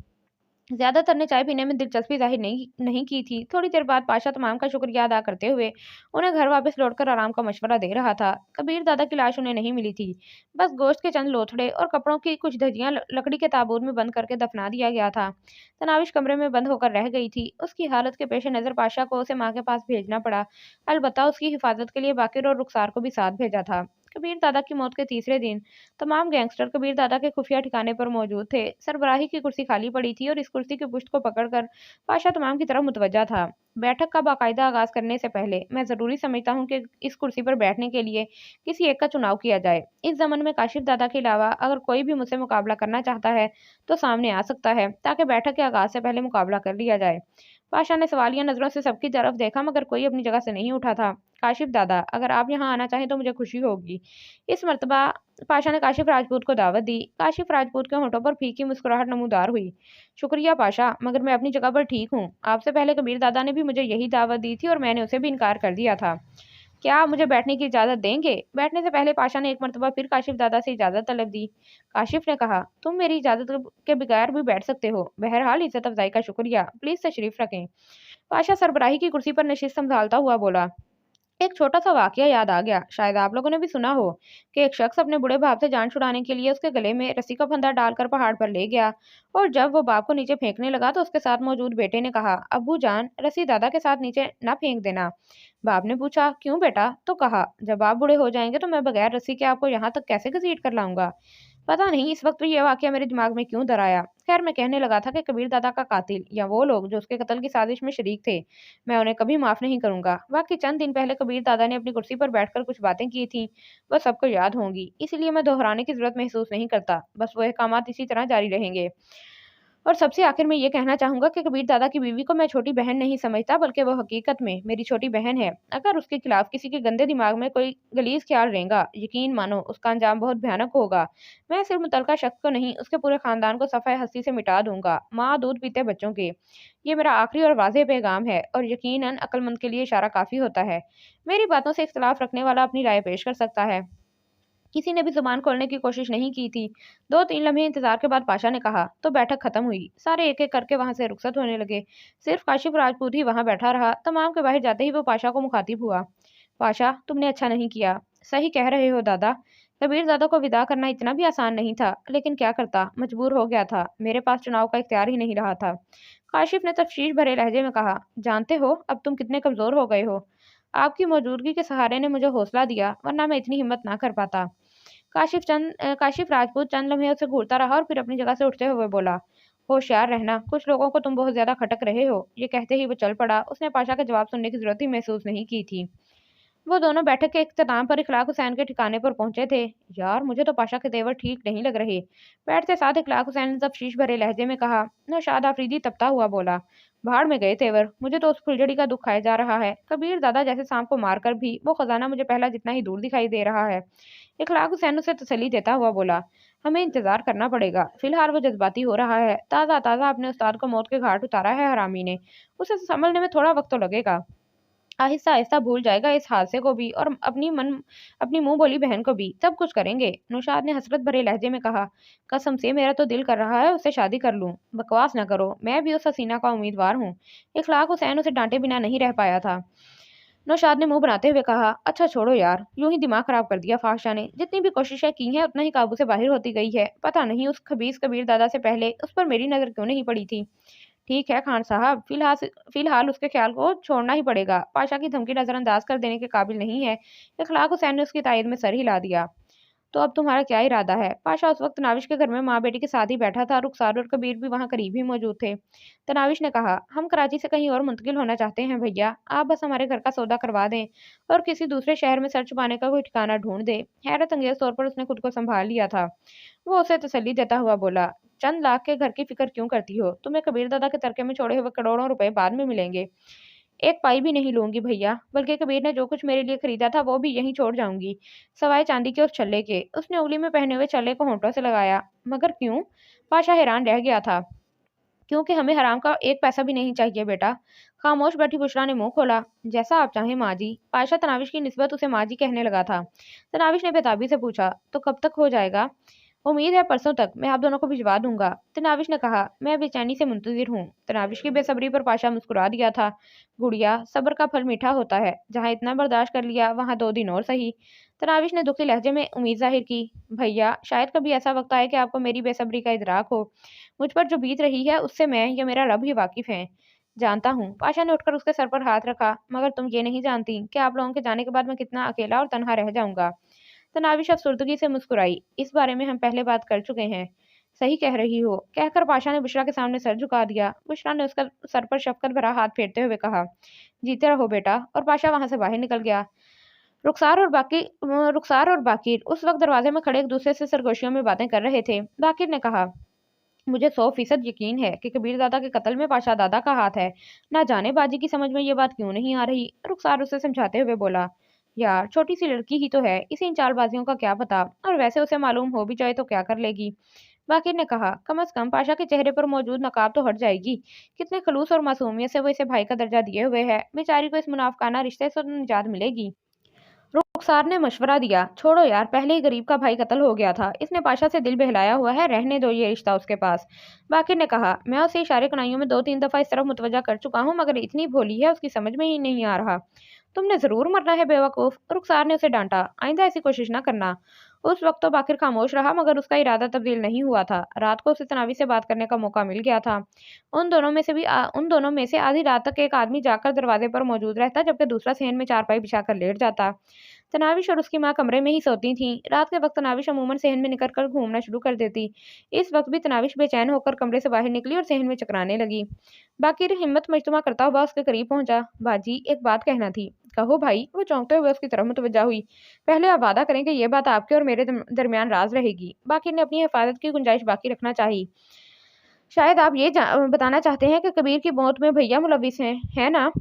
ज्यादातर ने चाय पीने में दिलचस्पी जाहिर नहीं की थी। थोड़ी देर बाद पाशा तमाम का शुक्रिया अदा करते हुए उन्हें घर वापस लौटकर आराम का मशवरा दे रहा था। कबीर दादा की लाश उन्हें नहीं मिली थी। बस गोश्त के चंद लोथड़े और कपड़ों की कुछ धज्जियां लकड़ी के ताबूत में बंद करके दफना दिया गया था। तनाविश कमरे में बंद होकर रह गई थी। उसकी हालत के पेश नजर पाशा को उसे माँ के पास भेजना पड़ा। अलबत्ता उसकी हिफाजत के लिए बाकिर और रुखसार को भी साथ भेजा था। कबीर दादा की मौत के तीसरे दिन तमाम गैंगस्टर कबीर दादा के खुफिया ठिकाने पर मौजूद थे। सरबराही की कुर्सी खाली पड़ी थी और इस कुर्सी की पुश्त को पकड़कर पाशा तमाम की तरफ मुतवज्जा था। बैठक का बाकायदा आगाज करने से पहले मैं जरूरी समझता हूँ कि इस कुर्सी पर बैठने के लिए किसी एक का चुनाव किया जाए। इस जमन में काशिफ दादा के अलावा अगर कोई भी मुझसे मुकाबला करना चाहता है तो सामने आ सकता है, ताकि बैठक के आगाज से पहले मुकाबला कर लिया जाए। पाशा ने सवालिया नजरों से सबकी तरफ देखा, मगर कोई अपनी जगह से नहीं उठा था। काशिफ दादा, अगर आप यहाँ आना चाहें तो मुझे खुशी होगी। इस मर्तबा पाशा ने काशिफ राजपूत को दावत दी। काशिफ राजपूत के होठों पर फीकी मुस्कुराहट नमूदार हुई। शुक्रिया पाशा, मगर मैं अपनी जगह पर ठीक हूँ। आपसे पहले कबीर दादा ने भी मुझे यही दावत दी थी और मैंने उसे भी इनकार कर दिया था। क्या आप मुझे बैठने की इजाज़त देंगे? बैठने से पहले पाशा ने एक मर्तबा फिर काशिफ दादा से इजाज़त तलब दी। काशिफ ने कहा, तुम मेरी इजाज़त के बगैर भी बैठ सकते हो। बहरहाल इज्जत अफजाई का शुक्रिया। प्लीज़ तशरीफ रखें। पाशा सरबराही की कुर्सी पर नशिस्त संभालता हुआ बोला। एक छोटा सा वाकया याद आ गया, शायद आप लोगों ने भी सुना हो कि एक शख्स अपने बूढ़े बाप से जान छुड़ाने के लिए उसके गले में रस्सी का फंदा डालकर पहाड़ पर ले गया, और जब वो बाप को नीचे फेंकने लगा तो उसके साथ मौजूद बेटे ने कहा, अब्बू जान, रस्सी दादा के साथ नीचे ना फेंक देना। बाप ने पूछा, क्यों बेटा? तो कहा, जब आप बूढ़े हो जाएंगे तो मैं बगैर रस्सी के आपको यहाँ तक कैसे घसीट कर लाऊंगा। पता नहीं इस वक्त भी यह वाकया मेरे दिमाग में क्यों डर आया। खैर, मैं कहने लगा था कि कबीर दादा का कातिल या वो लोग जो उसके कत्ल की साजिश में शरीक थे, मैं उन्हें कभी माफ नहीं करूंगा। वाकई चंद दिन पहले कबीर दादा ने अपनी कुर्सी पर बैठकर कुछ बातें की थी, वह सबको याद होंगी, इसलिए मैं दोहराने की जरूरत महसूस नहीं करता। बस वो अहकामात इसी तरह जारी रहेंगे। और सबसे आखिर में ये कहना चाहूंगा कि कबीर दादा की बीवी को मैं छोटी बहन नहीं समझता, बल्कि वो हकीकत में मेरी छोटी बहन है। अगर उसके खिलाफ किसी के गंदे दिमाग में कोई गलीज ख्याल रहेगा, यकीन मानो उसका अंजाम बहुत भयानक होगा। मैं सिर्फ मुतलका शख्स को नहीं, उसके पूरे खानदान को सफ़ाए हस्ती से मिटा दूंगा। माँ दूध पीते बच्चों के। ये मेरा आखिरी और वाज़ेह पैगाम है, और यकीनन अक्लमंद के लिए इशारा काफ़ी होता है। मेरी बातों से इख्तलाफ रखने वाला अपनी राय पेश कर सकता है। किसी ने भी जुबान खोलने की कोशिश नहीं की थी। 2-3 लम्हे इंतजार के बाद पाशा ने कहा, तो बैठक खत्म हुई। सारे एक एक करके वहां से रुखसत होने लगे। सिर्फ काशिफ राजपूत ही वहां बैठा रहा। तमाम के बाहर जाते ही वो पाशा को मुखातिब हुआ। पाशा, तुमने अच्छा नहीं किया। सही कह रहे हो दादा, कबीर दादा को विदा करना इतना भी आसान नहीं था, लेकिन क्या करता, मजबूर हो गया था। मेरे पास चुनाव का इख्तियार ही नहीं रहा था। काशिफ ने तफ्शीश भरे लहजे में कहा, जानते हो अब तुम कितने कमज़ोर हो गए हो। आपकी मौजूदगी के सहारे ने मुझे हौसला दिया, वरना मैं इतनी हिम्मत ना कर पाता। काशिफ राजपूत चंद लम्हे उसे घूरता रहा और फिर अपनी जगह से उठते हुए बोला, होशियार रहना, कुछ लोगों को तुम बहुत ज्यादा खटक रहे हो। ये कहते ही वो चल पड़ा। उसने पाशा का जवाब सुनने की जरूरत ही महसूस नहीं की थी। वो दोनों बैठक के इख्तिताम पर इखलाक हुसैन के ठिकाने पर पहुंचे थे। यार, मुझे तो पाशा के तेवर ठीक नहीं लग रहे। बैठते साथ इखलाक हुसैन ने तफ्शीश भरे लहजे में कहा। नौशाद आफरीदी तपता हुआ बोला, भाड़ में गए तेवर, मुझे तो उस फुलझड़ी का दुख खाया जा रहा है। कबीर दादा जैसे सांप को मारकर भी वो खजाना मुझे पहला जितना ही दूर दिखाई दे रहा है। इखलाक हुसैन उसे तसल्ली देता हुआ बोला, हमें इंतजार करना पड़ेगा। फिलहाल वो जज्बाती हो रहा है। ताज़ा ताज़ा अपने उस्ताद को मौत के घाट उतारा है हरामी ने। उसे संभलने में थोड़ा वक्त तो लगेगा। आहिस्ता आहिस्ता भूल जाएगा इस हादसे को भी और अपनी मुंह बोली बहन को भी। सब कुछ करेंगे। नौशाद ने हसरत भरे लहजे में कहा, कसम से मेरा तो दिल कर रहा है उससे शादी कर लूं। बकवास न करो, मैं भी उस हसीना का उम्मीदवार हूँ। इखलाक हुसैन उसे डांटे बिना नहीं रह पाया था। नौशाद ने मुंह बनाते हुए कहा, अच्छा छोड़ो यार, यूं ही दिमाग खराब कर दिया फाहशा ने। जितनी भी कोशिशें की हैं उतना ही काबू से बाहर होती गई है। पता नहीं उस खबीस कबीर दादा से पहले उस पर मेरी नजर क्यों नहीं पड़ी थी। ठीक है खान साहब, फिलहाल उसके ख्याल को छोड़ना ही पड़ेगा। पाशा की धमकी नजरअंदाज कर देने के काबिल नहीं है। इखलाक हुसैन ने उसकी तायद में सर हिला दिया। तो अब तुम्हारा क्या इरादा है? पाशा उस वक्त तनाविश के घर में माँ बेटी के साथ ही बैठा था। रुखसार और कबीर भी वहाँ करीब ही मौजूद थे। तनाविश ने कहा, हम कराची से कहीं और मुंतकिल होना चाहते हैं भैया। आप बस हमारे घर का सौदा करवा दें और किसी दूसरे शहर में सर छुपाने का कोई ठिकाना ढूंढ दे। हैरत अंगेज तौर पर उसने खुद को संभाल लिया था। वो उसे तसल्ली देता हुआ बोला, चंद लाख के घर की फिक्र क्यों करती हो? तुम्हें कबीर दादा के तरके में छोड़े हुए करोड़ों रुपए बाद में मिलेंगे। एक पाई भी नहीं लूंगी भैया, बल्कि कबीर ने जो कुछ मेरे लिए खरीदा था वो भी यहीं छोड़ जाऊंगी, सवाए चांदी के उस छल्ले के। उसने उंगली में पहने हुए छल्ले को होंठों से लगाया। मगर क्यों? पाशा हैरान रह गया था। क्योंकि हमें हराम का एक पैसा भी नहीं चाहिए बेटा। खामोश बैठी बुशरा ने मुंह खोला। जैसा आप चाहें माँ जी। पाशा तनाविश की निस्बत उसे माँ जी कहने लगा था। तनाविश ने बेताबी से पूछा, तो कब तक हो जाएगा? उम्मीद है परसों तक मैं आप दोनों को भिजवा दूंगा। तनाविश ने कहा, मैं बेचैनी से मुंतजिर हूँ। तनाविश की बेसब्री पर पाशा मुस्कुरा दिया था। गुड़िया, सब्र का फल मीठा होता है। जहाँ इतना बर्दाश्त कर लिया वहाँ 2 दिन और सही। तनाविश ने दुखी लहजे में उम्मीद जाहिर की। भैया, शायद कभी ऐसा वक्त आए कि आपको मेरी बेसब्री का इदराक हो। मुझ पर जो बीत रही है उससे मैं या मेरा रब ही वाकिफ है। जानता हूँ। पाशा ने उठकर उसके सर पर हाथ रखा। मगर तुम ये नहीं जानती कि आप लोगों के जाने के बाद मैं कितना अकेला और तनहा रह जाऊंगा। तनाविश अफसुर्दगी से मुस्कुराई। इस बारे में हम पहले बात कर चुके हैं। सही कह रही हो, कहकर पाशा ने बुशरा के सामने सर झुका दिया। बुशरा ने उसका सर पर शफकत भरा हाथ फेरते हुए कहा, जीते रहो बेटा। और पाशा वहां से बाहर निकल गया। रुखसार और बाकिर उस वक्त दरवाजे में खड़े एक दूसरे से सरगोशियों में बातें कर रहे थे। बाकिर ने कहा, मुझे 100% यकीन है कि कबीर दादा के कत्ल में पाशा दादा का हाथ है। ना जाने बाजी की समझ में ये बात क्यों नहीं आ रही। रुखसार उसे समझाते हुए बोला, यार छोटी सी लड़की ही तो है, इसे इन चालबाजियों का क्या पता। और वैसे उसे मालूम हो भी जाए तो क्या कर लेगी। बाकिर ने कहा, कम अज कम पाशा के चेहरे पर मौजूद नकाब तो हट जाएगी। कितने खलूस और मासूमियत से वो इसे भाई का दर्जा दिए हुए है। बेचारी को इस मुनाफकाना रिश्ते से तो निजात मिलेगी। रुखसार ने मशवरा दिया, छोड़ो यार, पहले ही गरीब का भाई कत्ल हो गया था। इसने पाशा से दिल बहलाया हुआ है, रहने दो ये रिश्ता उसके पास। बाकिर ने कहा, मैं उसे इशारे कनाइयों में 2-3 दफा इस तरफ मुतवज्जा कर चुका हूँ, मगर इतनी भोली है उसकी समझ में ही नहीं आ रहा। तुमने जरूर मरना है बेवकूफ। रुखसार ने उसे डांटा, आइंदा ऐसी कोशिश ना करना। उस वक्त तो बाकिर खामोश रहा, मगर उसका इरादा तब्दील नहीं हुआ था। रात को उसे तनावी से बात करने का मौका मिल गया था। उन दोनों में से आधी रात तक एक आदमी जाकर दरवाजे पर मौजूद रहता, जबकि दूसरा सहन में चारपाई बिछाकर लेट जाता। तनाविश और उसकी माँ कमरे में ही सोती थीं। रात के वक्त तनाविश अमूमन सहन में निकल कर घूमना शुरू कर देती। इस वक्त भी तनाविश बेचैन होकर कमरे से बाहर निकली और सहन में चकराने लगी। बाकिर हिम्मत मजतमा करता हुआ उसके करीब पहुंचा। बाजी, एक बात कहना थी। कहो भाई। वो चौंकते हुए उसकी तरफ मुतवज्जा हुई। पहले आप वादा करें कि यह बात आपके और मेरे दरमियान राज रहेगी। बाकिर ने अपनी हिफाजत की गुंजाइश बाकी रखना चाहिए। शायद आप ये बताना चाहते हैं कि कबीर की मौत में भैया मुलविस हैं, है ना?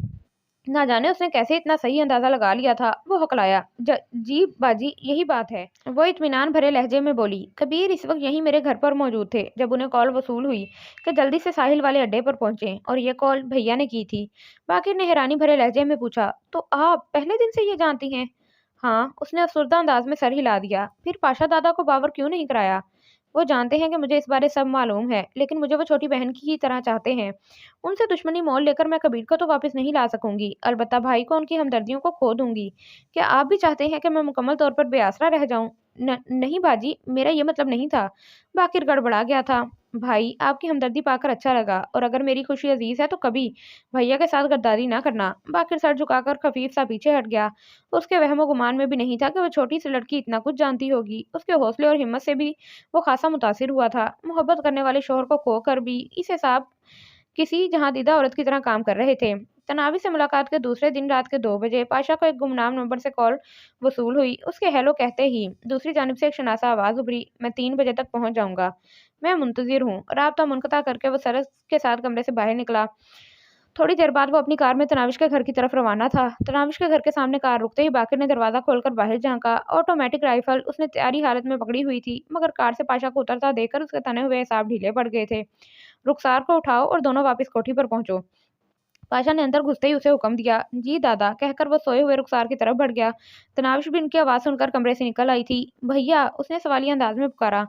ना जाने उसने कैसे इतना सही अंदाजा लगा लिया था। वो हकलाया, जी बाजी, यही बात है। वो इत्मीनान भरे लहजे में बोली, कबीर इस वक्त यहीं मेरे घर पर मौजूद थे जब उन्हें कॉल वसूल हुई कि जल्दी से साहिल वाले अड्डे पर पहुंचे, और ये कॉल भैया ने की थी। बाकिर ने हैरानी भरे लहजे में पूछा, तो आप पहले दिन से ये जानती हैं? हाँ, उसने अफसरदा अंदाज में सर हिला दिया। फिर पाशा दादा को बावर क्यों नहीं कराया? वो जानते हैं कि मुझे इस बारे सब मालूम है, लेकिन मुझे वो छोटी बहन की ही तरह चाहते हैं। उनसे दुश्मनी मोल लेकर मैं कबीर को तो वापस नहीं ला सकूंगी, अलबत्ता भाई को उनकी हमदर्दियों को खो दूंगी। क्या आप भी चाहते हैं कि मैं मुकम्मल तौर पर बेआसरा रह जाऊं? नहीं बाजी, मेरा ये मतलब नहीं था। बाकिर गड़बड़ा गया था। भाई, आपकी हमदर्दी पाकर अच्छा लगा, और अगर मेरी खुशी अजीज है तो कभी भैया के साथ गद्दारी ना करना। बाकिर सर झुकाकर खफीफ सा पीछे हट गया। उसके वहमो गुमान में भी नहीं था कि वो छोटी सी लड़की इतना कुछ जानती होगी। उसके हौसले और हिम्मत से भी वो खासा मुतासिर हुआ था। मोहब्बत करने वाले शोहर को खो कर भी इसे साहब किसी जहांदीदा औरत की तरह काम कर रहे थे। तनावी से मुलाकात के दूसरे दिन रात के 2 बजे पाशा को एक गुमनाम नंबर से कॉल वसूल हुई। उसके हेलो कहते ही दूसरी जानिब से एक शनासा आवाज उभरी, मैं 3 बजे तक पहुंच जाऊंगा। मैं मुंतजिर हूँ। राब्ता मुनक़ता करके वो सरस के साथ कमरे से बाहर निकला। थोड़ी देर बाद वो अपनी कार में तनाविश के घर की तरफ रवाना था। तनाविश के घर के सामने कार रुकते ही बाकिर ने दरवाजा खोलकर बाहर झांका। ऑटोमेटिक राइफल उसने तैयारी हालत में पकड़ी हुई थी, मगर कार से पाशा को उतरता देखकर उसके तने हुए हिसाब ढीले पड़ गए थे। रुखसार को उठाओ और दोनों वापस कोठी पर पहुंचो। पाशा ने अंदर घुसते ही उसे हुक्म दिया। जी दादा, कहकर वो सोए हुए रुखसार की तरफ बढ़ गया। तनाविश भी इनकी आवाज सुनकर कमरे से निकल आई थी। भैया, उसने सवालिया अंदाज में पुकारा।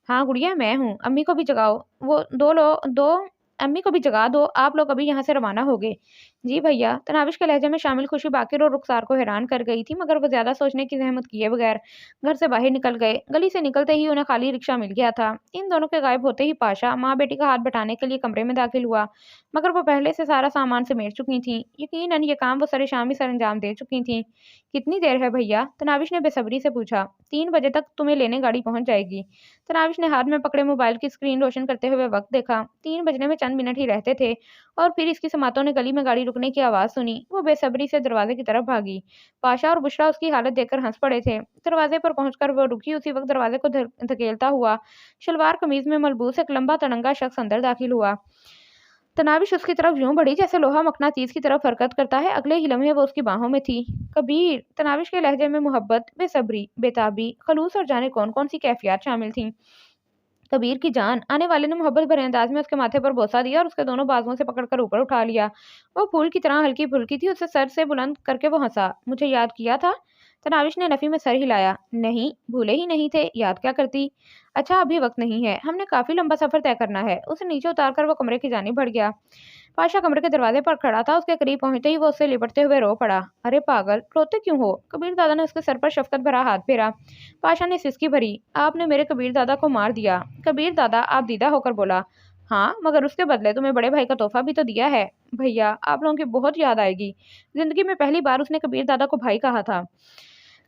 हाँ गुड़िया, मैं हूँ। अम्मी को भी जगाओ। वो दो अम्मी को भी जगा दो। आप लोग अभी यहाँ से रवाना हो गए। जी भैया। तनाविश के लहजे में शामिल खुशी बाकिर और रुखसार को हैरान कर गई थी, मगर वो ज्यादा सोचने की जहमत किए बगैर घर से बाहर निकल गए। गली से निकलते ही उन्हें खाली रिक्शा मिल गया था। इन दोनों के गायब होते ही पाशा माँ बेटी का हाथ बटाने के लिए कमरे में दाखिल हुआ, मगर वो पहले से सारा सामान समेट चुकी थीं। यकीनन ये काम वो सरे शाम ही सर अंजाम दे चुकी थीं। कितनी देर है भैया? तनाविश ने बेसब्री से पूछा। 3 बजे तक तुम्हें लेने गाड़ी पहुंच जाएगी। तनाविश ने हाथ में पकड़े मोबाइल की स्क्रीन रोशन करते हुए वक्त देखा। 3 बजने में चंद मिनट ही रहते थे और फिर इसकी समातों ने गली में गाड़ी रुकने की आवाज सुनी। वो बेसब्री से दरवाजे की तरफ भागी। पाशा और बुशरा उसकी हालत देखकर हंस पड़े थे। दरवाजे पर पहुंचकर वो रुकी। उसी वक्त दरवाजे को धकेलता हुआ शलवार कमीज में मलबूस एक लंबा तड़ंगा शख्स अंदर दाखिल हुआ। तनाविश उसकी तरफ यूं बढ़ी जैसे लोहा मकनातीस की तरफ हरकत करता है। अगले ही लम्हे वो उसकी बाहों में थी। कबीर। तनाविश के लहजे में मोहब्बत, बेसब्री, बेताबी, खलूस और जाने कौन कौन सी कैफियत शामिल थीं। कबीर की जान। आने वाले ने मोहब्बत भरे अंदाज में उसके माथे पर बोसा दिया और उसके दोनों बाजुओं से पकड़कर ऊपर उठा लिया। वो फूल की तरह हल्की फुल्की थी। उसे सर से बुलंद करके वो हंसा। मुझे याद किया था? तनाविश ने नफी में सर हिलाया। नहीं, भूले ही नहीं थे, याद क्या करती। अच्छा, अभी वक्त नहीं है, हमने काफी लंबा सफर तय करना है। उसे नीचे उतारकर वो कमरे की जानिब बढ़ गया। पाशा कमरे के दरवाजे पर खड़ा था। उसके करीब पहुंचते ही वो उससे लिपटते हुए रो पड़ा। अरे पागल, रोते क्यों हो? कबीर दादा ने उसके सर पर शफकत भरा हाथ फेरा। पाशा ने सिसकी भरी। आपने मेरे कबीर दादा को मार दिया। कबीर दादा आप दीदा होकर बोला। हाँ, मगर उसके बदले तुम्हें बड़े भाई का तोहफा भी तो दिया है। भैया, आप लोगों की बहुत याद आएगी। जिंदगी में पहली बार उसने कबीर दादा को भाई कहा था।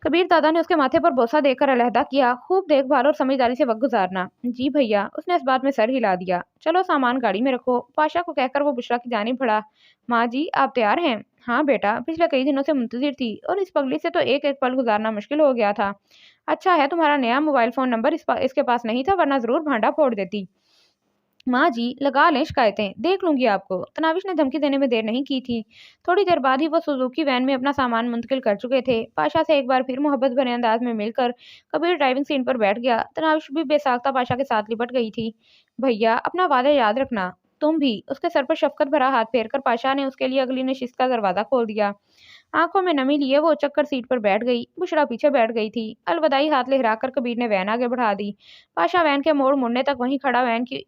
कबीर दादा ने उसके माथे पर बोसा देकर अलहदा किया। खूब देखभाल और समझदारी से वक्त गुजारना। जी भैया। उसने इस बात में सर हिला दिया। चलो सामान गाड़ी में रखो। पाशा को कहकर वो बुशरा की जानिब बढ़ा। माँ जी, आप तैयार हैं? हाँ बेटा, पिछले कई दिनों से मुंतजिर थी और इस पगली से तो एक एक पल गुजारना मुश्किल हो गया था। अच्छा है तुम्हारा नया मोबाइल फोन नंबर इसके पास नहीं था, वरना जरूर भांडा फोड़ देती। माँ जी, लगा लें शिकायतें, देख लूंगी आपको। तनाविश ने धमकी देने में देर नहीं की थी। थोड़ी देर बाद ही वो सुजुकी वैन में अपना सामान मुंतकिल कर चुके थे। पाशा से एक बार फिर मोहब्बत भरे अंदाज में मिलकर कबीर ड्राइविंग सीट पर बैठ गया। तनाविश भी बेसाख्ता पाशा के साथ लिपट गई थी। भैया, अपना वादा याद रखना। तुम भी। उसके सर पर शफकत भरा हाथ फेरकर पाशा ने उसके लिए अगली नशिस्त का दरवाजा खोल दिया। आंखों में नमी लिए वो उचक कर सीट पर बैठ गई। बुशरा पीछे बैठ गई थी। अलविदाई हाथ लहराकर कबीर ने वैन आगे बढ़ा दी। पाशा वैन के मोड़ मुड़ने तक वहीं खड़ा वैन की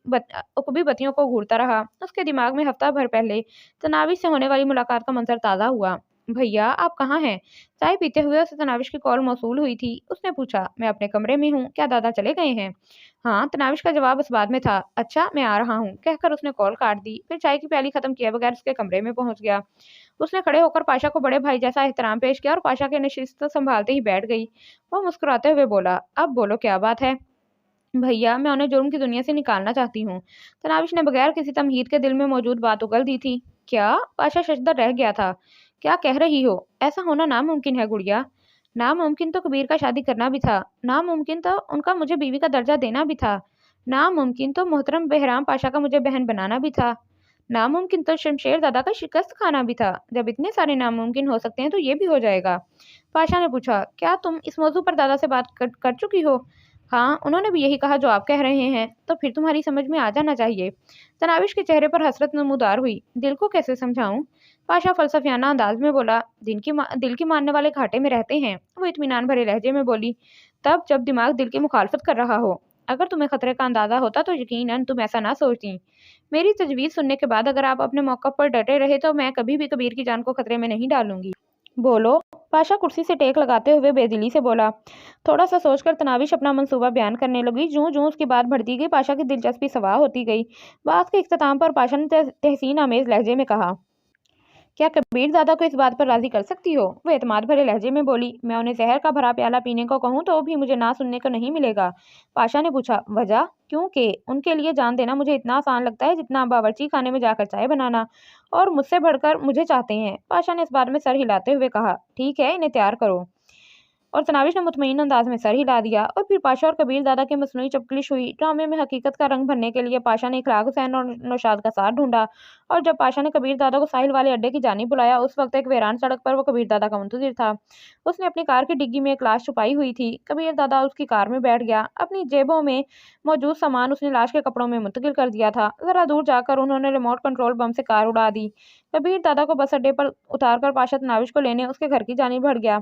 उकबी बत्तियों को घूरता रहा। उसके दिमाग में हफ्ता भर पहले तनाविश से होने वाली मुलाकात का मंजर ताज़ा हुआ। भैया, आप कहाँ हैं? चाय पीते हुए उसे तनाविश की कॉल मौसूल हुई थी। उसने पूछा। मैं अपने कमरे में हूँ। क्या दादा चले गए हैं? हाँ। तनाविश का जवाब इस बाद में था। अच्छा, मैं आ रहा हूँ, कहकर उसने कॉल काट दी। फिर चाय की प्याली खत्म किए बगैर उसके कमरे में पहुंच गया। उसने खड़े होकर पाशा को बड़े भाई जैसा एहतराम पेश किया और पाशा के नशिस्त संभालते ही बैठ गई। वो मुस्कुराते हुए बोला। अब बोलो, क्या बात है? भैया, मैं उन्हें जुर्म की दुनिया से निकालना चाहती हूँ। तनाविश ने बगैर किसी तमहीद के दिल में मौजूद बात उगल दी थी। क्या? पाशा शशदर रह गया था। क्या कह रही हो? ऐसा होना नामुमकिन है गुड़िया। नामुमकिन तो कबीर का शादी करना भी था। नामुमकिन तो उनका मुझे बीवी का दर्जा देना भी था। नामुमकिन तो मोहतरम बहराम पाशा का मुझे बहन बनाना भी था। नामुमकिन तो शमशेर दादा का शिकस्त खाना भी था। जब इतने सारे नामुमकिन हो सकते हैं तो ये भी हो जाएगा। पाशा ने पूछा। क्या तुम इस मौजू पर दादा से बात कर चुकी हो? हाँ, उन्होंने भी यही कहा जो आप कह रहे हैं। तो फिर तुम्हारी समझ में आ जाना चाहिए। तनाविश के चेहरे पर हसरत नमूदार हुई। दिल को कैसे समझाऊं? पाशा फलसफियाना अंदाज में बोला। दिल की मानने वाले घाटे में रहते हैं। वो इत्मीनान भरे लहजे में बोली। तब जब दिमाग दिल की मुखालफत कर रहा हो। अगर तुम्हें खतरे का अंदाजा होता तो यकीनन तुम ऐसा ना सोचती। मेरी तजवीज़ सुनने के बाद अगर आप अपने मौक़िफ़ पर डटे रहे तो मैं कभी भी कबीर की जान को खतरे में नहीं डालूंगी। बोलो। पाशा कुर्सी से टेक लगाते हुए बेदिली से बोला। थोड़ा सा सोचकर तनाविश अपना मंसूबा बयान करने लगी। जूं जूं उसकी बात बढ़ती गई, पाशा की दिलचस्पी सवार होती गई। बात के इख्तिताम पर पाशा ने तहसीन आमेज लहजे में कहा, क्या कबीर दादा को इस बात पर राजी कर सकती हो? वो एतमाद भरे लहजे में बोली। मैं उन्हें जहर का भरा प्याला पीने को कहूँ तो भी मुझे ना सुनने को नहीं मिलेगा। पाशा ने पूछा, वजह? क्योंकि उनके लिए जान देना मुझे इतना आसान लगता है जितना बावर्ची खाने में जाकर चाय बनाना, और मुझसे बढ़कर मुझे चाहते हैं। पाशा ने इस बात में सर हिलाते हुए कहा, ठीक है, इन्हें तैयार करो। और तनाविश ने मुतमईन अंदाज में सर हिला दिया। और फिर पाशा और कबीर दादा की मसनूई चपकलिश हुई। ड्रामे में हकीकत का रंग भरने के लिए पाशा ने इखलाक हुसैन और नौशाद का साथ ढूंढा। और जब पाशा ने कबीर दादा को साहिल वाले अड्डे की जानिब बुलाया, उस वक्त एक वीरान सड़क पर वो कबीर दादा का मुंतजिर था। उसने अपनी कार की डिग्गी में एक लाश छुपाई हुई थी। कबीर दादा उसकी कार में बैठ गया। अपनी जेबों में मौजूद सामान उसने लाश के कपड़ों में मुंतकिल कर दिया था। जरा दूर जाकर उन्होंने रिमोट कंट्रोल बम से कार उड़ा दी। कबीर दादा को बस अड्डे पर उतारकर पाशा तनाविश को लेने उसके घर की जानिब बढ़ गया।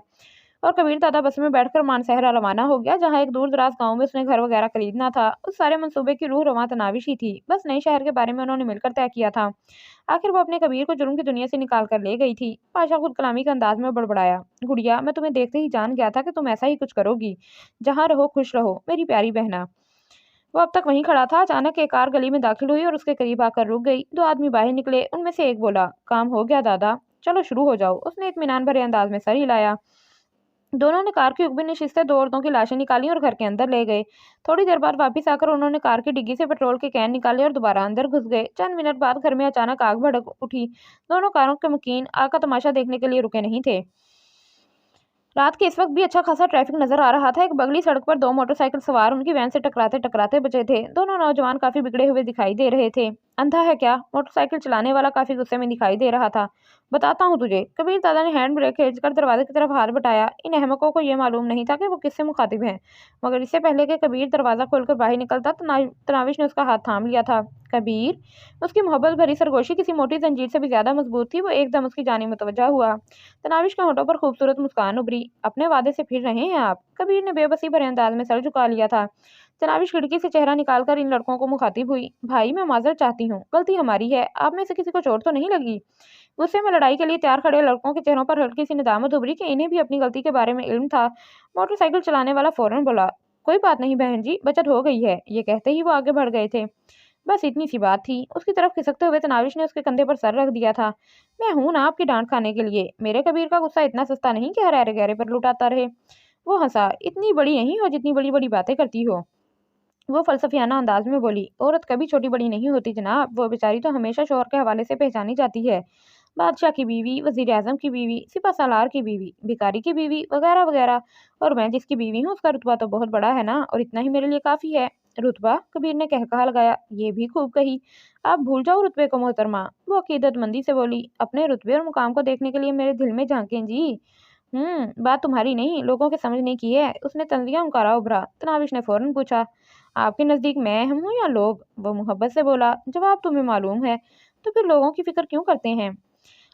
और कबीर दादा बस में बैठकर मानसहरा रवाना हो गया, जहाँ एक दूर दराज गांव में उसने घर वगैरह खरीदना था। उस सारे मंसूबे की रूह रवां तनाविश ही थी। बस नए शहर के बारे में उन्होंने मिलकर तय किया था। आखिर वो अपने कबीर को जुर्म की दुनिया से निकाल कर ले गई थी। पाशा खुद कलामी के अंदाज में बड़बड़ाया, गुड़िया, मैं तुम्हें देखते ही जान गया था कि तुम ऐसा ही कुछ करोगी। जहाँ रहो खुश रहो मेरी प्यारी बहना। वो अब तक वहीं खड़ा था। अचानक एक कार गली में दाखिल हुई और उसके करीब आकर रुक गई। दो आदमी बाहर निकले। उनमें से एक बोला, काम हो गया दादा, चलो शुरू हो जाओ। उसने इत्मीनान भरे अंदाज में सर हिलाया। दोनों ने कार की उकबी नशिस्तें दो औरतों की लाशें निकाली और घर के अंदर ले गए। थोड़ी देर बाद वापस आकर उन्होंने कार की डिग्गी से पेट्रोल के कैन निकाले और दोबारा अंदर घुस गए। चंद मिनट बाद घर में अचानक आग भड़क उठी। दोनों कारों के मुकीन आग का तमाशा देखने के लिए रुके नहीं थे। रात के इस वक्त भी अच्छा खासा ट्रैफिक नजर आ रहा था। एक बगली सड़क पर दो मोटरसाइकिल सवार उनकी वैन से टकराते टकराते बचे थे। दोनों नौजवान काफी बिगड़े हुए दिखाई दे रहे थे। अंधा है क्या? मोटरसाइकिल चलाने वाला काफी गुस्से में दिखाई दे रहा था। बताता हूँ तुझे। कबीर दादा ने हैंड ब्रेक खींचकर दरवाजे की तरफ हाथ बटाया। इन अहमकों को यह मालूम नहीं था कि वो किससे मुखातिब हैं। मगर इससे पहले कि कबीर दरवाजा खोलकर बाहर निकलता, तनाविश ने उसका हाथ थाम लिया था। कबीर। उसकी मोहब्बत भरी सरगोशी किसी मोटी जंजीर से भी ज्यादा मजबूत थी। वो एकदम उसकी जानिब मुतवज्जा हुआ। तनाविश के होठों पर खूबसूरत मुस्कान उभरी। अपने वादे से फिर रहे हैं आप? कबीर ने बेबसी भरे अंदाज में सर झुका लिया था। तनाविश खिड़की से चेहरा निकालकर इन लड़कों को मुखातिब हुई। भाई, मैं माजरत चाहती हूँ, गलती हमारी है। आप में से किसी को चोट तो नहीं लगी? गुस्से में लड़ाई के लिए तैयार खड़े लड़कों के चेहरों पर हल्की सी निदामत उभरी कि इन्हें भी अपनी गलती के बारे में इल्म था। मोटरसाइकिल चलाने वाला फौरन बोला, कोई बात नहीं बहन जी, बचत हो गई है। ये कहते ही वो आगे बढ़ गए थे। बस इतनी सी बात थी। उसकी तरफ खिसकते हुए तनाविश ने उसके कंधे पर सर रख दिया था। मैं हूं ना आपकी डांट खाने के लिए। मेरे कबीर का गुस्सा इतना सस्ता नहीं कि हर अरे गहरे पर लुटाता रहे। वो हंसा, इतनी बड़ी नहीं हो जितनी बड़ी बड़ी बातें करती हो। वो फलसफियाना अंदाज में बोली, औरत कभी छोटी बड़ी नहीं होती जनाब, वो बेचारी तो हमेशा शोहर के हवाले से पहचानी जाती है। बादशाह की बीवी, वजीर आजम की बीवी, सिपा सालार की बीवी, भिखारी की बीवी, वगैरह वगैरह। और मैं जिसकी बीवी हूँ उसका रुतबा तो बहुत बड़ा है ना, और इतना ही मेरे लिए काफी है। रुतबा? कबीर ने कहकहा लगाया, ये भी खूब कही। आप भूल जाओ रुतबे को मोहतरमा। वो अकीदतमंदी से बोली, अपने रुतबे और मुकाम को देखने के लिए मेरे दिल में झांकें जी। बात तुम्हारी नहीं, लोगों के समझने की है। उसने तंजिया हुंकारा उभरा। तनाविश ने फौरन पूछा, आपके नजदीक मैं हूँ या लोग? वो मोहब्बत से बोला, जवाब तुम्हें मालूम है, तो फिर लोगों की फिक्र क्यों करते हैं?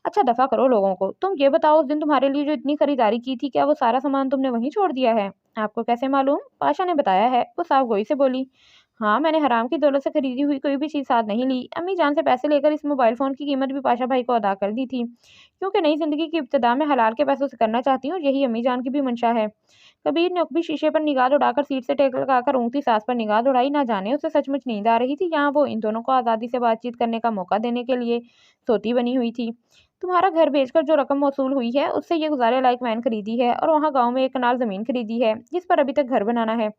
अच्छा दफा करो लोगों को। तुम ये बताओ, उस दिन तुम्हारे लिए जो इतनी खरीदारी की थी, क्या वो सारा सामान तुमने वहीं छोड़ दिया है? आपको कैसे मालूम? पाशा ने बताया है। वो साफ गोई से बोली, हाँ, मैंने हराम की दौलत से खरीदी हुई कोई भी चीज़ साथ नहीं ली। अम्मी जान से पैसे लेकर इस मोबाइल फ़ोन की कीमत भी पाशा भाई को अदा कर दी थी, क्योंकि नई ज़िंदगी की इब्तिदा में हलाल के पैसों से करना चाहती हूँ, और यही अम्मी जान की भी मंशा है। कबीर ने उकबी शीशे पर निगाह दौड़ाकर सीट से टेक लगाकर ऊँगती सांस पर निगाह दौड़ाई। ना जाने उसे सचमुच नींद आ रही थी, यहाँ वो इन दोनों को आज़ादी से बातचीत करने का मौका देने के लिए सोती बनी हुई थी। तुम्हारा घर बेचकर जो रकम मौसूल हुई है, उससे ये गुजारे लायक वैन खरीदी है, और वहाँ गांव में एक कनाल ज़मीन खरीदी है, जिस पर अभी तक घर बनाना है।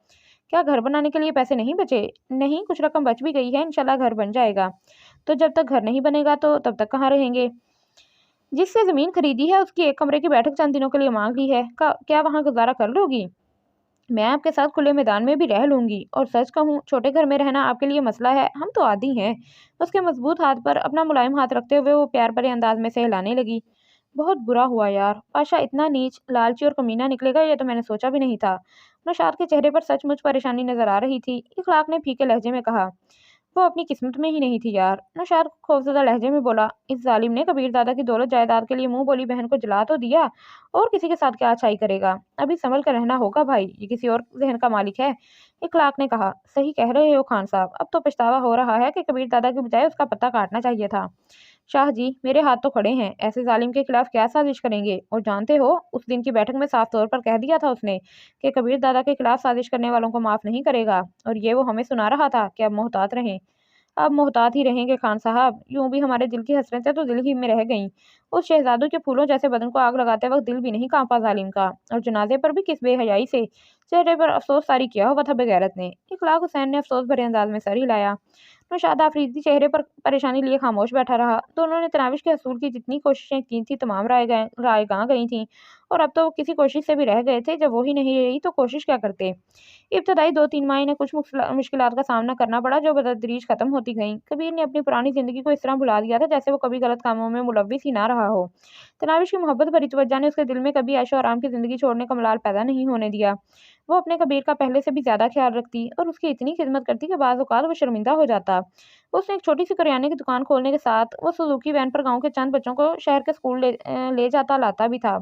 क्या घर बनाने के लिए पैसे नहीं बचे? नहीं, कुछ रकम बच भी गई है, इंशाल्लाह घर बन जाएगा। तो जब तक घर नहीं बनेगा तो तब तक कहाँ रहेंगे? जिससे ज़मीन खरीदी है उसकी एक कमरे की बैठक चंद दिनों के लिए मांग ली है। क्या वहाँ गुजारा कर लोगी? मैं आपके साथ खुले मैदान में भी रह लूंगी, और सच कहूँ, छोटे घर में रहना आपके लिए मसला है, हम तो आदी हैं। उसके मजबूत हाथ पर अपना मुलायम हाथ रखते हुए वो प्यार भरे अंदाज में सहलाने लगी। बहुत बुरा हुआ यार, पाशा इतना नीच, लालची और कमीना निकलेगा ये तो मैंने सोचा भी नहीं था। नौशाद के चेहरे पर सचमुच परेशानी नजर आ रही थी। इखलाक ने फीके लहजे में कहा, वो अपनी किस्मत में ही नहीं थी यार। नौशाद खौफजदा लहजे में बोला, इस जालिम ने कबीर दादा की दौलत जायदाद के लिए मुंह बोली बहन को जला तो दिया, और किसी के साथ क्या अच्छाई करेगा। अभी संभल कर रहना होगा भाई, ये किसी और जहन का मालिक है। इखलाक ने कहा, सही कह रहे हो खान साहब, अब तो पछतावा हो रहा है कि कबीर दादा की बजाय उसका पत्ता काटना चाहिए था। शाह जी, मेरे हाथ तो खड़े हैं, ऐसे जालिम के खिलाफ क्या साजिश करेंगे? और जानते हो, उस दिन की बैठक में साफ तौर पर कह दिया था उसने कि कबीर दादा के खिलाफ साजिश करने वालों को माफ नहीं करेगा। और ये वो हमें सुना रहा था कि अब मोहतात रहें। अब मोहतात ही रहेंगे खान साहब। यूं भी हमारे दिल की हसरतें तो दिल ही में रह गईं। उस शहजादों के फूलों जैसे बदन को आग लगाते वक्त दिल भी नहीं कांपा जालिम का। और जनाजे पर भी किस बेहयाई से चेहरे पर अफसोस तारी किया हुआ था बेगैरत ने। इखलाक हुसैन ने अफसोस भरे अंदाज में सर हिलाया। नौशाद आफरीदी चेहरे पर परेशानी लिए खामोश बैठा रहा। दोनों ने तनाविश के हसूल की जितनी कोशिशें की थी तमाम रायगां गई थीं। और अब तो वो किसी कोशिश से भी रह गए थे। जब वही नहीं रही तो कोशिश क्या करते। इब्तदाई 2-3 माह इन्हें कुछ मुश्किलात का सामना करना पड़ा जो बतदरीज खत्म होती गईं। कबीर ने अपनी पुरानी जिंदगी को इस तरह भुला दिया था जैसे वो कभी गलत कामों में मुलव्विस ही ना रहा हो। तनाविश की मोहब्बत भरी तवज्जो ने उसके दिल में कभी ऐशो आराम की जिंदगी छोड़ने का मलाल पैदा नहीं होने दिया। वो अपने कबीर का पहले से भी ज्यादा ख्याल रखती और उसकी इतनी खिदमत करती कि बाज़ औक़ात वो शर्मिंदा हो जाता। उसने एक छोटी सी करियाने की दुकान खोलने के साथ वो सुजुकी वैन पर गांव के चंद बच्चों को शहर के स्कूल ले जाता लाता भी था।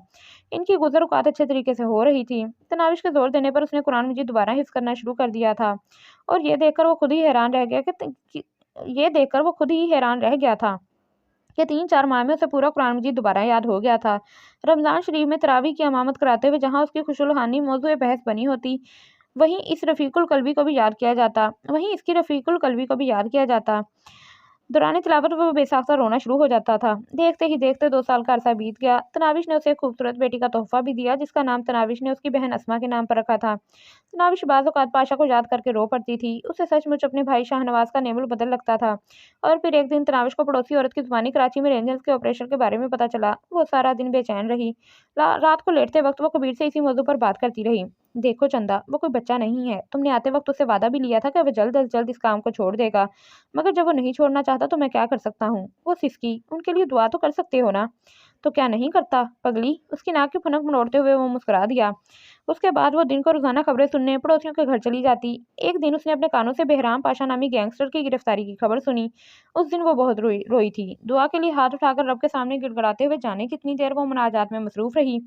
इनकी गुजर औक़ात अच्छे तरीके से हो रही थी। तनाविश के जोर देने पर उसने कुरान मजीद दोबारा हिफ्ज़ करना शुरू कर दिया था। और ये देखकर वो खुद ही हैरान रह गया था कि 3-4 माह में उसे पूरा कुरान मजीद दोबारा याद हो गया था। रमज़ान शरीफ में तरावी की इमामत कराते हुए जहाँ उसकी खुशुलहानी मौज़ूए बहस बनी होती, वहीं इसकी रफ़ीकुल कल्बी को भी याद किया जाता। दौरान तिलावत वो बेसाख्ता रोना शुरू हो जाता था। देखते ही देखते 2 साल का अरसा बीत गया। तनाविश ने उसे एक खूबसूरत बेटी का तोहफ़ा भी दिया जिसका नाम तनाविश ने उसकी बहन अस्मा के नाम पर रखा था। तनाविश बाज़ औक़ात पाशा को याद करके रो पड़ती थी। उसे सचमुच अपने भाई शाहनवाज़ का नेमुल बदल लगता था। और फिर एक दिन तनाविश को पड़ोसी औरत की ज़ुबानी कराची में रेंजर्स के ऑपरेशन के बारे में पता चला। वो सारा दिन बेचैन रही। रात को लेटते वक्त वो कबीर से इसी मौजू पर बात करती रही। देखो चंदा, वो कोई बच्चा नहीं है। तुमने आते वक्त उससे वादा भी लिया था कि वह जल्द अज जल्द इस काम को छोड़ देगा। मगर जब वो नहीं छोड़ना चाहता तो मैं क्या कर सकता हूँ। वो सिसकी। उनके लिए दुआ तो कर सकते हो ना। तो क्या नहीं करता पगली। उसकी नाक की फुनक मरोड़ते हुए वो मुस्कुरा दिया। उसके बाद वो दिन को रोजाना खबरें सुनने पड़ोसियों के घर चली जाती। एक दिन उसने अपने कानों से बेहराम पाशा नामी गैंगस्टर की गिरफ्तारी की खबर सुनी। उस दिन वो बहुत रोई थी। दुआ के लिए हाथ उठाकर रब के सामने गिड़गड़ाते हुए जाने कितनी देर वो मुनाजात में मसरूफ रही।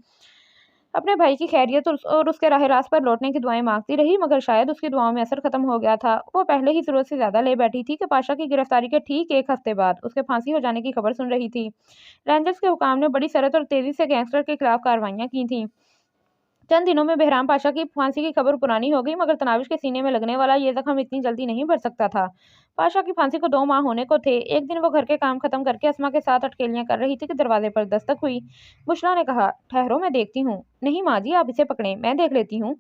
अपने भाई की खैरियत और उसके राह रास्त पर लौटने की दुआएं मांगती रही मगर शायद उसकी दुआओं में असर खत्म हो गया था। वो पहले ही जरूरत से ज्यादा ले बैठी थी कि पाशा की गिरफ्तारी के ठीक 1 हफ्ते बाद उसके फांसी हो जाने की खबर सुन रही थी। रेंजर्स के हुकाम ने बड़ी सरत और तेजी से गैंगस्टर के खिलाफ कार्रवाइयां की थीं। चंद दिनों में बहराम पाशा की फांसी की खबर पुरानी हो गई मगर तनाविश के सीने में लगने वाला ये जख्म इतनी जल्दी नहीं भर सकता था। पाशा की फांसी को 2 माह होने को थे। एक दिन वो घर के काम खत्म करके अस्मा के साथ अटकेलियां कर रही थी कि दरवाजे पर दस्तक हुई। बुशरा ने कहा, ठहरो मैं देखती हूँ। नहीं माँ जी, आप इसे पकड़ें, मैं देख लेती हूँ।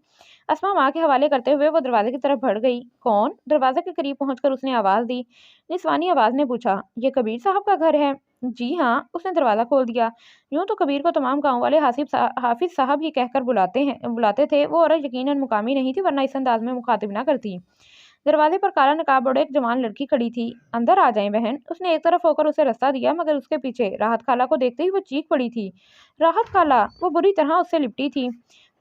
अस्मा माँ के हवाले करते हुए वो दरवाजे की तरफ बढ़ गई। कौन? दरवाजे के करीब पहुंचकर उसने आवाज दी। निस्वानी आवाज ने पूछा, ये कबीर साहब का घर है? जी हाँ। उसने दरवाजा खोल दिया। यूं तो कबीर को तमाम गांव वाले हाफिज साहब ही कहकर बुलाते थे। वो औरत यकीनन मुकामी नहीं थी वरना इस अंदाज में मुखातिब ना करती। दरवाजे पर काला नकाब ओढ़े एक जवान लड़की खड़ी थी। अंदर आ जाएं बहन। उसने एक तरफ होकर उसे रास्ता दिया मगर उसके पीछे राहत खाला को देखते ही वो चीख पड़ी थी। राहत खाला! वो बुरी तरह उससे लिपटी थी।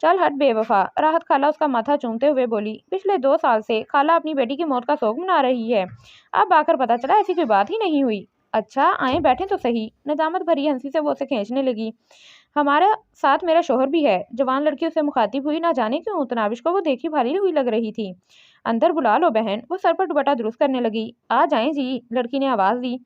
चल हट बेवफा। राहत खाला उसका माथा चूमते हुए बोली। पिछले 2 साल से खाला अपनी बेटी की मौत का शोक मना रही है। अब आकर पता चला ऐसी कोई बात ही नहीं हुई। अच्छा, आए बैठे तो सही। नदामत भरी हंसी से वो उसे खींचने लगी। हमारे साथ मेरा शोहर भी है। जवान लड़की उसे मुखातिब हुई। ना जाने क्यों तनाविश को वो देखी भाली हुई लग रही थी। अंदर बुला लो बहन। वो सर पर दुपट्टा दुरुस्त करने लगी। आ जाएं जी, लड़की ने आवाज दी।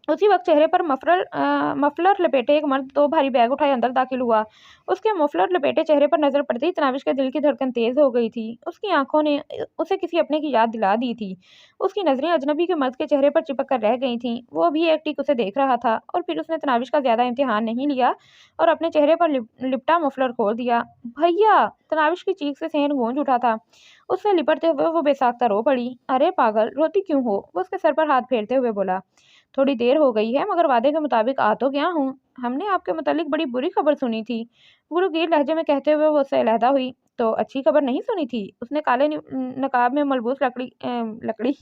उसी वक्त चेहरे पर मफलर लपेटे एक मर्द 2 भारी बैग उठाए अंदर दाखिल हुआ। उसके मफलर लपेटे चेहरे पर नजर पड़ते ही तनाविश के दिल की धड़कन तेज हो गई थी। उसकी आंखों ने उसे किसी अपने की याद दिला दी थी। उसकी नजरें अजनबी के मर्द के चेहरे पर चिपक कर रह गई थीं। वो भी एक टिक उसे देख रहा था और फिर उसने तनाविश का ज्यादा इम्तिहान नहीं लिया और अपने चेहरे पर लिपटा मफलर खोल दिया। भैया! तनाविश की चीख से सहन गूंज उठा था। उससे लिपटते हुए वो बेसाख्ता रो पड़ी। अरे पागल, रोती क्यों हो? वो उसके सर पर हाथ फेरते हुए बोला। थोड़ी देर हो गई है मगर वादे के मुताबिक आ तो गया हूँ। हमने आपके मुतालिक बड़ी बुरी खबर सुनी थी। गुरुगीर लहजे में कहते हुए वो उससे अलहदा हुई। तो अच्छी खबर नहीं सुनी थी? उसने काले नकाब में मलबूस लकड़ी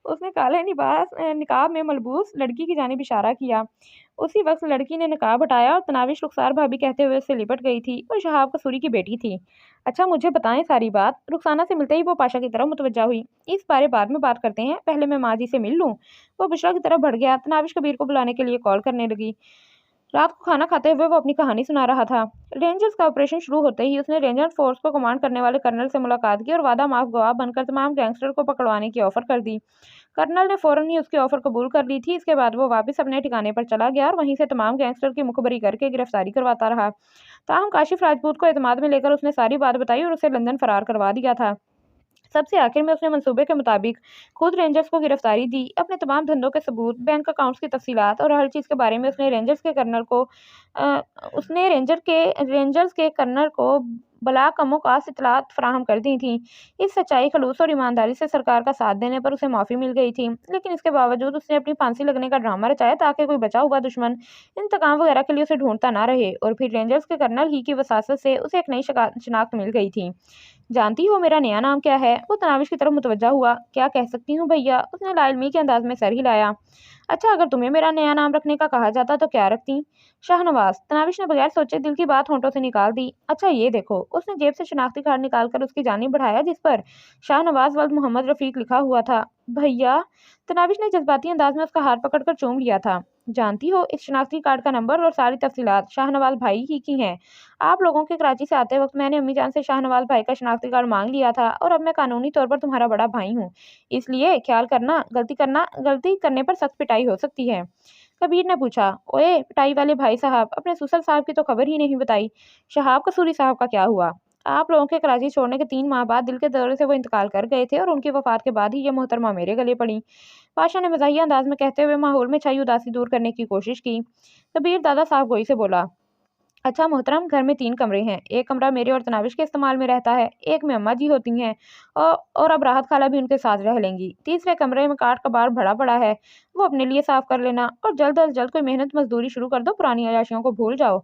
उसने काले निकाब में मलबूस लड़की की जानिब इशारा किया। उसी वक्त लड़की ने नकाब हटाया और तनाविश रुखसार भाभी कहते हुए उससे लिपट गई थी। वो शहाब कसूरी की बेटी थी। अच्छा, मुझे बताएं सारी बात। रुखसाना से मिलते ही वो पाशा की तरफ मुतवज्जा हुई। इस बारे बाद में बात करते हैं, पहले मैं माँ जी से मिल लूं। वो बुशरा की तरफ बढ़ गया। तनाविश कबीर को बुलाने के लिए कॉल करने लगी। रात को खाना खाते हुए वो अपनी कहानी सुना रहा था। रेंजर्स का ऑपरेशन शुरू होते ही उसने रेंजर फोर्स को कमांड करने वाले कर्नल से मुलाकात की और वादा माफ गवाह बनकर तमाम गैंगस्टर को पकड़वाने की ऑफर कर दी। कर्नल ने फौरन ही उसकी ऑफर कबूल कर ली थी। इसके बाद वो वापस अपने ठिकाने पर चला गया और वहीं से तमाम गैंगस्टर की मुखबरी करके गिरफ्तारी करवाता रहा। ताहम काशिफ राजपूत को एतमाद में लेकर उसने सारी बात बताई और उसे लंदन फरार करवा दिया था। सबसे आखिर में उसने मंसूबे के मुताबिक खुद रेंजर्स को गिरफ्तारी दी। अपने तमाम धंधों के सबूत, बैंक अकाउंट्स की तफसीलात और हर चीज़ के बारे में अ, उसने रेंजर्स के कर्नल को बला कमोकास इतलात फराहम कर दी थी। इस सच्चाई, खलूस और ईमानदारी से सरकार का साथ देने पर उसे माफ़ी मिल गई थी। लेकिन इसके बावजूद उसने अपनी फांसी लगने का ड्रामा रचाया ताकि कोई बचा हुआ दुश्मन इंतकाम वगैरह के लिए उसे ढूंढता ना रहे। और फिर रेंजर्स के कर्नल ही की वसासत से उसे एक नई शनाख्त मिल गई थी। जानती हो मेरा नया नाम क्या है? वो तनाविश की तरफ मुतवज्जा हुआ। क्या कह सकती हूँ भैया? उसने लाइलमी के अंदाज में सर हिलाया। अच्छा, अगर तुम्हें मेरा नया नाम रखने का कहा जाता तो क्या रखती? शाहनवाज। तनाविश ने बगैर सोचे दिल की बात होंठों से निकाल दी। अच्छा ये देखो। उसने जेब से शनाख्ती कार्ड निकालकर उसकी जानिब बढ़ाया जिस पर शाहनवाज वल्द मोहम्मद रफीक लिखा हुआ था। भैया। तनाविश ने जज्बाती अंदाज में उसका हाथ पकड़कर चूम लिया था। जानती हो, इस शनाख्ती कार्ड का नंबर और सारी तफसीलात शाहनवाज भाई ही की हैं। आप लोगों के कराची से आते वक्त मैंने अम्मी जान से शाहनवाज भाई का शनाख्ती कार्ड मांग लिया था और अब मैं कानूनी तौर पर तुम्हारा बड़ा भाई हूँ। इसलिए ख्याल करना, गलती करने पर सख्त पिटाई हो सकती है। कबीर ने पूछा, ओए पिटाई वाले भाई साहब, अपने सुसल साहब की तो खबर ही नहीं बताई। शहाब कसूरी साहब का क्या हुआ? आप लोगों के कराची छोड़ने के 3 माह बाद दिल के दौरे से वो इंतकाल कर गए थे और उनकी वफात के बाद ही ये मोहतरमा मेरे गले पड़ी। पाशा ने मज़ाहिया अंदाज में कहते हुए माहौल में छाई उदासी दूर करने की कोशिश की। कबीर दादा साहब गोई से बोला, अच्छा मोहतरम, घर में 3 कमरे हैं। एक कमरा मेरे और तनाविश के इस्तेमाल में रहता है, एक में अम्मा जी होती हैं और अब राहत खाला भी उनके साथ रह लेंगी। तीसरे कमरे में काट कबाड़ भरा पड़ा है, वो अपने लिए साफ कर लेना और जल्द अज जल्द कोई मेहनत मजदूरी शुरू कर दो, पुरानी अयाशियों को भूल जाओ।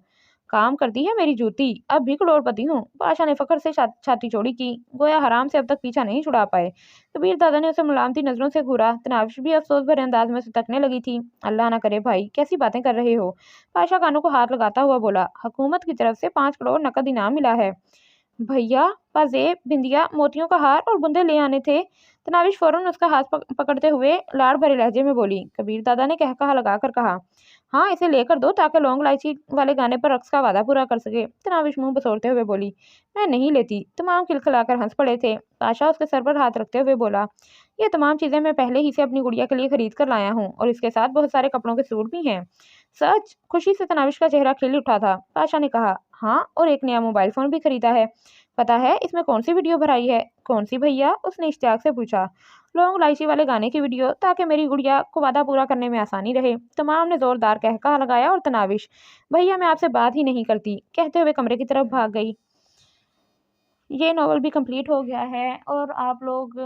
काम करती है मेरी जूती, अब भी करोड़पति हूँ। पाशा ने फखर से छाती चौड़ी की, गोया हराम से अब तक पीछा नहीं छुड़ा पाए। कबीर दादा ने उसे मुलामती नजरों से घूरा। तनाविश भी अफसोस भरे अंदाज में उसे तकने लगी थी। अल्लाह ना करे भाई, कैसी बातें कर रहे हो? पाशा कानों को हाथ लगाता हुआ बोला, हुकूमत की तरफ से 5 करोड़ नकद इनाम मिला है। भैया, पाजेब, बिंदिया, मोतियों का हार और बुंदे ले आने थे। तनाविश फौरन उसका हाथ पकड़ते हुए लाड़ भरे लहजे में बोली। कबीर दादा ने कह कहा लगाकर कहा, हाँ इसे लेकर दो ताकि लौंग इलायची वाले गाने पर रक्स का वादा पूरा कर सके। तनाविश मुंह बसोरते हुए बोली, मैं नहीं लेती। तमाम खिलखिलाकर हंस पड़े थे। पाशा उसके सर पर हाथ रखते हुए बोला, ये तमाम चीजें मैं पहले ही से अपनी गुड़िया के लिए खरीद कर लाया हूँ और इसके साथ बहुत सारे कपड़ों के सूट भी हैं। सच? खुशी से तनाविश का चेहरा खिल उठा था। पाशा ने कहा, हाँ, और एक नया मोबाइल फोन भी खरीदा है। पता है इसमें कौन सी वीडियो भराई है? कौन सी भैया? उसने इश्तियाक से पूछा। लौंग इलायची वाले गाने की वीडियो, ताकि मेरी गुड़िया को वादा पूरा करने में आसानी रहे। तमाम ने जोरदार कहकहा लगाया और तनाविश, भैया मैं आपसे बात ही नहीं करती, कहते हुए कमरे की तरफ भाग गई। ये नॉवल भी कंप्लीट हो गया है और आप लोग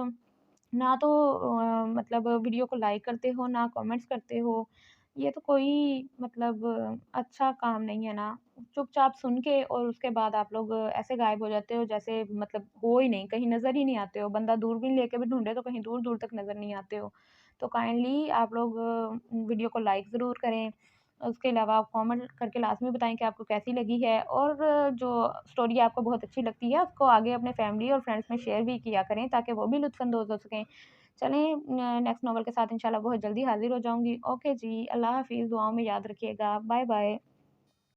ना तो मतलब वीडियो को लाइक करते हो, ना कमेंट्स करते हो। ये तो कोई मतलब अच्छा काम नहीं है ना। चुपचाप सुन के और उसके बाद आप लोग ऐसे गायब हो जाते हो जैसे मतलब हो ही नहीं, कहीं नज़र ही नहीं आते हो। बंदा दूरबीन लेके भी ढूँढे तो कहीं दूर-दूर तक नज़र नहीं आते हो। तो काइंडली आप लोग वीडियो को लाइक ज़रूर करें। उसके अलावा आप कमेंट करके लाज़मी बताएँ कि आपको कैसी लगी है और जो स्टोरी आपको बहुत अच्छी लगती है, उसको आगे अपने फैमिली और फ्रेंड्स में शेयर भी किया करें ताकि वो भी लुत्फ़अंदोज़ हो सकें। चलें नेक्स्ट नॉवल के साथ इंशाल्लाह बहुत जल्दी हाज़िर हो जाऊँगी। ओके जी, अल्लाह हाफ़िज़, दुआओं में याद रखिएगा। Bye bye.